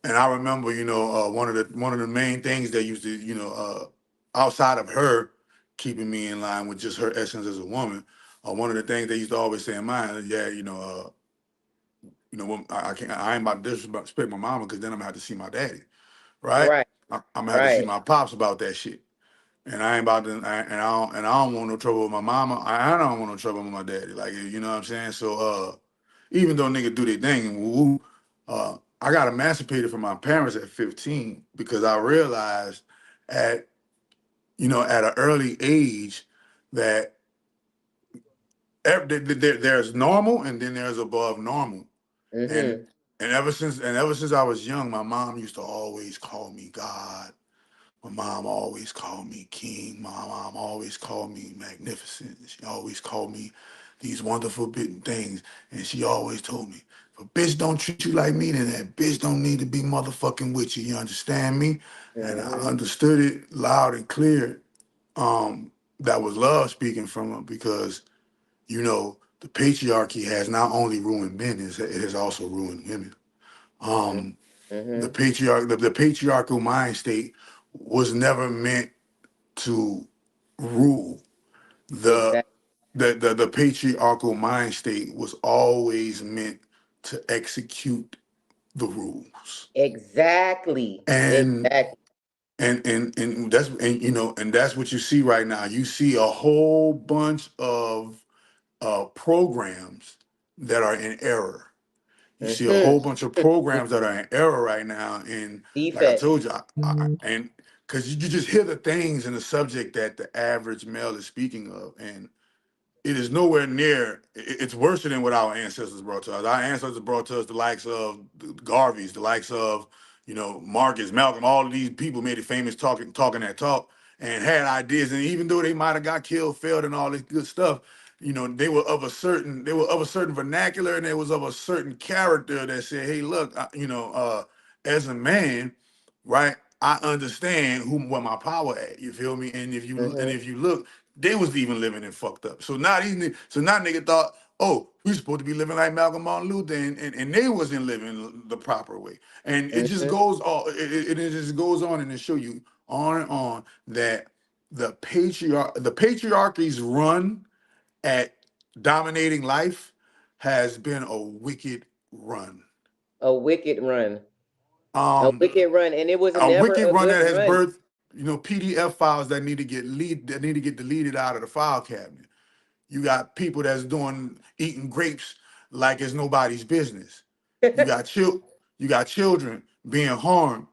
And I remember, one of the main things that used to, outside of her keeping me in line with just her essence as a woman, one of the things they used to always say in mine, yeah, I ain't about to disrespect my mama because then I'm gonna have to see my daddy, right? Right. I'm gonna have to see Right. my pops about that shit. And I ain't about to, and I don't want no trouble with my mama. I don't want no trouble with my daddy. Like, you know what I'm saying? So, even though niggas do their thing and woo, I got emancipated from my parents at 15 because I realized at, at an early age that there's normal and then there's above normal. And Mm-hmm. and ever since I was young, my mom used to always call me God. My mom always called me king. My mom always called me magnificent. She always called me these wonderful big things. And she always told me, if a bitch don't treat you like me, then that bitch don't need to be motherfucking with you. You understand me? And I Mm-hmm. understood it loud and clear. That was love speaking from her because, the patriarchy has not only ruined men, it has also ruined women. Um, the Mm-hmm. patriarchal mind state was never meant to rule. The Exactly. the patriarchal mind state was always meant to execute the rules. Exactly. And Exactly. that's what you see right now. You see a whole bunch of programs that are in error. You see a Mm-hmm. whole bunch of programs that are in error right now. And like I Defect. told you, and because you just hear the things in the subject that the average male is speaking of, and it is nowhere near. It's worse than what our ancestors brought to us. Our ancestors brought to us the likes of the Garveys, the likes of Marcus, Malcolm. All of these people made it famous talking that talk and had ideas. And even though they might have got killed, failed, and all this good stuff, they were of a certain vernacular and they was of a certain character that said, "Hey, look, as a man, right? I understand where my power at. You feel me? And Mm-hmm. if you look." They was even living and fucked up. So now nigga thought, oh, we supposed to be living like Malcolm Martin Luther, and they wasn't living the proper way. And it just Mm-hmm. goes all it just goes on and it show you on and on that the patriarchy's run at dominating life has been a wicked run. A wicked run. A Um, wicked run, and it was a never wicked a run good that has run. birthed, PDF files that need to get deleted out of the file cabinet. You got people that's eating grapes like it's nobody's business. You got you got children being harmed.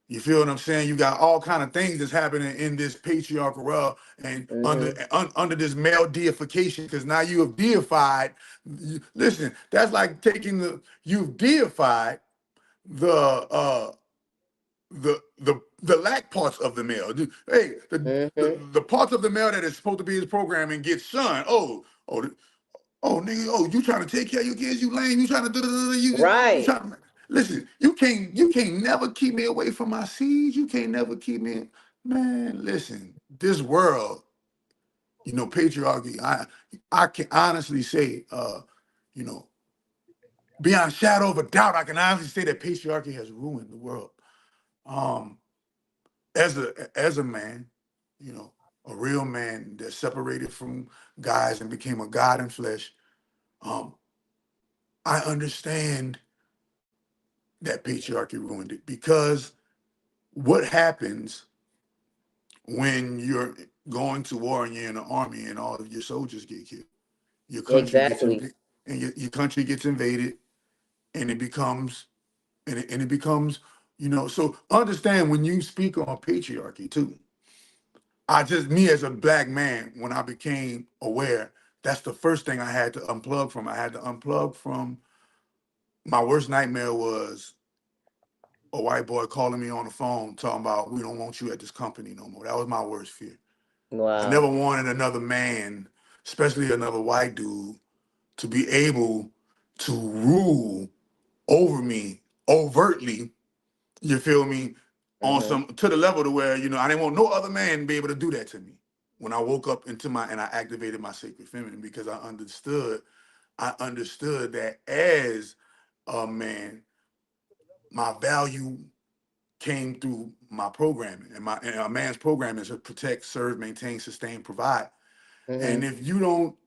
You feel what I'm saying? You got all kind of things that's happening in this patriarchal world and under this male deification, because now you have deified. Listen, that's like you've deified the the lack parts of the male. Hey, the parts of the male that is supposed to be his programming gets shunned. Oh, nigga, you trying to take care of your kids? You lame? You trying to you Right. trying to listen? You can't never keep me away from my seeds. You can't never keep me, man. Listen, this world, patriarchy. I can honestly say, beyond shadow of a doubt, I can honestly say that patriarchy has ruined the world. As a man, a real man that separated from guys and became a god in flesh. I understand that patriarchy ruined it, because what happens when you're going to war and you're in the army and all of your soldiers get killed? Your country gets Exactly. invaded, and your country gets invaded, and it becomes So understand, when you speak on patriarchy too. Me as a black man, when I became aware, that's the first thing I had to unplug from. I had to unplug from. My worst nightmare was a white boy calling me on the phone talking about, we don't want you at this company no more. That was my worst fear. I Wow. never wanted another man, especially another white dude, to be able to rule over me overtly, you feel me, on to the level to where, I didn't want no other man to be able to do that to me. When I woke up and I activated my sacred feminine, because I understood that as a man, my value came through my programming, and a man's program is to protect, serve, maintain, sustain, provide. And if you don't,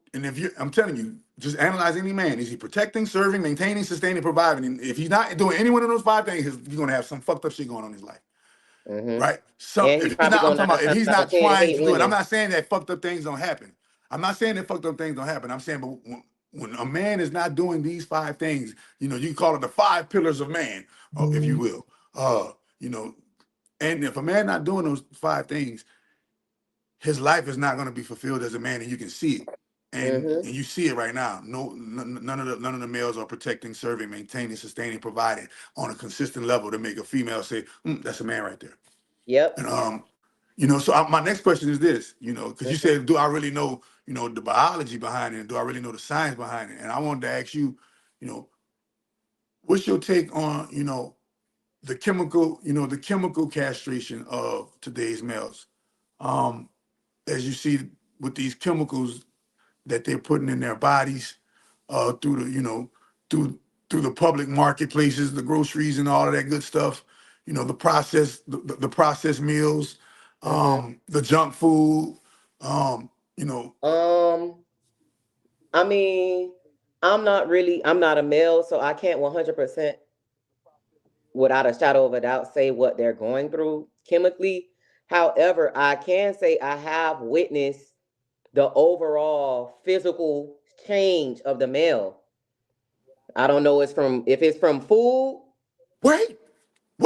I'm telling you, just analyze any man. Is he protecting, serving, maintaining, sustaining, providing? And if he's not doing any one of those 5 things, you're gonna have some fucked up shit going on in his life, right? And he If he's probably not, I'm gonna talking nine about if times he's out of not 10 trying hate to do it. I'm women. not saying that fucked up things don't happen. I'm not saying that fucked up things don't happen. I'm saying, but when a man is not doing these 5 things, you can call it the 5 pillars of man, if you will. You know, and if a man not doing those 5 things, his life is not going to be fulfilled as a man, and you can see it. And you see it right now. None of the males are protecting, serving, maintaining, sustaining, providing on a consistent level to make a female say, "That's a man right there." Yep. And so my next question is this, because you said, do I really know, the biology behind it? Do I really know the science behind it? And I wanted to ask you, what's your take on, the chemical castration of today's males? As you see with these chemicals that they're putting in their bodies, through the, through the public marketplaces, the groceries and all of that good stuff, the processed meals, the junk food, you know. I mean, I'm not a male, so I can't 100% without a shadow of a doubt say what they're going through chemically. However, I can say I have witnessed the overall physical change of the male. I don't know if it's from food. Wait,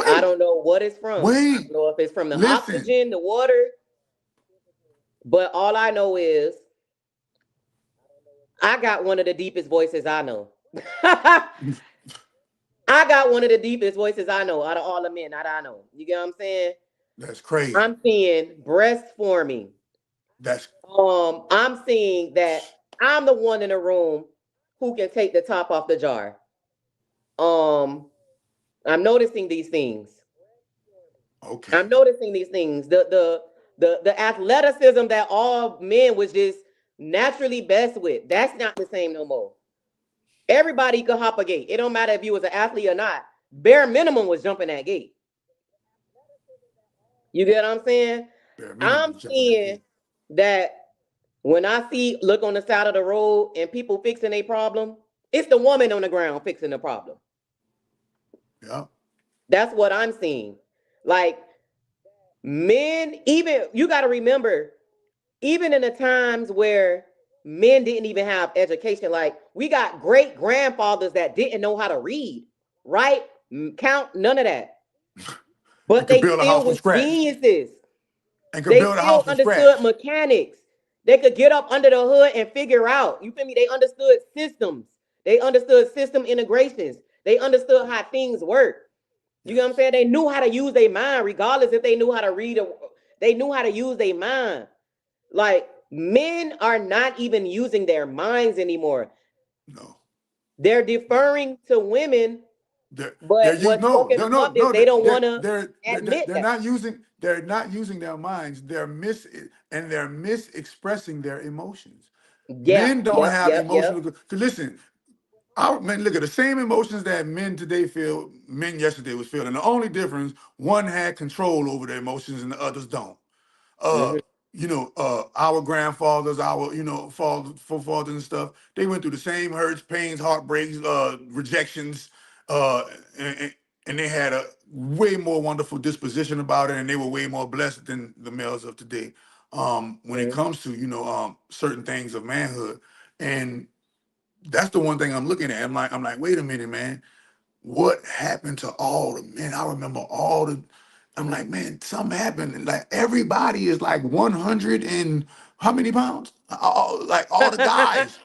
I don't know what it's from. I wait, don't know if it's from the listen. oxygen, the water. But all I know is I got one of the deepest voices I know. I got one of the deepest voices I know out of all the men that I know. You get what I'm saying? That's crazy. I'm seeing breast forming. That's I'm seeing that I'm the one in the room who can take the top off the jar. I'm noticing these things. okay. I'm noticing these things. The athleticism that all men was just naturally best with. That's not the same no more. Everybody could hop a gate. It don't matter if you was an athlete or not. Bare minimum was jumping that gate. You get what I'm saying? I'm seeing that When I look on the side of the road and people fixing a problem, it's the woman on the ground fixing the problem. Yeah. That's what I'm seeing. Like men, even you got to remember, even in the times where men didn't even have education, like we got great grandfathers that didn't know how to read, write, count, none of that. And But could they build a house still from was scratch. geniuses. And could They build a house still from understood scratch. mechanics. They could get up under the hood and figure out. You feel me? They understood systems. They understood system integrations. They understood how things work. You know what I'm saying? They knew how to use their mind, regardless if they knew how to read or they knew how to use their mind. Like men are not even using their minds anymore. No. They're deferring to women, They're but you what's no spoken no of no is no they don't want to admit they're that. not using their minds. They're mis-expressing their emotions. Yeah, Men don't yep, have yep, emotional. yep. Cause listen, our men look at the same emotions that men today feel. Men yesterday was feeling. The only difference, one had control over their emotions and the others don't. uh, Mm-hmm. our grandfathers, our, forefathers and stuff, they went through the same hurts, pains, heartbreaks, rejections, uh, and, and they had a way more wonderful disposition about it, and they were way more blessed than the males of today. When it Mm-hmm. comes to, certain things of manhood, and that's the one thing I'm looking at. I'm like, wait a minute, man, what happened to all the men? I remember all the. I'm like, man, something happened. And like everybody is like 100 and how many pounds? Like all the guys.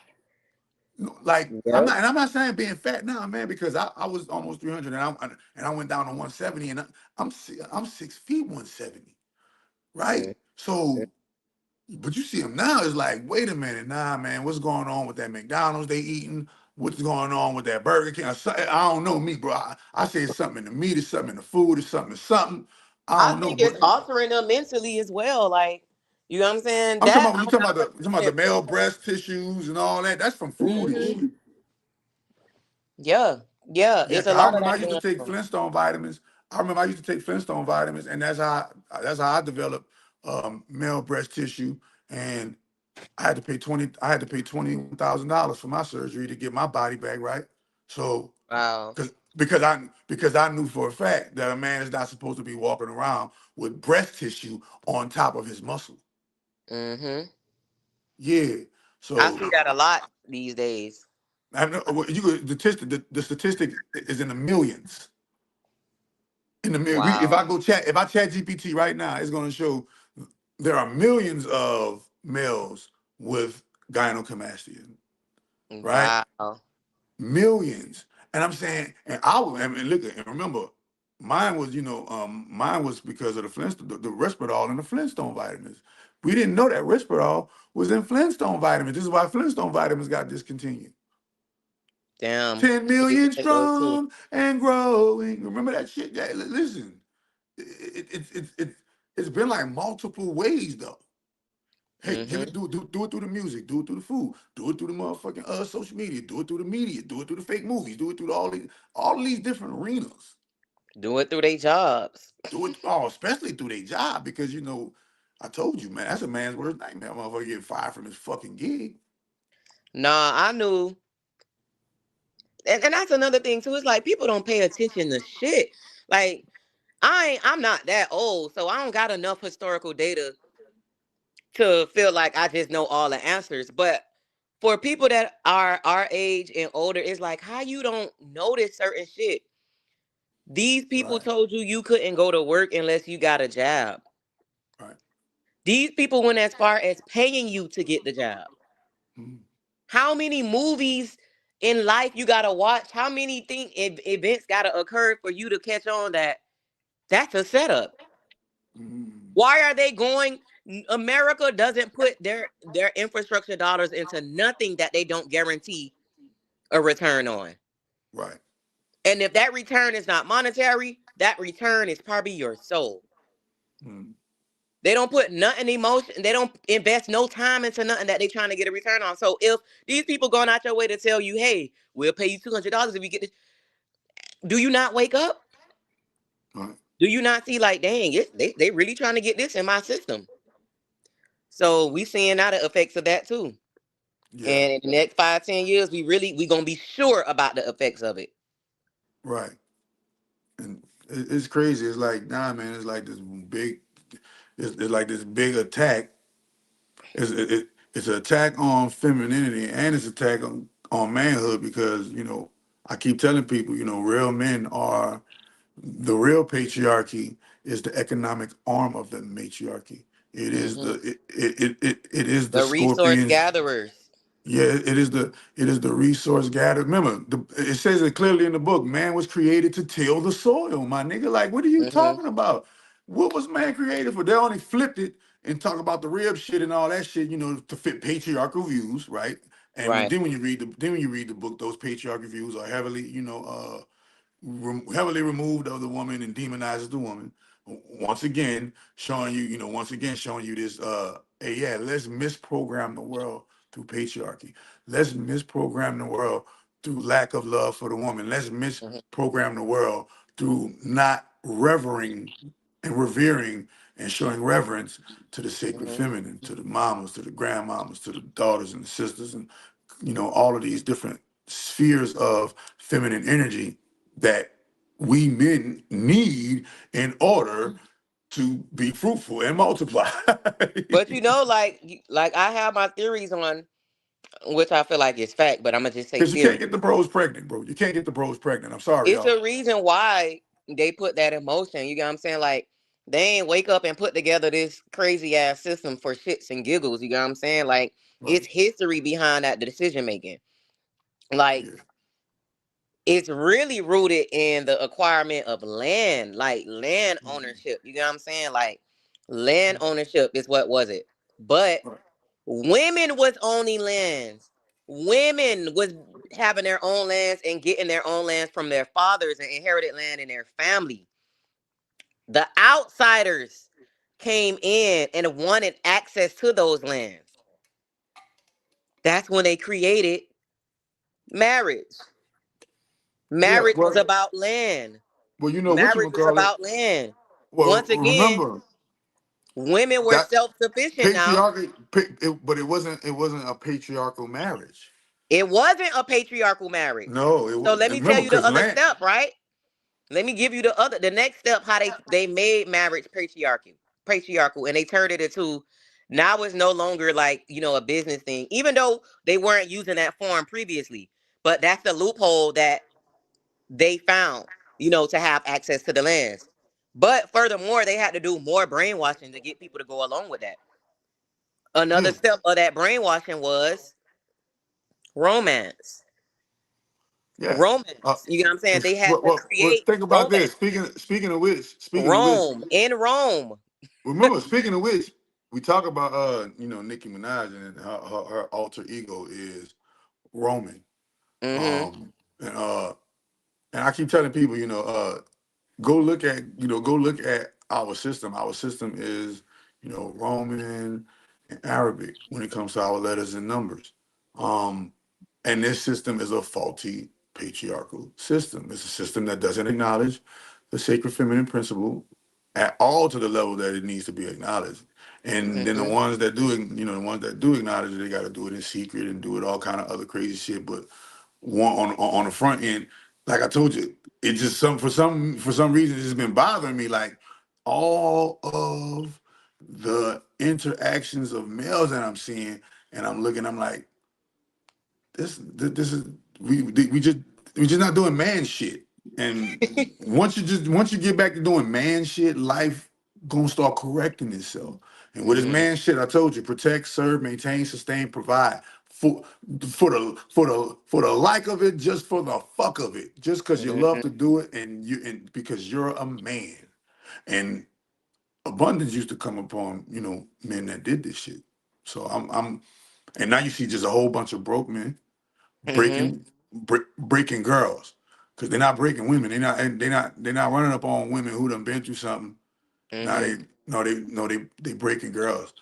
Like Yep. I'm not saying being fat now, man, because I was almost 300 and I went down to 170 and I'm 6 feet 170, right? So but you see them now, it's like, wait a minute, nah, man, what's going on with that McDonald's they eating? What's going on with that Burger King? I don't know me, bro. I say it's something in the meat, it's something in the food, it's something in something. I I don't know, think but it's altering them mentally as well. Like, you know what I'm saying? I'm talking That about when I'm you talking not about the you talking about the 100% male for. breast tissues and all that. That's from food and Mm-hmm. shit. Yeah, yeah. Yeah, It's a 'cause I lot of remember I that used to going take on. Flintstone vitamins. I remember I used to take Flintstone vitamins, and that's how I developed male breast tissue. And I had to pay $21,000 for my surgery to get my body back right. So Wow. because I knew for a fact that a man is not supposed to be walking around with breast tissue on top of his muscle. Mm-hmm. Yeah. I So see that a lot these days. I know the statistic is in the millions. In the million. Wow. If I chat GPT right now, it's gonna show there are millions of males with gynecomastia, right? Wow. Millions. And I'm saying, I mean, look at, and remember, mine was because of the Risperdal and the Flintstone vitamins. We didn't know that Risperdal was in Flintstone vitamins. This is why Flintstone vitamins got discontinued. Damn. 10 I need to million take those too. strong and growing. Remember that shit? Yeah, listen, it's been like multiple ways though. Hey, Mm-hmm. do it through the music, do it through the food, do it through the motherfucking social media, do it through the media, do it through the fake movies, do it through all these different arenas. Do it through their jobs. Do it especially through their job because I told you, man, that's a man's worst nightmare. Motherfucker get fired from his fucking gig. Nah, I knew. And that's another thing too. It's like people don't pay attention to shit. Like, I'm not that old, so I don't got enough historical data to feel like I just know all the answers. But for people that are our age and older, it's like how you don't notice certain shit. These people Right, told you you couldn't go to work unless you got a job. right. These people went as far as paying you to get the job. Mm, How many movies in life you gotta watch? How many events gotta occur for you to catch on that that's a setup? mm, Why are they going? America doesn't put their infrastructure dollars into nothing that they don't guarantee a return on. right. And if that return is not monetary, that return is probably your soul. Mm, They don't put nothing emotion. They don't invest no time into nothing that they're trying to get a return on. So if these people going out your way to tell you, "Hey, we'll pay you $200 if you get this," do you not wake up? right. Do you not see like, dang, they really trying to get this in my system? So we seeing now the effects of that too. Yeah, And in the next 5, 10 years, we gonna be sure about the effects of it. right. And it's crazy. It's like, nah, man. It's like this big. It's like this big attack. It's an attack on femininity and it's an attack on manhood because I keep telling people real men are the real patriarchy is the economic arm of the matriarchy. It is Hmm. it is the The resource scorpions. gatherers. Yeah, it is the resource gather. Remember, it says it clearly in the book. Man was created to till the soil, my nigga. Like, what are you Hmm. talking about? What was man created for? They only flipped it and talk about the rib shit and all that shit, to fit patriarchal views, right? And Right. when you read the book, those patriarchal views are heavily, heavily removed of the woman and demonizes the woman. Once again showing you this. Hey, yeah, let's misprogram the world through patriarchy. Let's misprogram the world through lack of love for the woman. Let's Hmm. misprogram the world through not revering and revering and showing reverence to the sacred Hmm. feminine, to the mamas, to the grandmamas, to the daughters and the sisters, and all of these different spheres of feminine energy that we men need in order to be fruitful and multiply. But like I have my theories on which I feel like is fact, but I'm gonna just say Because you can't theory. get the bros pregnant, bro. You can't get the bros pregnant. I'm sorry, It's y'all. a reason why they put that in motion. You get what I'm saying? Like they ain't wake up and put together this crazy ass system for shits and giggles. You get what I'm saying? Like it's Right. history behind that decision making. Like Yeah. it's really rooted in the acquirement of land, like land Mhm. ownership. You get what I'm saying? Like land ownership is what was it? But Right. women was owning lands. Women was having their own lands and getting their own lands from their fathers and inherited land in their family. The outsiders came in and wanted access to those lands. That's when they created marriage. Yeah. Marriage was Well, about land. what Marriage you was call it. about land. Well, Once again, remember women were that self-sufficient now. patriarchy, but it wasn't a patriarchal marriage. It wasn't a patriarchal marriage. No, So let me tell remember you the because other land. step, right? Let me give you the next step how they made marriage patriarchal and they turned it into now it's no longer like, a business thing. Even though they weren't using that form previously. But that's the loophole that they found, to have access to the lands. But furthermore, they had to do more brainwashing to get people to go along with that. Another Yeah, step of that brainwashing was romance. yeah. Uh, Romance. You get what I'm saying? They had to create think about romance. this. Speaking of which, In Rome. remember, speaking of which, we talk about Nicki Minaj and her alter ego is Roman. Mm-hmm. And I keep telling people, go look at our system. Our system is, Roman and Arabic when it comes to our letters and numbers. Um, and this system is a faulty patriarchal system. It's a system that doesn't acknowledge the sacred feminine principle at all to the level that it needs to be acknowledged. And then the Mm-hmm. ones that do, the ones that do acknowledge it, they got to do it in secret and do it all kind of other crazy shit. But on the front end, like I told you, it just for some reason it's been bothering me. Like all of the interactions of males that I'm seeing, and I'm looking, I'm like, this is we just not doing man shit. And once you get back to doing man shit, life gonna start correcting itself. And with his Mm-hmm. man shit, I told you, protect, serve, maintain, sustain, provide for for the like of it, just for the fuck of it, just because you love Mm-hmm. to do it, and because you're a man. And abundance used to come upon men that did this shit. So and now you see just a whole bunch of broke men Mm-hmm. breaking girls because they're not breaking women. They're not running up on women who done been through something. Now Mm-hmm. they no they no they breaking girls.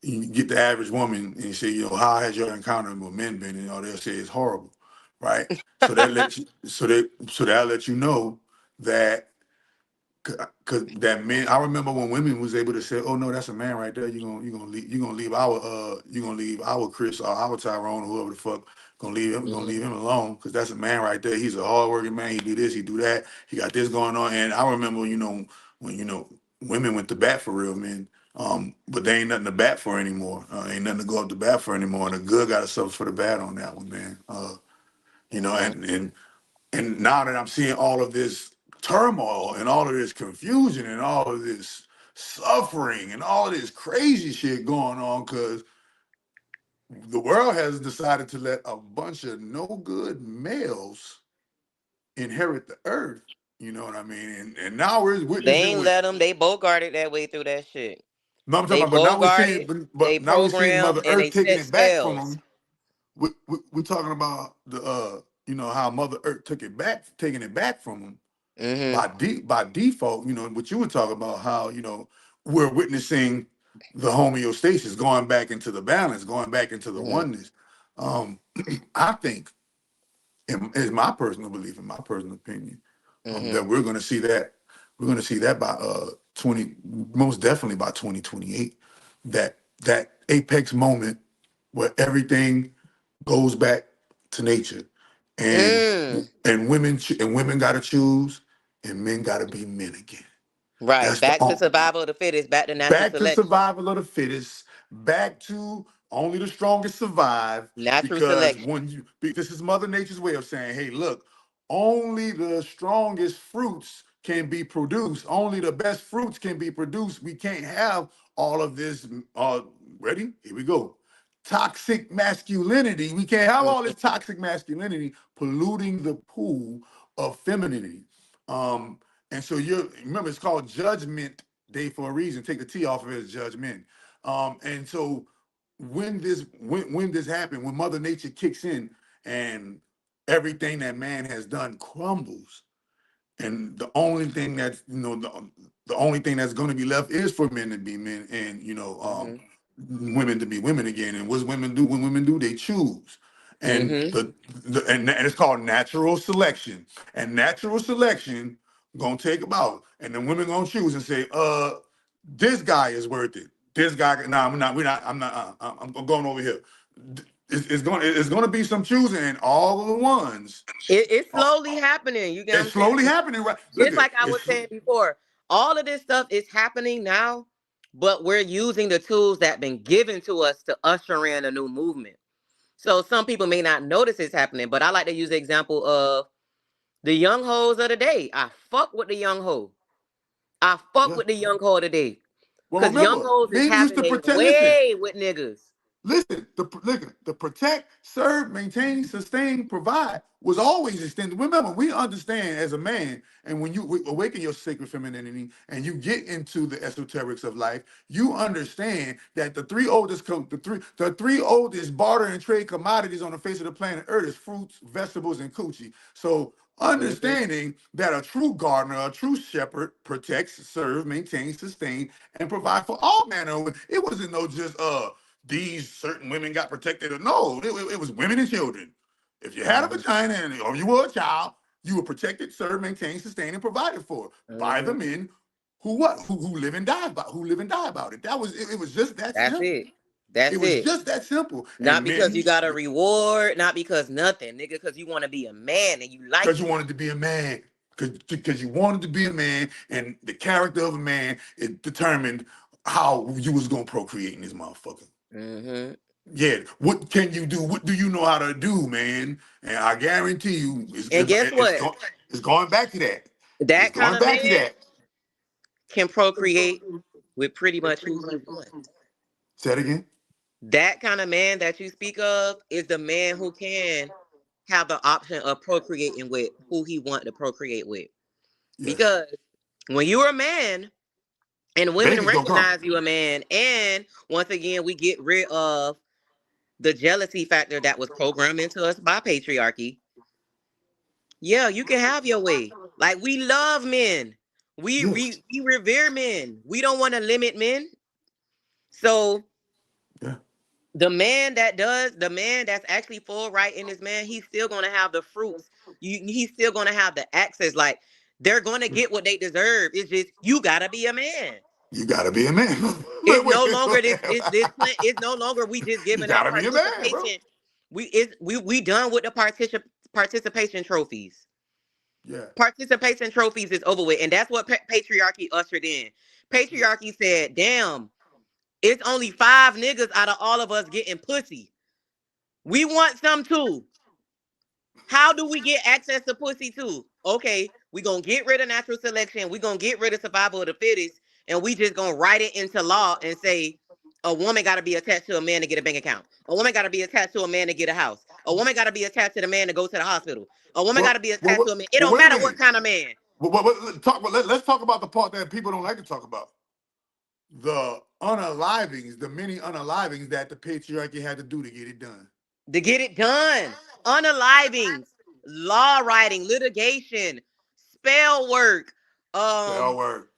You get the average woman and you say, how has your encounter with men been? And they'll say it's horrible, right? So that lets you know that Cause that men, I remember when women was able to say, "Oh no, that's a man right there. You gonna leave our Chris or our Tyrone or whoever the fuck gonna leave him alone because that's a man right there. He's a hardworking man. He do this, he do that. He got this going on." And I remember, when women went to bat for real men, but they ain't nothing to bat for anymore. Ain't nothing to go up to bat for anymore. And the good got to suffer for the bad on that one, man. And now that I'm seeing all of this turmoil and all of this confusion and all of this suffering and all of this crazy shit going on, because the world has decided to let a bunch of no good males inherit the earth. You know what I mean? And now we're They witnessing ain't with. let them. They bogarted that way through that shit. No, I'm talking They about, but now we're seeing, bogarted, they but now we're seeing programmed, Mother and Earth they taking set it back from spells. them. We're talking about how Mother Earth taking it back from them by default, what you were talking about, how, we're witnessing the homeostasis going back into the balance, going back into the oneness. I think, is my personal belief, in my personal opinion, that we're going to see that by 20, most definitely by 2028, that apex moment where everything goes back to nature, and women got to choose, and men got to be men again. Right. That's the Back to survival of the fittest, back to natural back to selection. survival of the fittest, back to only the strongest survive. Natural Because selection. this is Mother Nature's way of saying, hey, look, only the strongest fruits can be produced. Only the best fruits can be produced. We can't have all of this. Ready? Here we go. Toxic masculinity. We can't have all this toxic masculinity polluting the pool of femininity. And so remember, it's called Judgment Day for a reason. Take the T off of it as judgment. And so when this happened, when Mother Nature kicks in and everything that man has done crumbles, and the only thing the only thing that's going to be left is for men to be men, and women to be women again. And what women do? When women do, they choose. And and it's called natural selection. And natural selection gonna take about, and then women gonna choose and say, this guy is worth it. This guy, nah, I'm going over here. It's gonna be some choosing, and all of the ones. It's slowly happening. You get what I'm It's slowly saying? happening, right? Look Just at like I was saying before, all of this stuff is happening now, but we're using the tools that been given to us to usher in a new movement. So some people may not notice it's happening, but I like to use the example of the young hoes of the day. I fuck with the young hoe. I fuck with the young hoe of the day. Well, Because young remember, hoes is men used having to a protect. Listen, way with niggas. Listen, the protect, serve, maintain, sustain, provide was always extended. Remember, we understand as a man, and when you awaken your sacred femininity and you get into the esoterics of life, you understand that the three oldest barter and trade commodities on the face of the planet Earth is fruits, vegetables, and coochie. So understanding that a true gardener, a true shepherd protects, serves, maintains, sustains, and provide for all manner. It wasn't no just these certain women got protected. No, it was women and children. If you had a vagina or you were a child, you were protected, served, maintained, sustained, and provided for by the men who live and die about it. That was it. It was just that That's simple. it. That's It was it. just that simple. Not And because you men, got a reward, not because nothing, nigga, because you want to be a man and you like because you it. wanted to be a man, because you wanted to be a man, and the character of a man, it determined how you was gonna procreate in this motherfucker. Yeah, what can you do? What do you know how to do, man? And I guarantee you, And guess what? it's going back to that. It's That kind going of back to man that. can procreate with pretty much who he wants. Say it again. That kind of man that you speak of is the man who can have the option of procreating with who he want to procreate with. Yes. Because when you're a man and women Babies gonna come. recognize you a man, and once again, we get rid of the jealousy factor that was programmed into us by patriarchy. Yeah, you can have your way. Like, we love men. Yes. We revere men. We don't want to limit men. So the man that's actually full right in this man, he's still gonna have the fruits. He's still gonna have the access. Like, they're going to get what they deserve. It's just, you got to be a man. You gotta be a man. It's no longer it's no longer we just You giving out gotta be a man, bro. participation. We done with the participation trophies. Yeah. Participation trophies is over with, and that's what patriarchy ushered in. Patriarchy said, "Damn, it's only 5 niggas out of all of us getting pussy. We want some too. How do we get access to pussy too? Okay, we gonna get rid of natural selection. We gonna get rid of survival of the fittest, and we just gonna write it into law and say a woman got to be attached to a man to get a bank account. A woman got to be attached to a man to get a house. A woman got to be attached to the man to go to the hospital. A woman got to be attached to a man. It don't wait a matter what minute. kind of man. Let's talk about the part that people don't like to talk about. The unalivings, the many unalivings that the patriarchy had to do to get it done. To get it done. Unalivings, law writing, litigation, spell work. Spell work.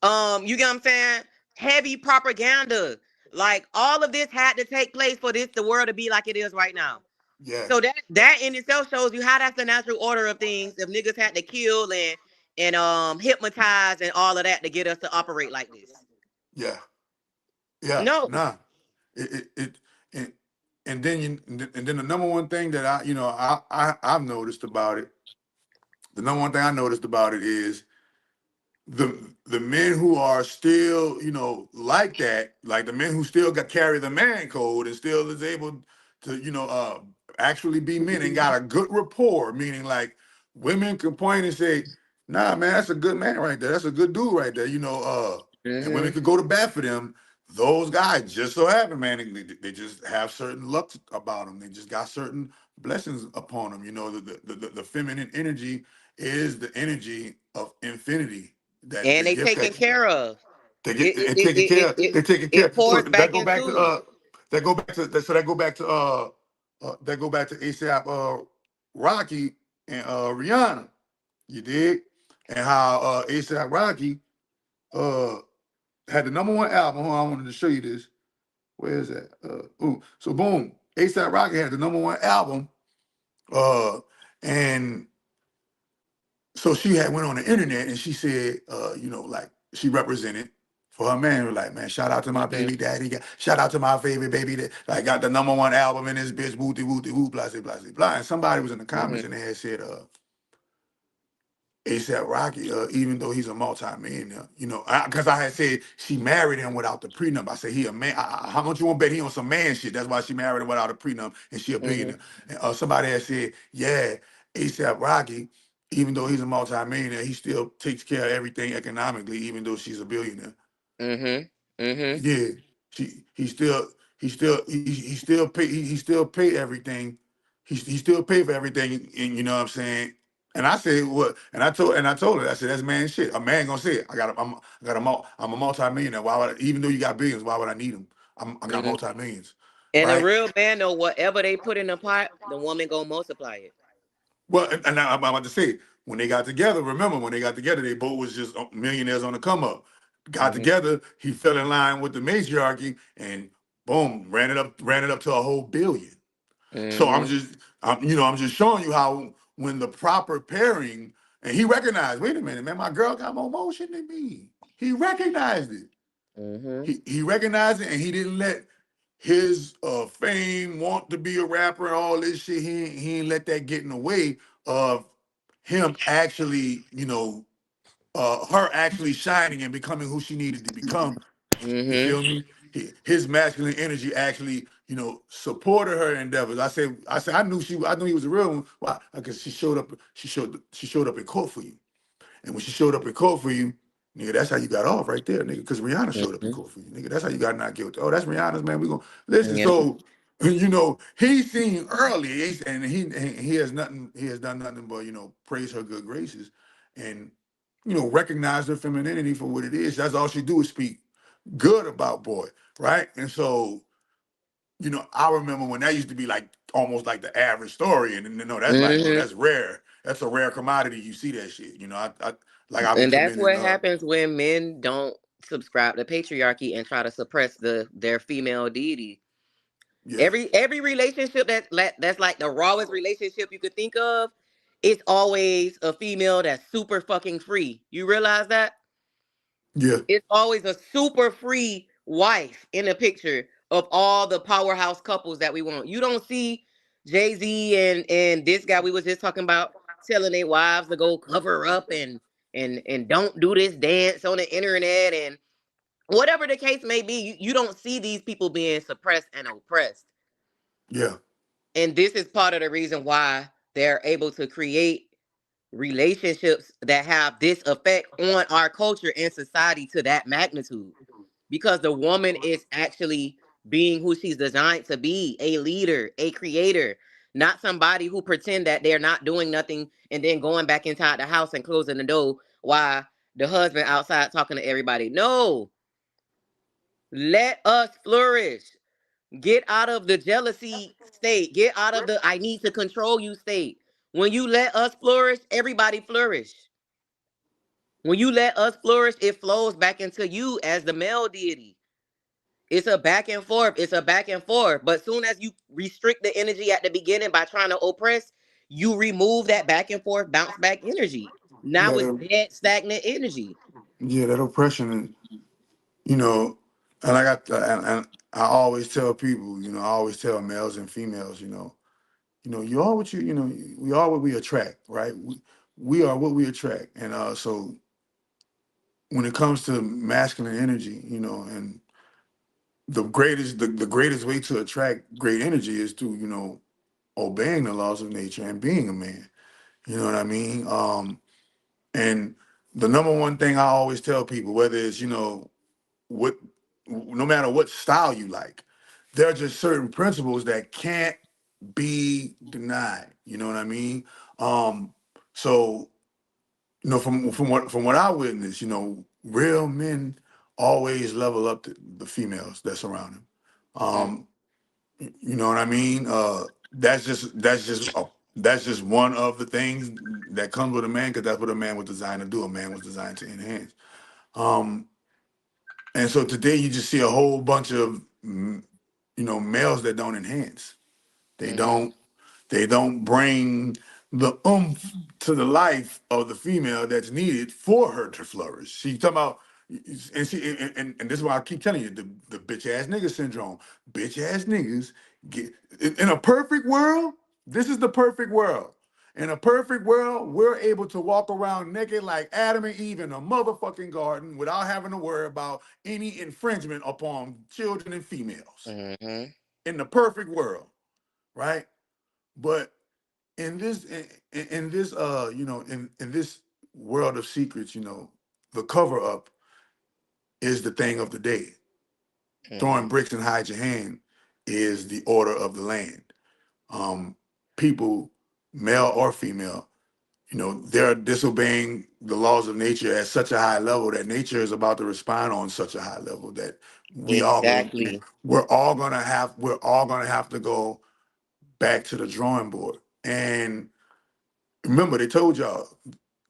You get what I'm saying? Heavy propaganda. Like, all of this had to take place for the world to be like it is right now. Yeah. So that in itself shows you how that's the natural order of things. If niggas had to kill and hypnotize and all of that to get us to operate like this. Yeah. Yeah. No. Nah. And then the number one thing that I've noticed about it. The number one thing I noticed about it is the men who are still, like that, like the men who still carry the man code and still is able to, actually be men and got a good rapport, meaning like women can point and say, nah, man, that's a good man right there. That's a good dude right there, and women could go to bat for them. Those guys just so happen, man, they just have certain luck about them. They just got certain blessings upon them. The feminine energy is the energy of infinity. And they taken care of. They get taken care of. They taken care of. So that go back to that go back to ASAP Rocky and Rihanna. You dig? And how ASAP Rocky had the number 1 album. Hold on, I wanted to show you this. Where is that? So boom, ASAP Rocky had the number 1 album. And so she had went on the internet and she said, like she represented for her man. Like, man, shout out to my baby daddy. Shout out to my favorite baby that like got the number 1 album in this bitch. Wooty wooty woo, blah blah blah blah. And somebody was in the comments and they had said, ASAP Rocky, even though he's a multi-millionaire, because I had said she married him without the prenup. I said he a man. How much you want to bet he on some man shit? That's why she married him without a prenup, and she a billionaire. And somebody had said, yeah, ASAP Rocky, even though he's a multi-millionaire, he still takes care of everything economically, even though she's a billionaire. Yeah, he still pay everything. He still pay for everything, and you know what I'm saying. And I said, what? And I told her, I said, that's man shit. A man gonna say it. I'm a multi-millionaire. Why would even though you got billions, why would I need them? I got multi-millions. And right? a real man know whatever they put in the pot, the woman gonna multiply it. Well, and I'm about to say, when they got together, remember when they got together, they both was just millionaires on the come up. Got together, he fell in line with the matriarchy, and boom, ran it up to a whole billion. So I'm just showing you how when the proper pairing, and he recognized, wait a minute, man, my girl got more motion than me. He recognized it. He recognized it, and he didn't let his fame, want to be a rapper, and all this shit. He ain't let that get in the way of him actually, her actually shining and becoming who she needed to become. You feel me? His masculine energy actually, supported her endeavors. I knew he was a real one. Why? Because she showed up in court for you. And when she showed up in court for you, nigga, that's how you got off right there, nigga. Because Rihanna showed up in court for you, nigga. That's how you got not guilty. Oh, that's Rihanna's, man. We gonna listen. Yeah. So, he's seen early, and he has done nothing but praise her good graces, and recognize her femininity for what it is. That's all she do is speak good about boy, right? And so, I remember when that used to be like almost like the average story, and that's like, oh, that's rare. That's a rare commodity. You see that shit, And that's what happens when men don't subscribe to patriarchy and try to suppress their female deity. Yeah. Every relationship that's like the rawest relationship you could think of it's always a female that's super fucking free. You realize that? Yeah. It's always a super free wife in the picture of all the powerhouse couples that we want. You don't see Jay-Z and this guy we was just talking about telling their wives to go cover up and don't do this dance on the internet and whatever the case may be. You don't see these people being suppressed and oppressed. Yeah. And this is part of the reason why they're able to create relationships that have this effect on our culture and society to that magnitude, because the woman is actually being who she's designed to be, a leader, a creator, not somebody who pretend that they're not doing nothing and then going back inside the house and closing the door while the husband outside talking to everybody. No, let us flourish. Get out of the jealousy state. Get out of the I need to control you state. When you let us flourish, everybody flourish. When you let us flourish, it flows back into you as the male deity. It's a back and forth. It's a back and forth. But soon as you restrict the energy at the beginning by trying to oppress, you remove that back and forth, bounce back energy. Now Yeah. it's dead, stagnant energy. Yeah. That oppression, and and and I always tell people, I always tell males and females, you are what we are what we attract, right? We are what we attract, and so when it comes to masculine energy, and the greatest way to attract great energy is to obeying the laws of nature and being a man. You know what I mean? And the number one thing I always tell people, whether it's what, no matter what style you like, there are just certain principles that can't be denied. You know what I mean? So from what I witnessed, real men always level up the females that surround them. Mm, You know what I mean? That's just one of the things that comes with a man, because that's what a man was designed to do. A man was designed to enhance. Um, and so today you just see a whole bunch of males that don't enhance. They mm-hmm, don't they don't bring the oomph to the life of the female that's needed for her to flourish. She talking about, and this is why I keep telling you, the bitch ass nigga syndrome. Bitch ass niggas get in a perfect world. This is the perfect world. In a perfect world, we're able to walk around naked like Adam and Eve in a motherfucking garden without having to worry about any infringement upon children and females. mm-hmm, In the perfect world, right? But in this in this in this world of secrets, the cover up is the thing of the day. mm-hmm. Throwing bricks and hide your hand is the order of the land. Um, People, male or female, they're disobeying the laws of nature at such a high level that nature is about to respond on such a high level that Exactly. we're all gonna have to go back to the drawing board. And remember, they told y'all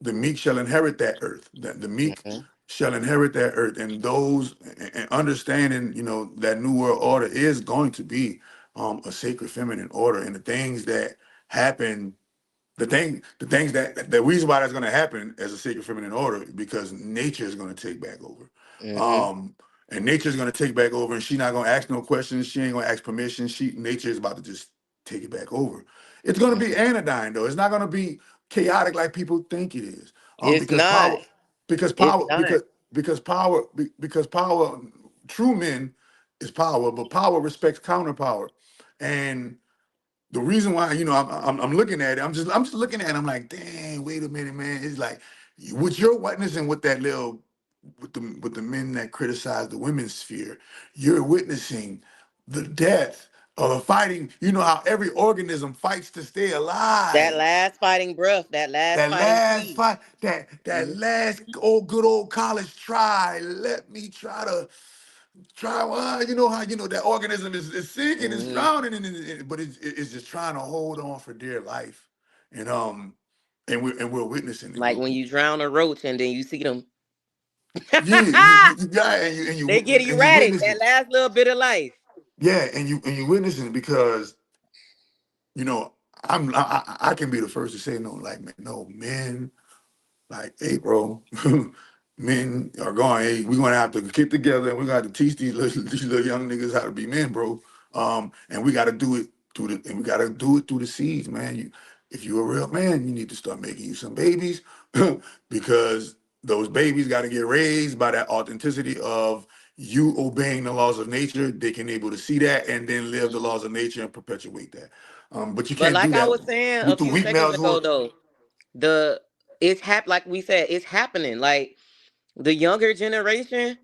the meek shall inherit that earth. That the meek Mm-hmm, shall inherit that earth, and those and understanding, that new world order is going to be a sacred feminine order, and the things that happen the things that the reason why that's going to happen as a sacred feminine order, because nature is going to take back over. mm-hmm, um and nature is going to take back over, and she's not going to ask no questions. She ain't going to ask permission. Nature is about to just take it back over. It's going to be anodyne, though. It's not going to be chaotic like people think it is. It's Because not. power because It's power not. because power true men is power, but power respects counterpower. And the reason why, I'm looking at it, I'm just looking at it, I'm like, dang, wait a minute, man. It's like with your witnessing with that little with the men that criticize the women's sphere, you're witnessing the death of the fighting. You know how every organism fights to stay That alive. last fighting breath, that last That fighting last breath. fight, that last good old college try. Let me try. Well, you know how that organism is sinking, it's Mm-hmm. drowning, but it's just trying to hold on for dear life, and we're witnessing it. Like when you drown a roach and then you see them. Yeah, yeah, and They get you erratic. witness That it. last little bit of life. Yeah, and you witnessing it because I can be the first to say no, like, man, no, men, like, hey, bro, men are going, hey, we're gonna have to get together and we got to teach these little young niggas how to be men, bro. And we got to do it through the seeds, man. If you're a real man, you need to start making you some babies because those babies got to get raised by that authenticity of you obeying the laws of nature. They can able to see that and then live the laws of nature and perpetuate that. But you But can't do like I that was saying a with the few weak seconds males who ago, are. though, like we said, it's happening. Like the younger generation,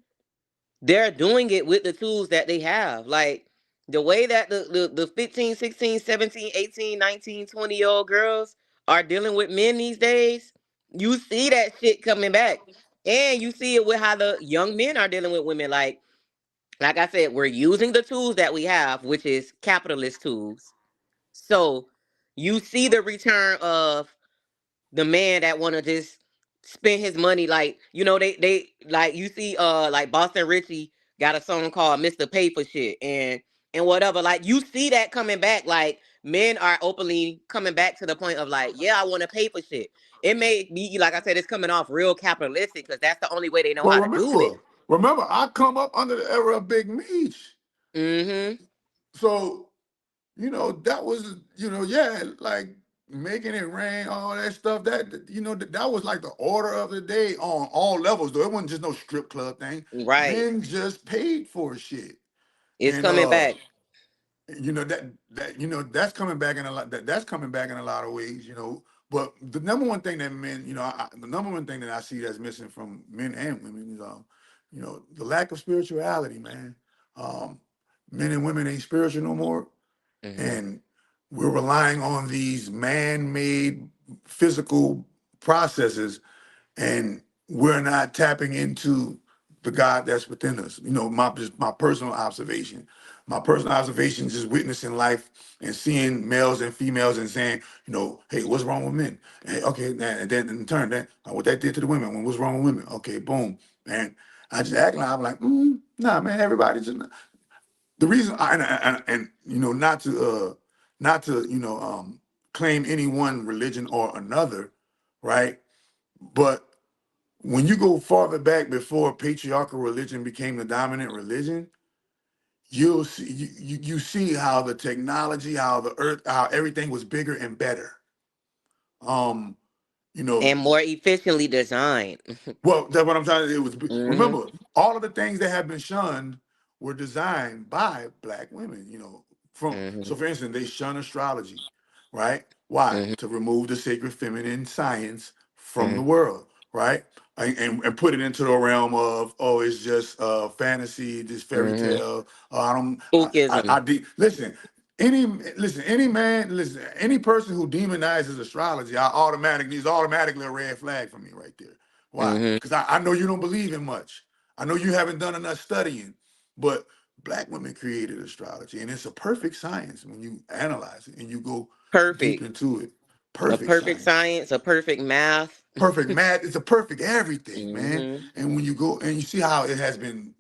they're doing it with the tools that they have. Like the way that the 15, 16, 17, 18, 19, 20-year-old girls are dealing with men these days, you see that shit coming back. And you see it with how the young men are dealing with women. Like I said, we're using the tools that we have, which is capitalist tools. So you see the return of the man that want to just spend his money, like, they like, you see like Boston Richie got a song called Mr. Pay for Shit, and whatever. Like you see that coming back. Like men are openly coming back to the point of like, yeah, I want to pay for shit. It may be, like I said, it's coming off real capitalistic because that's the only way they know Well, how to do it. remember, I come up under the era of Big Meech. Mm-hmm. So, that was, yeah, like making it rain, all that stuff. That was like the order of the day on all levels, though. It wasn't just no strip club thing. Right. Men just paid for shit. It's And coming back. that's coming back in a lot. That's coming back in a lot of ways. But the number one thing that men, the number one thing that I see that's missing from men and women is, the lack of spirituality, man. Um, Men and women ain't spiritual no more, Mm-hmm. and we're relying on these man-made physical processes, and we're not tapping into the God that's within us. Just my personal observation. My personal observation is just witnessing life and seeing males and females and saying, hey, what's wrong with men? Hey, okay, and then in turn, what that did to the women. What's wrong with women? Okay, boom. And I just act like I'm like, nah, man, everybody's just the reason and not to claim any one religion or another, right? But when you go farther back before patriarchal religion became the dominant religion, you'll see you see how the technology, how the earth, how everything was bigger and better. Um, you know, And more efficiently designed. Well, that's what I'm trying to say. Mm-hmm. Remember, all of the things that have been shunned were designed by Black women. Mm-hmm. So for instance, they shun astrology, right? Why? Mm-hmm. To remove the sacred feminine science from Mm-hmm. the world, right? And put it into the realm of, oh, it's just fantasy, this fairy Mm-hmm. tale. I don't. Spookism. Listen. Any person who demonizes astrology, is automatically a red flag for me right there. Why? Mm-hmm. Because I know you don't believe in much. I know you haven't done enough studying, but Black women created astrology, and it's a perfect science when you analyze it and you go deep Perfect. into it. A Perfect perfect science. science, a perfect math. Perfect math. It's a perfect everything, man. Mm-hmm. And when you go and you see how it has been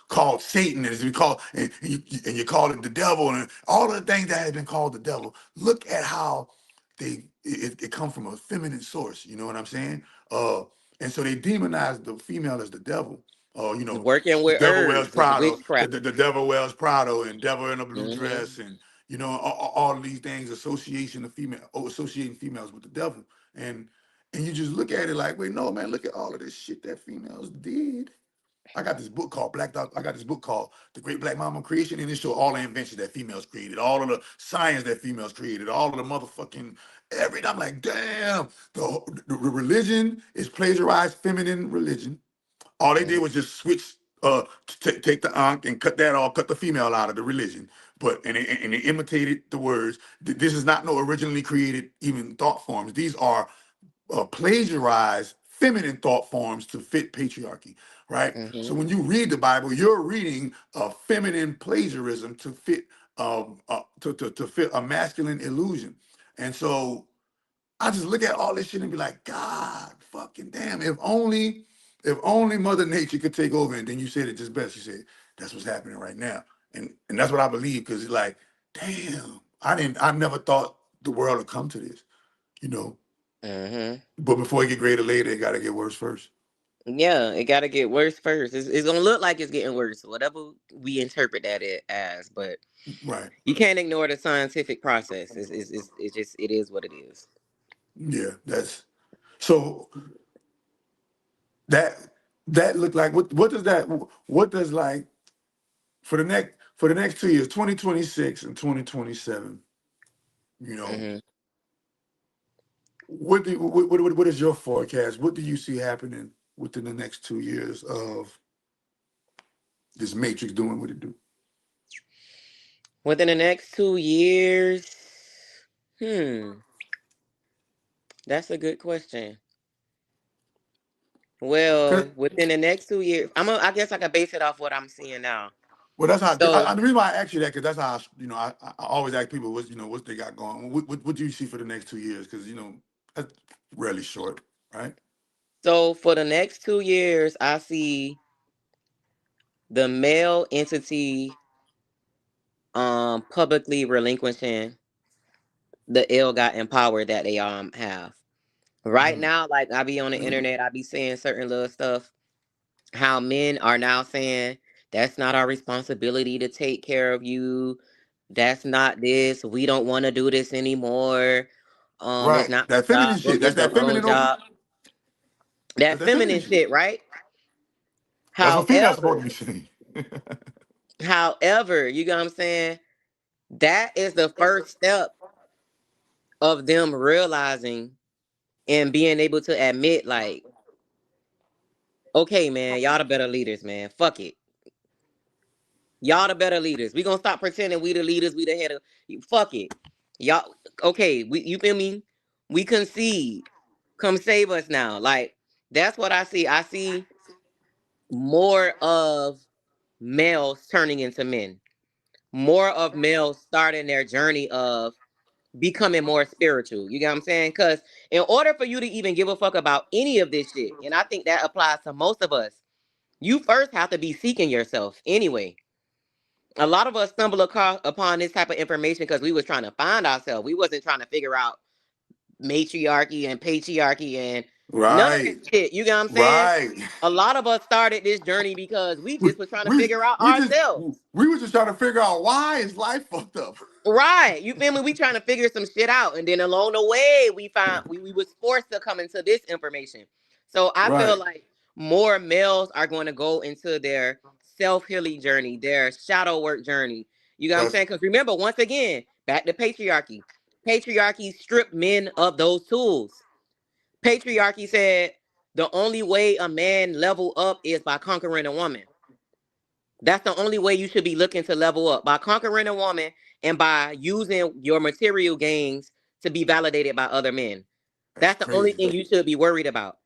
called Satan, as we call, and you call it the devil, and all of the things that have been called the devil. Look at how it come from a feminine source. You know what I'm saying? And so they demonize the female as the devil. Working The with devil wears herbs is Prado. The, witchcraft. the, the devil wears Prado, and devil in a blue Mm-hmm. dress, and all of these things, associating females with the devil, and you just look at it like, wait, no, man, look at all of this shit that females did. I got this book called I got this book called The Great Black Mama Creation, and it shows all the inventions that females created, all of the science that females created, all of the motherfucking everything. I'm like, damn, the religion is plagiarized feminine religion. All they did was just switch, take the ankh and cut the female out of the religion. And they imitated the words. This is not no originally created even thought forms. These are plagiarize feminine thought forms to fit patriarchy, right? Mm-hmm. So when you read the Bible, you're reading a feminine plagiarism to fit to fit a masculine illusion. And so I just look at all this shit and be like, God fucking damn, if only Mother Nature could take over. And then you said it just best. You said that's what's happening right now. And that's what I believe, because it's like, damn. I never thought the world would come to this, you know. Mm-hmm. But before it get greater later, it got to get worse first. Yeah, it got to get worse first. It's gonna look like it's getting worse, whatever we interpret that it as. But Right. you can't ignore the scientific process. It's just it is what it is. Yeah. That's so that that look like what does like for the next 2 years, 2026 and 2027, you know, Mm-hmm. what is your forecast? What do you see happening within the next 2 years of this matrix doing what it do? Within the next 2 years, that's a good question. Well, within the next 2 years, I guess I could base it off what I'm seeing now. Well, that's how So, the reason why I asked you that, because that's how I always ask people what they got going. What do you see for the next 2 years? Because that's really short, right? so for the next 2 years, I see the male entity publicly relinquishing the ill-gotten power that they have. Right now, like I be on the internet, I be seeing certain little stuff, how men are now saying that's not our responsibility to take care of you. That's not this. We don't want to do this anymore. It's Right. not my That feminine job. Go shit. That's get your that own feminine. job. That's That that feminine feminine shit. shit, right? That's what females However, supposed to be saying. however, you know what I'm saying? That is the first step of them realizing and being able to admit, like, okay, man, y'all the better leaders, man. Fuck it. Y'all the better leaders. We gonna stop pretending we the leaders, we the head of fuck it. Y'all okay, you feel me? We concede. Come save us now. Like, that's what I see. I see more of males turning into men. More of males starting their journey of becoming more spiritual. You get what I'm saying? Because in order for you to even give a fuck about any of this shit, and I think that applies to most of us, you first have to be seeking yourself anyway. A lot of us stumble upon this type of information because we was trying to find ourselves. We wasn't trying to figure out matriarchy and patriarchy and none of this Right. shit. You get what I'm saying? Right. A lot of us started this journey because we We just was trying to we figure out we just ourselves. we was just trying to figure out why is life fucked up. Right. You feel me? We trying to figure some shit out. And then along the way, we was forced to come into this information. So I feel Right. like more males are going to go into their self-healing journey, their shadow work journey. You know what I'm That's saying? Because remember, once again, back to patriarchy. Patriarchy stripped men of those tools. Patriarchy said the only way a man level up is by conquering a woman. That's the only way you should be looking to level up, by conquering a woman and by using your material gains to be validated by other men. that's That's the only crazy. thing you should be worried about.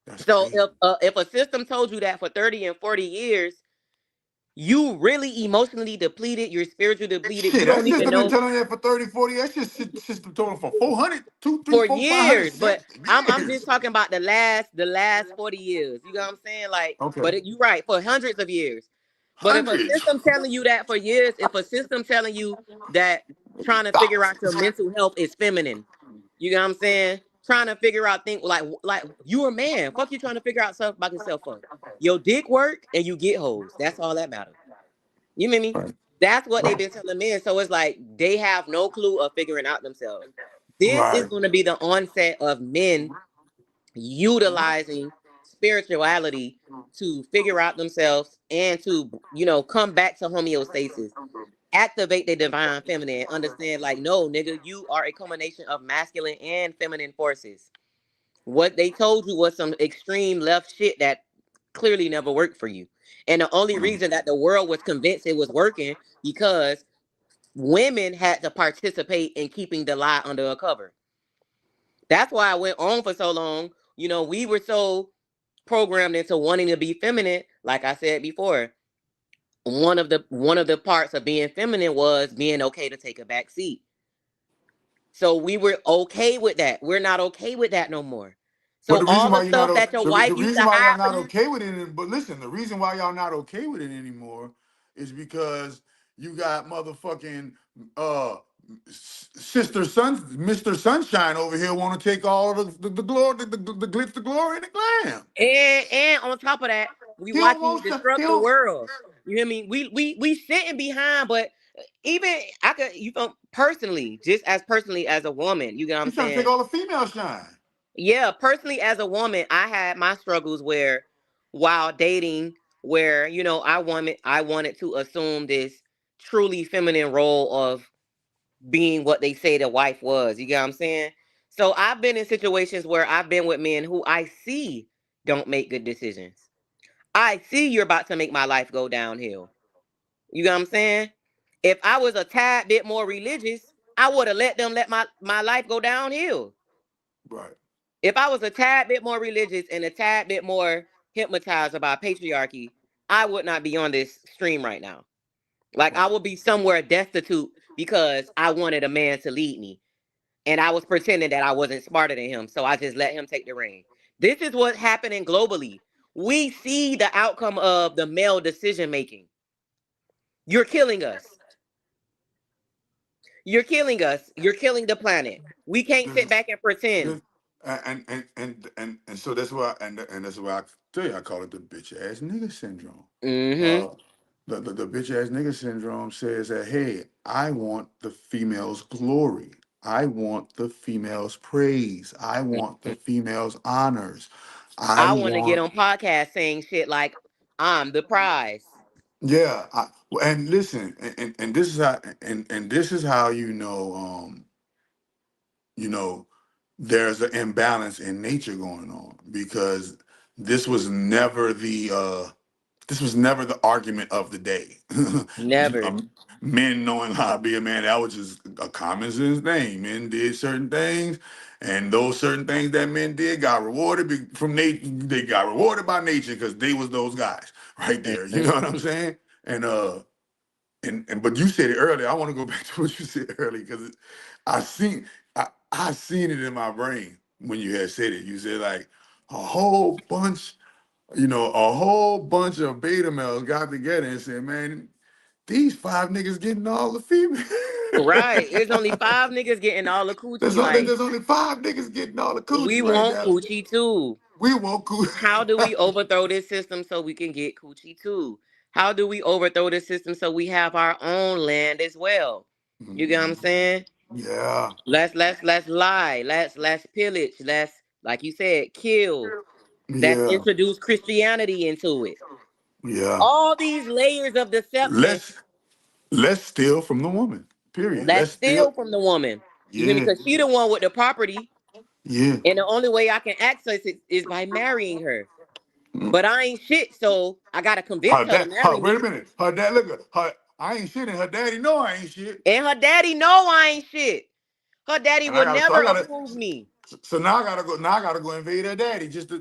That's So crazy. if a system told you that for 30 and 40 years, you really emotionally depleted, you're spiritually depleted, you Shit, that don't even system been know telling you that for 30, 40. That shit system told them for 400, 2, 3, for 4, 500, years. But 6 I'm years. just talking about the last 40 years. You know what I'm saying? Like, Okay. but you're right, for hundreds of years. But if a Hundreds. system telling you that for years, if a system telling you that trying to figure out your Thousands. mental health is feminine, you know what I'm saying? Trying to figure out things like you a man. Fuck you trying to figure out stuff about yourself for. Your dick work and you get hoes. That's all that matters. You mean me? Right. That's what they've Right. been telling men. So it's like they have no clue of figuring out themselves. This is Right. going to be the onset of men utilizing spirituality to figure out themselves and to, come back to homeostasis, activate their divine feminine, understand like, no, nigga, you are a combination of masculine and feminine forces. What they told you was some extreme left shit that clearly never worked for you. And the only reason that the world was convinced it was working because women had to participate in keeping the lie under a cover. That's why I went on for so long. We were so programmed into wanting to be feminine. Like I said before, one of the parts of being feminine was being okay to take a back seat. So we were okay with that. We're not okay with that no more. But So all the stuff that your the wife used to reason why y'all hide for not you. okay with it, but listen, the reason why y'all not okay with it anymore is because you got motherfucking Mr. Sunshine over here want to take all of the glory, the glitz, the glory, and the glam. And on top of that, we He don't watching you want to. He disrupt the don't. world. You hear me? We sitting behind, but even I could personally, just as personally as a woman, you get what I'm He's trying to take saying? all the female shine. Yeah, personally as a woman, I had my struggles where while dating, where I wanted to assume this truly feminine role of being what they say the wife was. You get what I'm saying? So I've been in situations where I've been with men who I see don't make good decisions. I see you're about to make my life go downhill. You get what I'm saying? If I was a tad bit more religious, I would have let them let my life go downhill. Right. If I was a tad bit more religious and a tad bit more hypnotized about patriarchy, I would not be on this stream right now. Like I Right. would be somewhere destitute because I wanted a man to lead me. And I was pretending that I wasn't smarter than him. So I just let him take the reign. This is what's happening globally. We see the outcome of the male decision making. You're killing us. You're killing us. You're killing the planet. We can't sit back and pretend. This- and so that's why I tell you I call it the bitch ass nigga syndrome. Mm-hmm. Uh, the bitch ass nigga syndrome says that, hey, I want the female's glory. I want the female's praise. I want the female's honors. I I want to get want on podcasts saying shit like, I'm the prize. yeah. And listen, and this is how and this is how you know, there's an imbalance in nature going on because this was never the argument of the day. Never. Men knowing how to be a man, that was just a common sense thing. Men did certain things, and those certain things that men did got rewarded from nature. They got rewarded by nature because they was those guys right there. You know what I'm saying? And but you said it earlier. I want to go back to what you said earlier because I seen I seen it in my brain when you had said it. You said like a whole bunch, a whole bunch of beta males got together and said, "Man, these five niggas getting all the females." Right. It's only 5 niggas getting all the coochie. Like, There's only five niggas getting all the we coochie right want now. coochie too. We want coochie. How do we overthrow this system so we can get coochie too? How do we overthrow this system so we have our own land as well? You get what I'm saying? Yeah, Let's lie. Let's pillage. Let's, like you said, kill. Let's yeah, introduce Christianity into it. yeah. All these layers of deception. Let's let's steal from the woman. Period. Let's Let's steal. steal from the woman. You hear me? Yeah, Because she the one with the property. yeah. And the only way I can access it is by marrying her. But I ain't shit, so I gotta convince her to marry Wait a me. minute. Her dad, look at her. I ain't shit, and her daddy know I ain't shit. And her daddy know I ain't shit. Her daddy And I will gotta, so never I gotta, approve me. so now I gotta go. Now I gotta go invade her daddy just to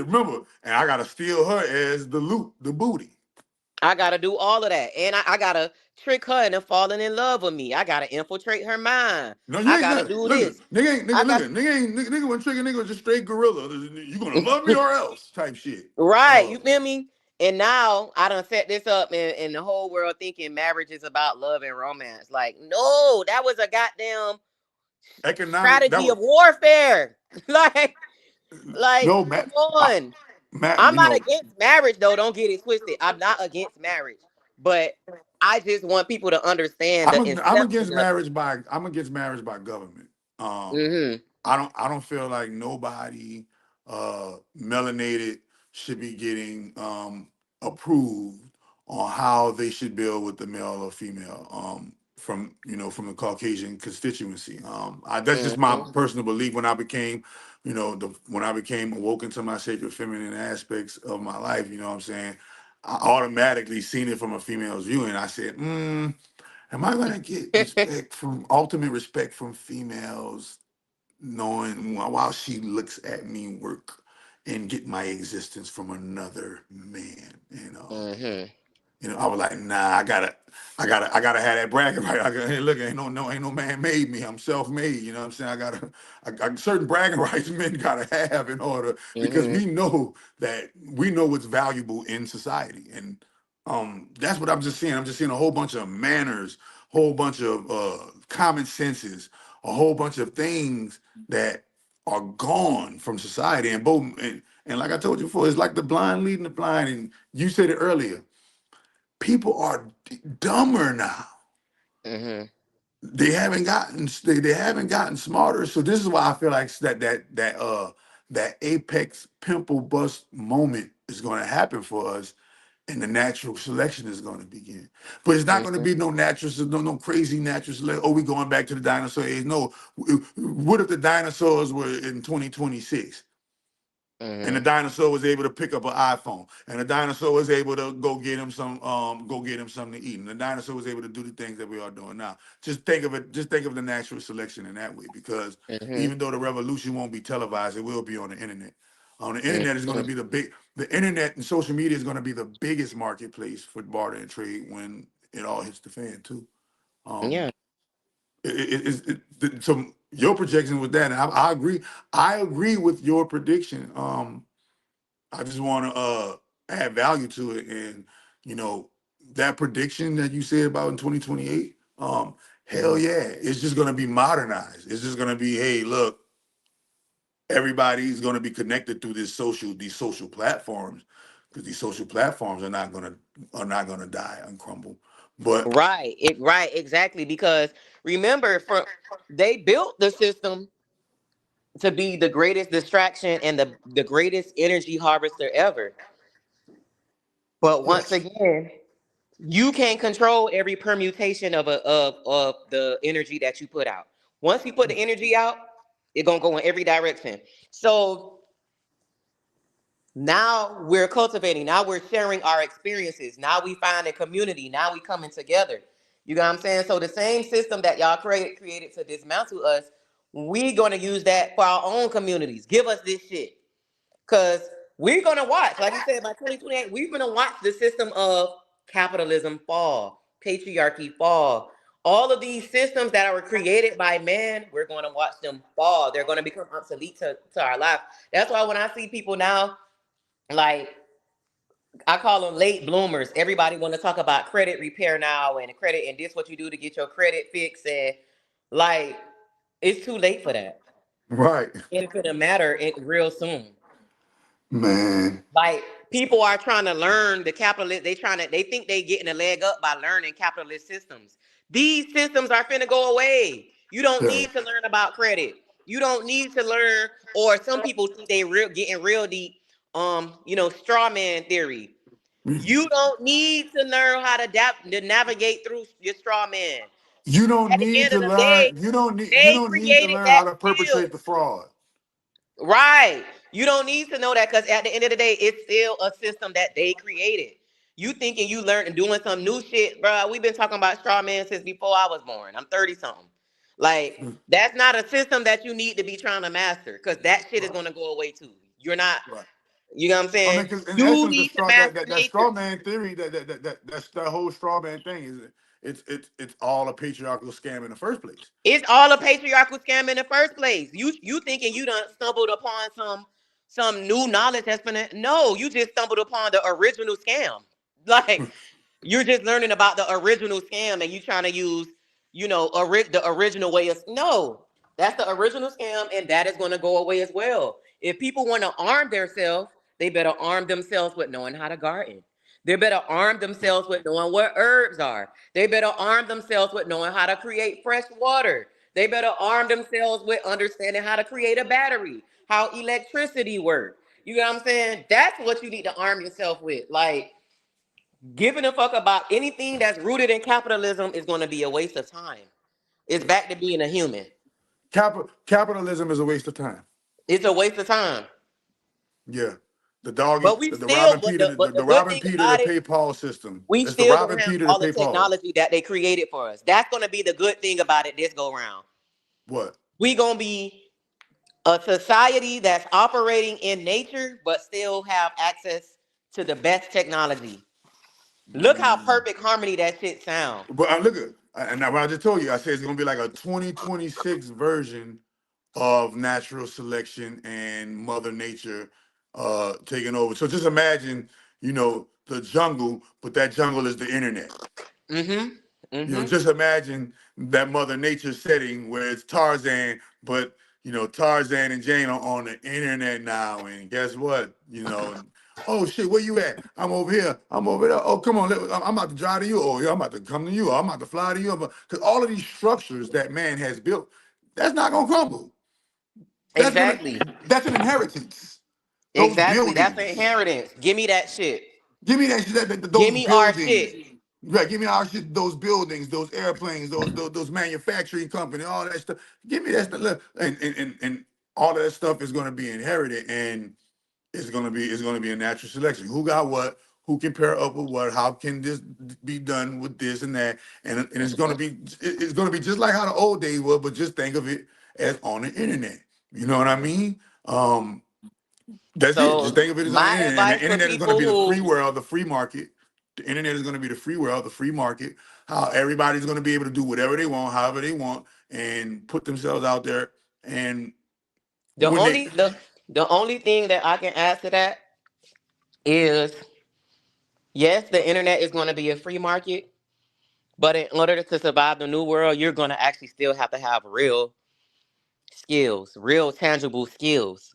remember. And I gotta steal her as the loot, the booty. I gotta do all of that. And I gotta trick her into falling in love with me. I gotta infiltrate her mind. No, you I ain't gotta nothing. do Look at this. nigga ain't I nigga. Look got at nigga when tricking nigga was just straight gorilla. You gonna love me or else type shit. right, you feel me? And now I done set this up and the whole world thinking marriage is about love and romance. Like, no, that was a goddamn Economic. That strategy was of warfare. like, no come Matt. on. Matt, I'm not against marriage though. Don't get it twisted. I'm not against marriage. But I just want people to understand the I'm against inception of it. marriage by government. Um, Mm-hmm. I don't feel like nobody melanated should be getting approved on how they should build with the male or female from from the Caucasian constituency. That's just my Mm-hmm. personal belief. When I became when I became awoken to my sacred feminine aspects of my life, you know what I'm saying. I automatically seen it from a female's view, and I said, am I gonna get ultimate respect from females, knowing while she looks at me work and get my existence from another man? Mm-hmm. I was like, nah, I gotta have that bragging right. Hey, look, ain't no man made me. I'm self-made. You know what I'm saying? Certain bragging rights men gotta have in order because Mm-hmm. we know what's valuable in society, and that's what I'm just seeing. I'm just seeing a whole bunch of manners, whole bunch of common senses, a whole bunch of things that are gone from society. And like I told you before, it's like the blind leading the blind. And you said it earlier. People are dumber now. Mm-hmm. They haven't gotten smarter. So this is why I feel like that apex pimple bust moment is going to happen for us, and the natural selection is going to begin. But it's not going to Mm-hmm. be no crazy natural selection. Oh, we going back to the dinosaur age? No. What if the dinosaurs were in 2026? And the Mm-hmm. dinosaur was able to pick up an iPhone, and the dinosaur was able to go get him something to eat, and the dinosaur was able to do the things that we are doing now. Just think of the natural selection in that way, because Mm-hmm. even though the revolution won't be televised, it will be on the internet. On the internet is going to Mm-hmm. be the internet and social media is going to be the biggest marketplace for barter and trade when it all hits the fan too. Um, Yeah. so your projection with that, and I agree. I agree with your prediction. I just want to add value to it, and you know that prediction that you said about in 2028. Hell Mm-hmm. yeah, it's just gonna be modernized. It's just gonna be, hey, look, everybody's gonna be connected through these social platforms, because these social platforms are not gonna die and crumble. But Right, exactly. Because remember, they built the system to be the greatest distraction and the greatest energy harvester ever. But once yes, again, you can't control every permutation of the energy that you put out. Once you put the energy out, it's gonna go in every direction. So now we're cultivating, now we're sharing our experiences, now we find a community, now we coming together. You know what I'm saying? So the same system that y'all created to dismantle us, we gonna use that for our own communities. Give us this shit. Cause we're gonna watch, like you said, by 2028, we're gonna watch the system of capitalism fall, patriarchy fall. All of these systems that were created by man, we're gonna watch them fall. They're gonna become obsolete to our life. That's why when I see people now, like I call them late bloomers. Everybody want to talk about credit repair now and credit and this what you do to get your credit fixed, and like it's too late for that. right, It's gonna matter real soon. man. Like people are trying to learn the capitalist. They think they getting a leg up by learning capitalist systems. These systems are finna go away. You don't Yeah. need to learn about credit. You don't need to learn, or some people think they getting real deep. Straw man theory. You don't need to learn how to navigate through your straw man. You don't At the need end to of the day, learn. You they don't need to created learn that how to skill. perpetrate the fraud. Right. You don't need to know that because at the end of the day, it's still a system that they created. You thinking you learned and doing some new shit, bro. We've been talking about straw man since before I was born. I'm 30 something. Like, that's not a system that you need to be trying to master because that shit is Right, going to go away too. You're not, right. you know what I'm I saying? mean, because in You essence, need to master that straw nature. man theory, that's that whole straw man thing is it's all a patriarchal scam in the first place. It's all a patriarchal scam in the first place. You thinking you done stumbled upon some new knowledge that's gonna no, you just stumbled upon the original scam. Like you're just learning about the original scam and you trying to use, the original way of no. That's the original scam, and that is gonna go away as well. If people want to arm themselves, they better arm themselves with knowing how to garden. They better arm themselves with knowing what herbs are. They better arm themselves with knowing how to create fresh water. They better arm themselves with understanding how to create a battery, how electricity works. You know what I'm saying? That's what you need to arm yourself with. Like, giving a fuck about anything that's rooted in capitalism is going to be a waste of time. It's back to being a human. Capitalism is a waste of time. It's a waste of time. Yeah, the doggy, But we the still, Robin but Peter, the but the the good Robin thing Peter to about it, pay Paul system. we It's the still Robin gonna have Peter to all the pay Paul. technology that they created for us. That's gonna be the good thing about it this go round. What? We gonna be a society that's operating in nature, but still have access to the best technology. Look how perfect harmony that shit sound. But I look at, and now what I just told you, I said it's gonna be like a 2026 version of natural selection and Mother Nature taking over. So just imagine, the jungle, but that jungle is the internet. Mm-hmm. You know, Mm-hmm. just imagine that Mother Nature setting where it's Tarzan, but you know, Tarzan and Jane are on the internet now, and guess what? You know, oh shit, where you at? I'm over here. I'm over there. Oh, come on, I'm about to drive to you. Oh, yeah, I'm about to come to you. I'm about to fly to you. Because all of these structures that man has built, that's not gonna crumble. That's gonna Exactly. that's an inheritance. Those Exactly. That's an buildings. inheritance. Give me that shit. Give me that, Give those me our buildings. shit. Right, give me our shit, those buildings, those airplanes, those manufacturing company, all that stuff. Give me that stuff. Look, and all of that stuff is gonna be inherited and it's gonna be a natural selection. Who got what? Who can pair up with what? How can this be done with this and that? And it's gonna be just like how the old days were, but just think of it as on the internet. You know what I mean? That's it. Just So think of it as on the my internet. And the advice for internet is going to people be the free who world, the free market. The internet is going to be the free world, the free market. How everybody's going to be able to do whatever they want, however they want, and put themselves out there. And the when they, only the the only thing that I can add to that is yes, the internet is going to be a free market, but in order to survive the new world, you're going to actually still have to have real skills, real tangible skills.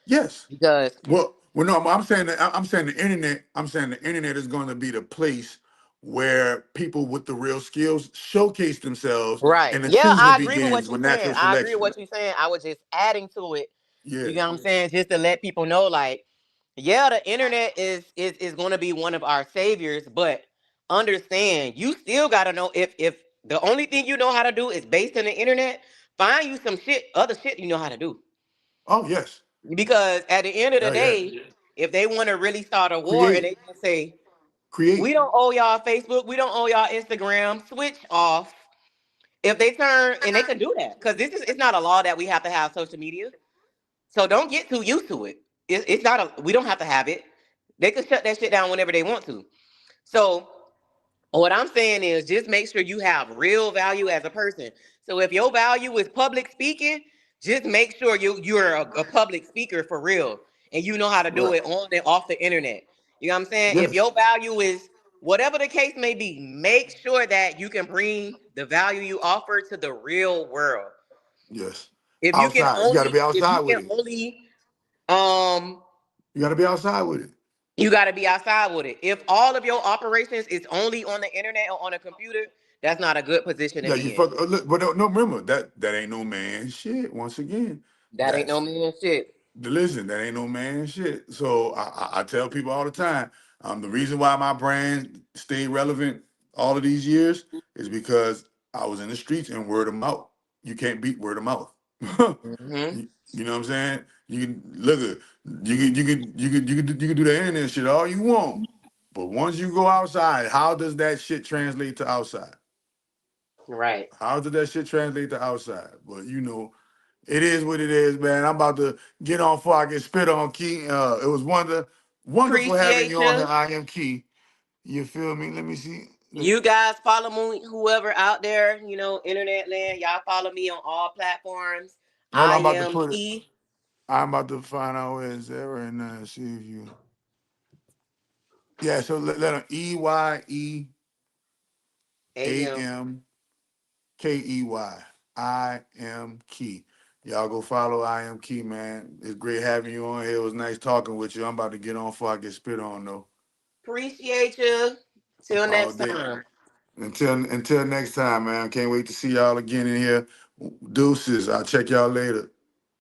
yes, Because well, no, I'm saying that I'm saying the internet. I'm saying the internet is going to be the place where people with the real skills showcase themselves, right. and the Yeah, choosing I agree with what begins you're with saying. natural I agree with selection. what you're saying. I was just adding to it. Yeah. You know what I'm saying? Just to let people know, like, yeah, the internet is going to be one of our saviors, but understand, you still got to know if the only thing you know how to do is based on the internet, find you some shit, other shit you know how to do. Oh yes. Because at the end of the Yeah. Yeah. day, if they want to really start a war and Create. they just say, we Create. don't owe y'all Facebook, we don't owe y'all Instagram, switch off. If they turn, and they can do that, because it's not a law that we have to have social media. So don't get too used to it. It's not a, we don't have to have it. They can shut that shit down whenever they want to. So what I'm saying is just make sure you have real value as a person. So if your value is public speaking, just make sure you're a public speaker for real and you know how to do Right. it on and off the internet. You know what I'm saying? If Yes. your value is whatever the case may be, make sure that you can bring the value you offer to the real world. Yes. If you can Outside. You got to be only if outside you with can it. only um You got to be outside with it. you got to be outside with it. If all of your operations is only on the internet or on a computer, that's not a good position to Yeah, you be in. fuck. Look, but no, remember that ain't no man shit. Once again, That ain't no that's man shit. listen. That ain't no man shit. So I tell people all the time. The reason why my brand stayed relevant all of these years is because I was in the streets and word of mouth. You can't beat word of mouth. Hmm. You know what I'm saying? You can look at you can do the internet shit all you want, but once you go outside, how does that shit translate to outside? Right. How did that shit translate to outside? But you know, it is what it is, man. I'm about to get on before I get spit on, Key. It was wonderful having Appreciate you on here. you. I am Key. You feel me? Let me see. You guys follow me, whoever out there, internet land. Y'all follow me on all platforms. Hold on, I I'm about to am put it. Key. I'm about to find out where it's at right now. See if you. Yeah, so let them AM. EYEAMKEY. I am Key. Y'all go follow I am Key, man. It's great having you on here. It was nice talking with you. I'm about to get on before I get spit on though. Appreciate you. Till All next day. time. Until next time, man. Can't wait to see y'all again in here. Deuces. I'll check y'all later.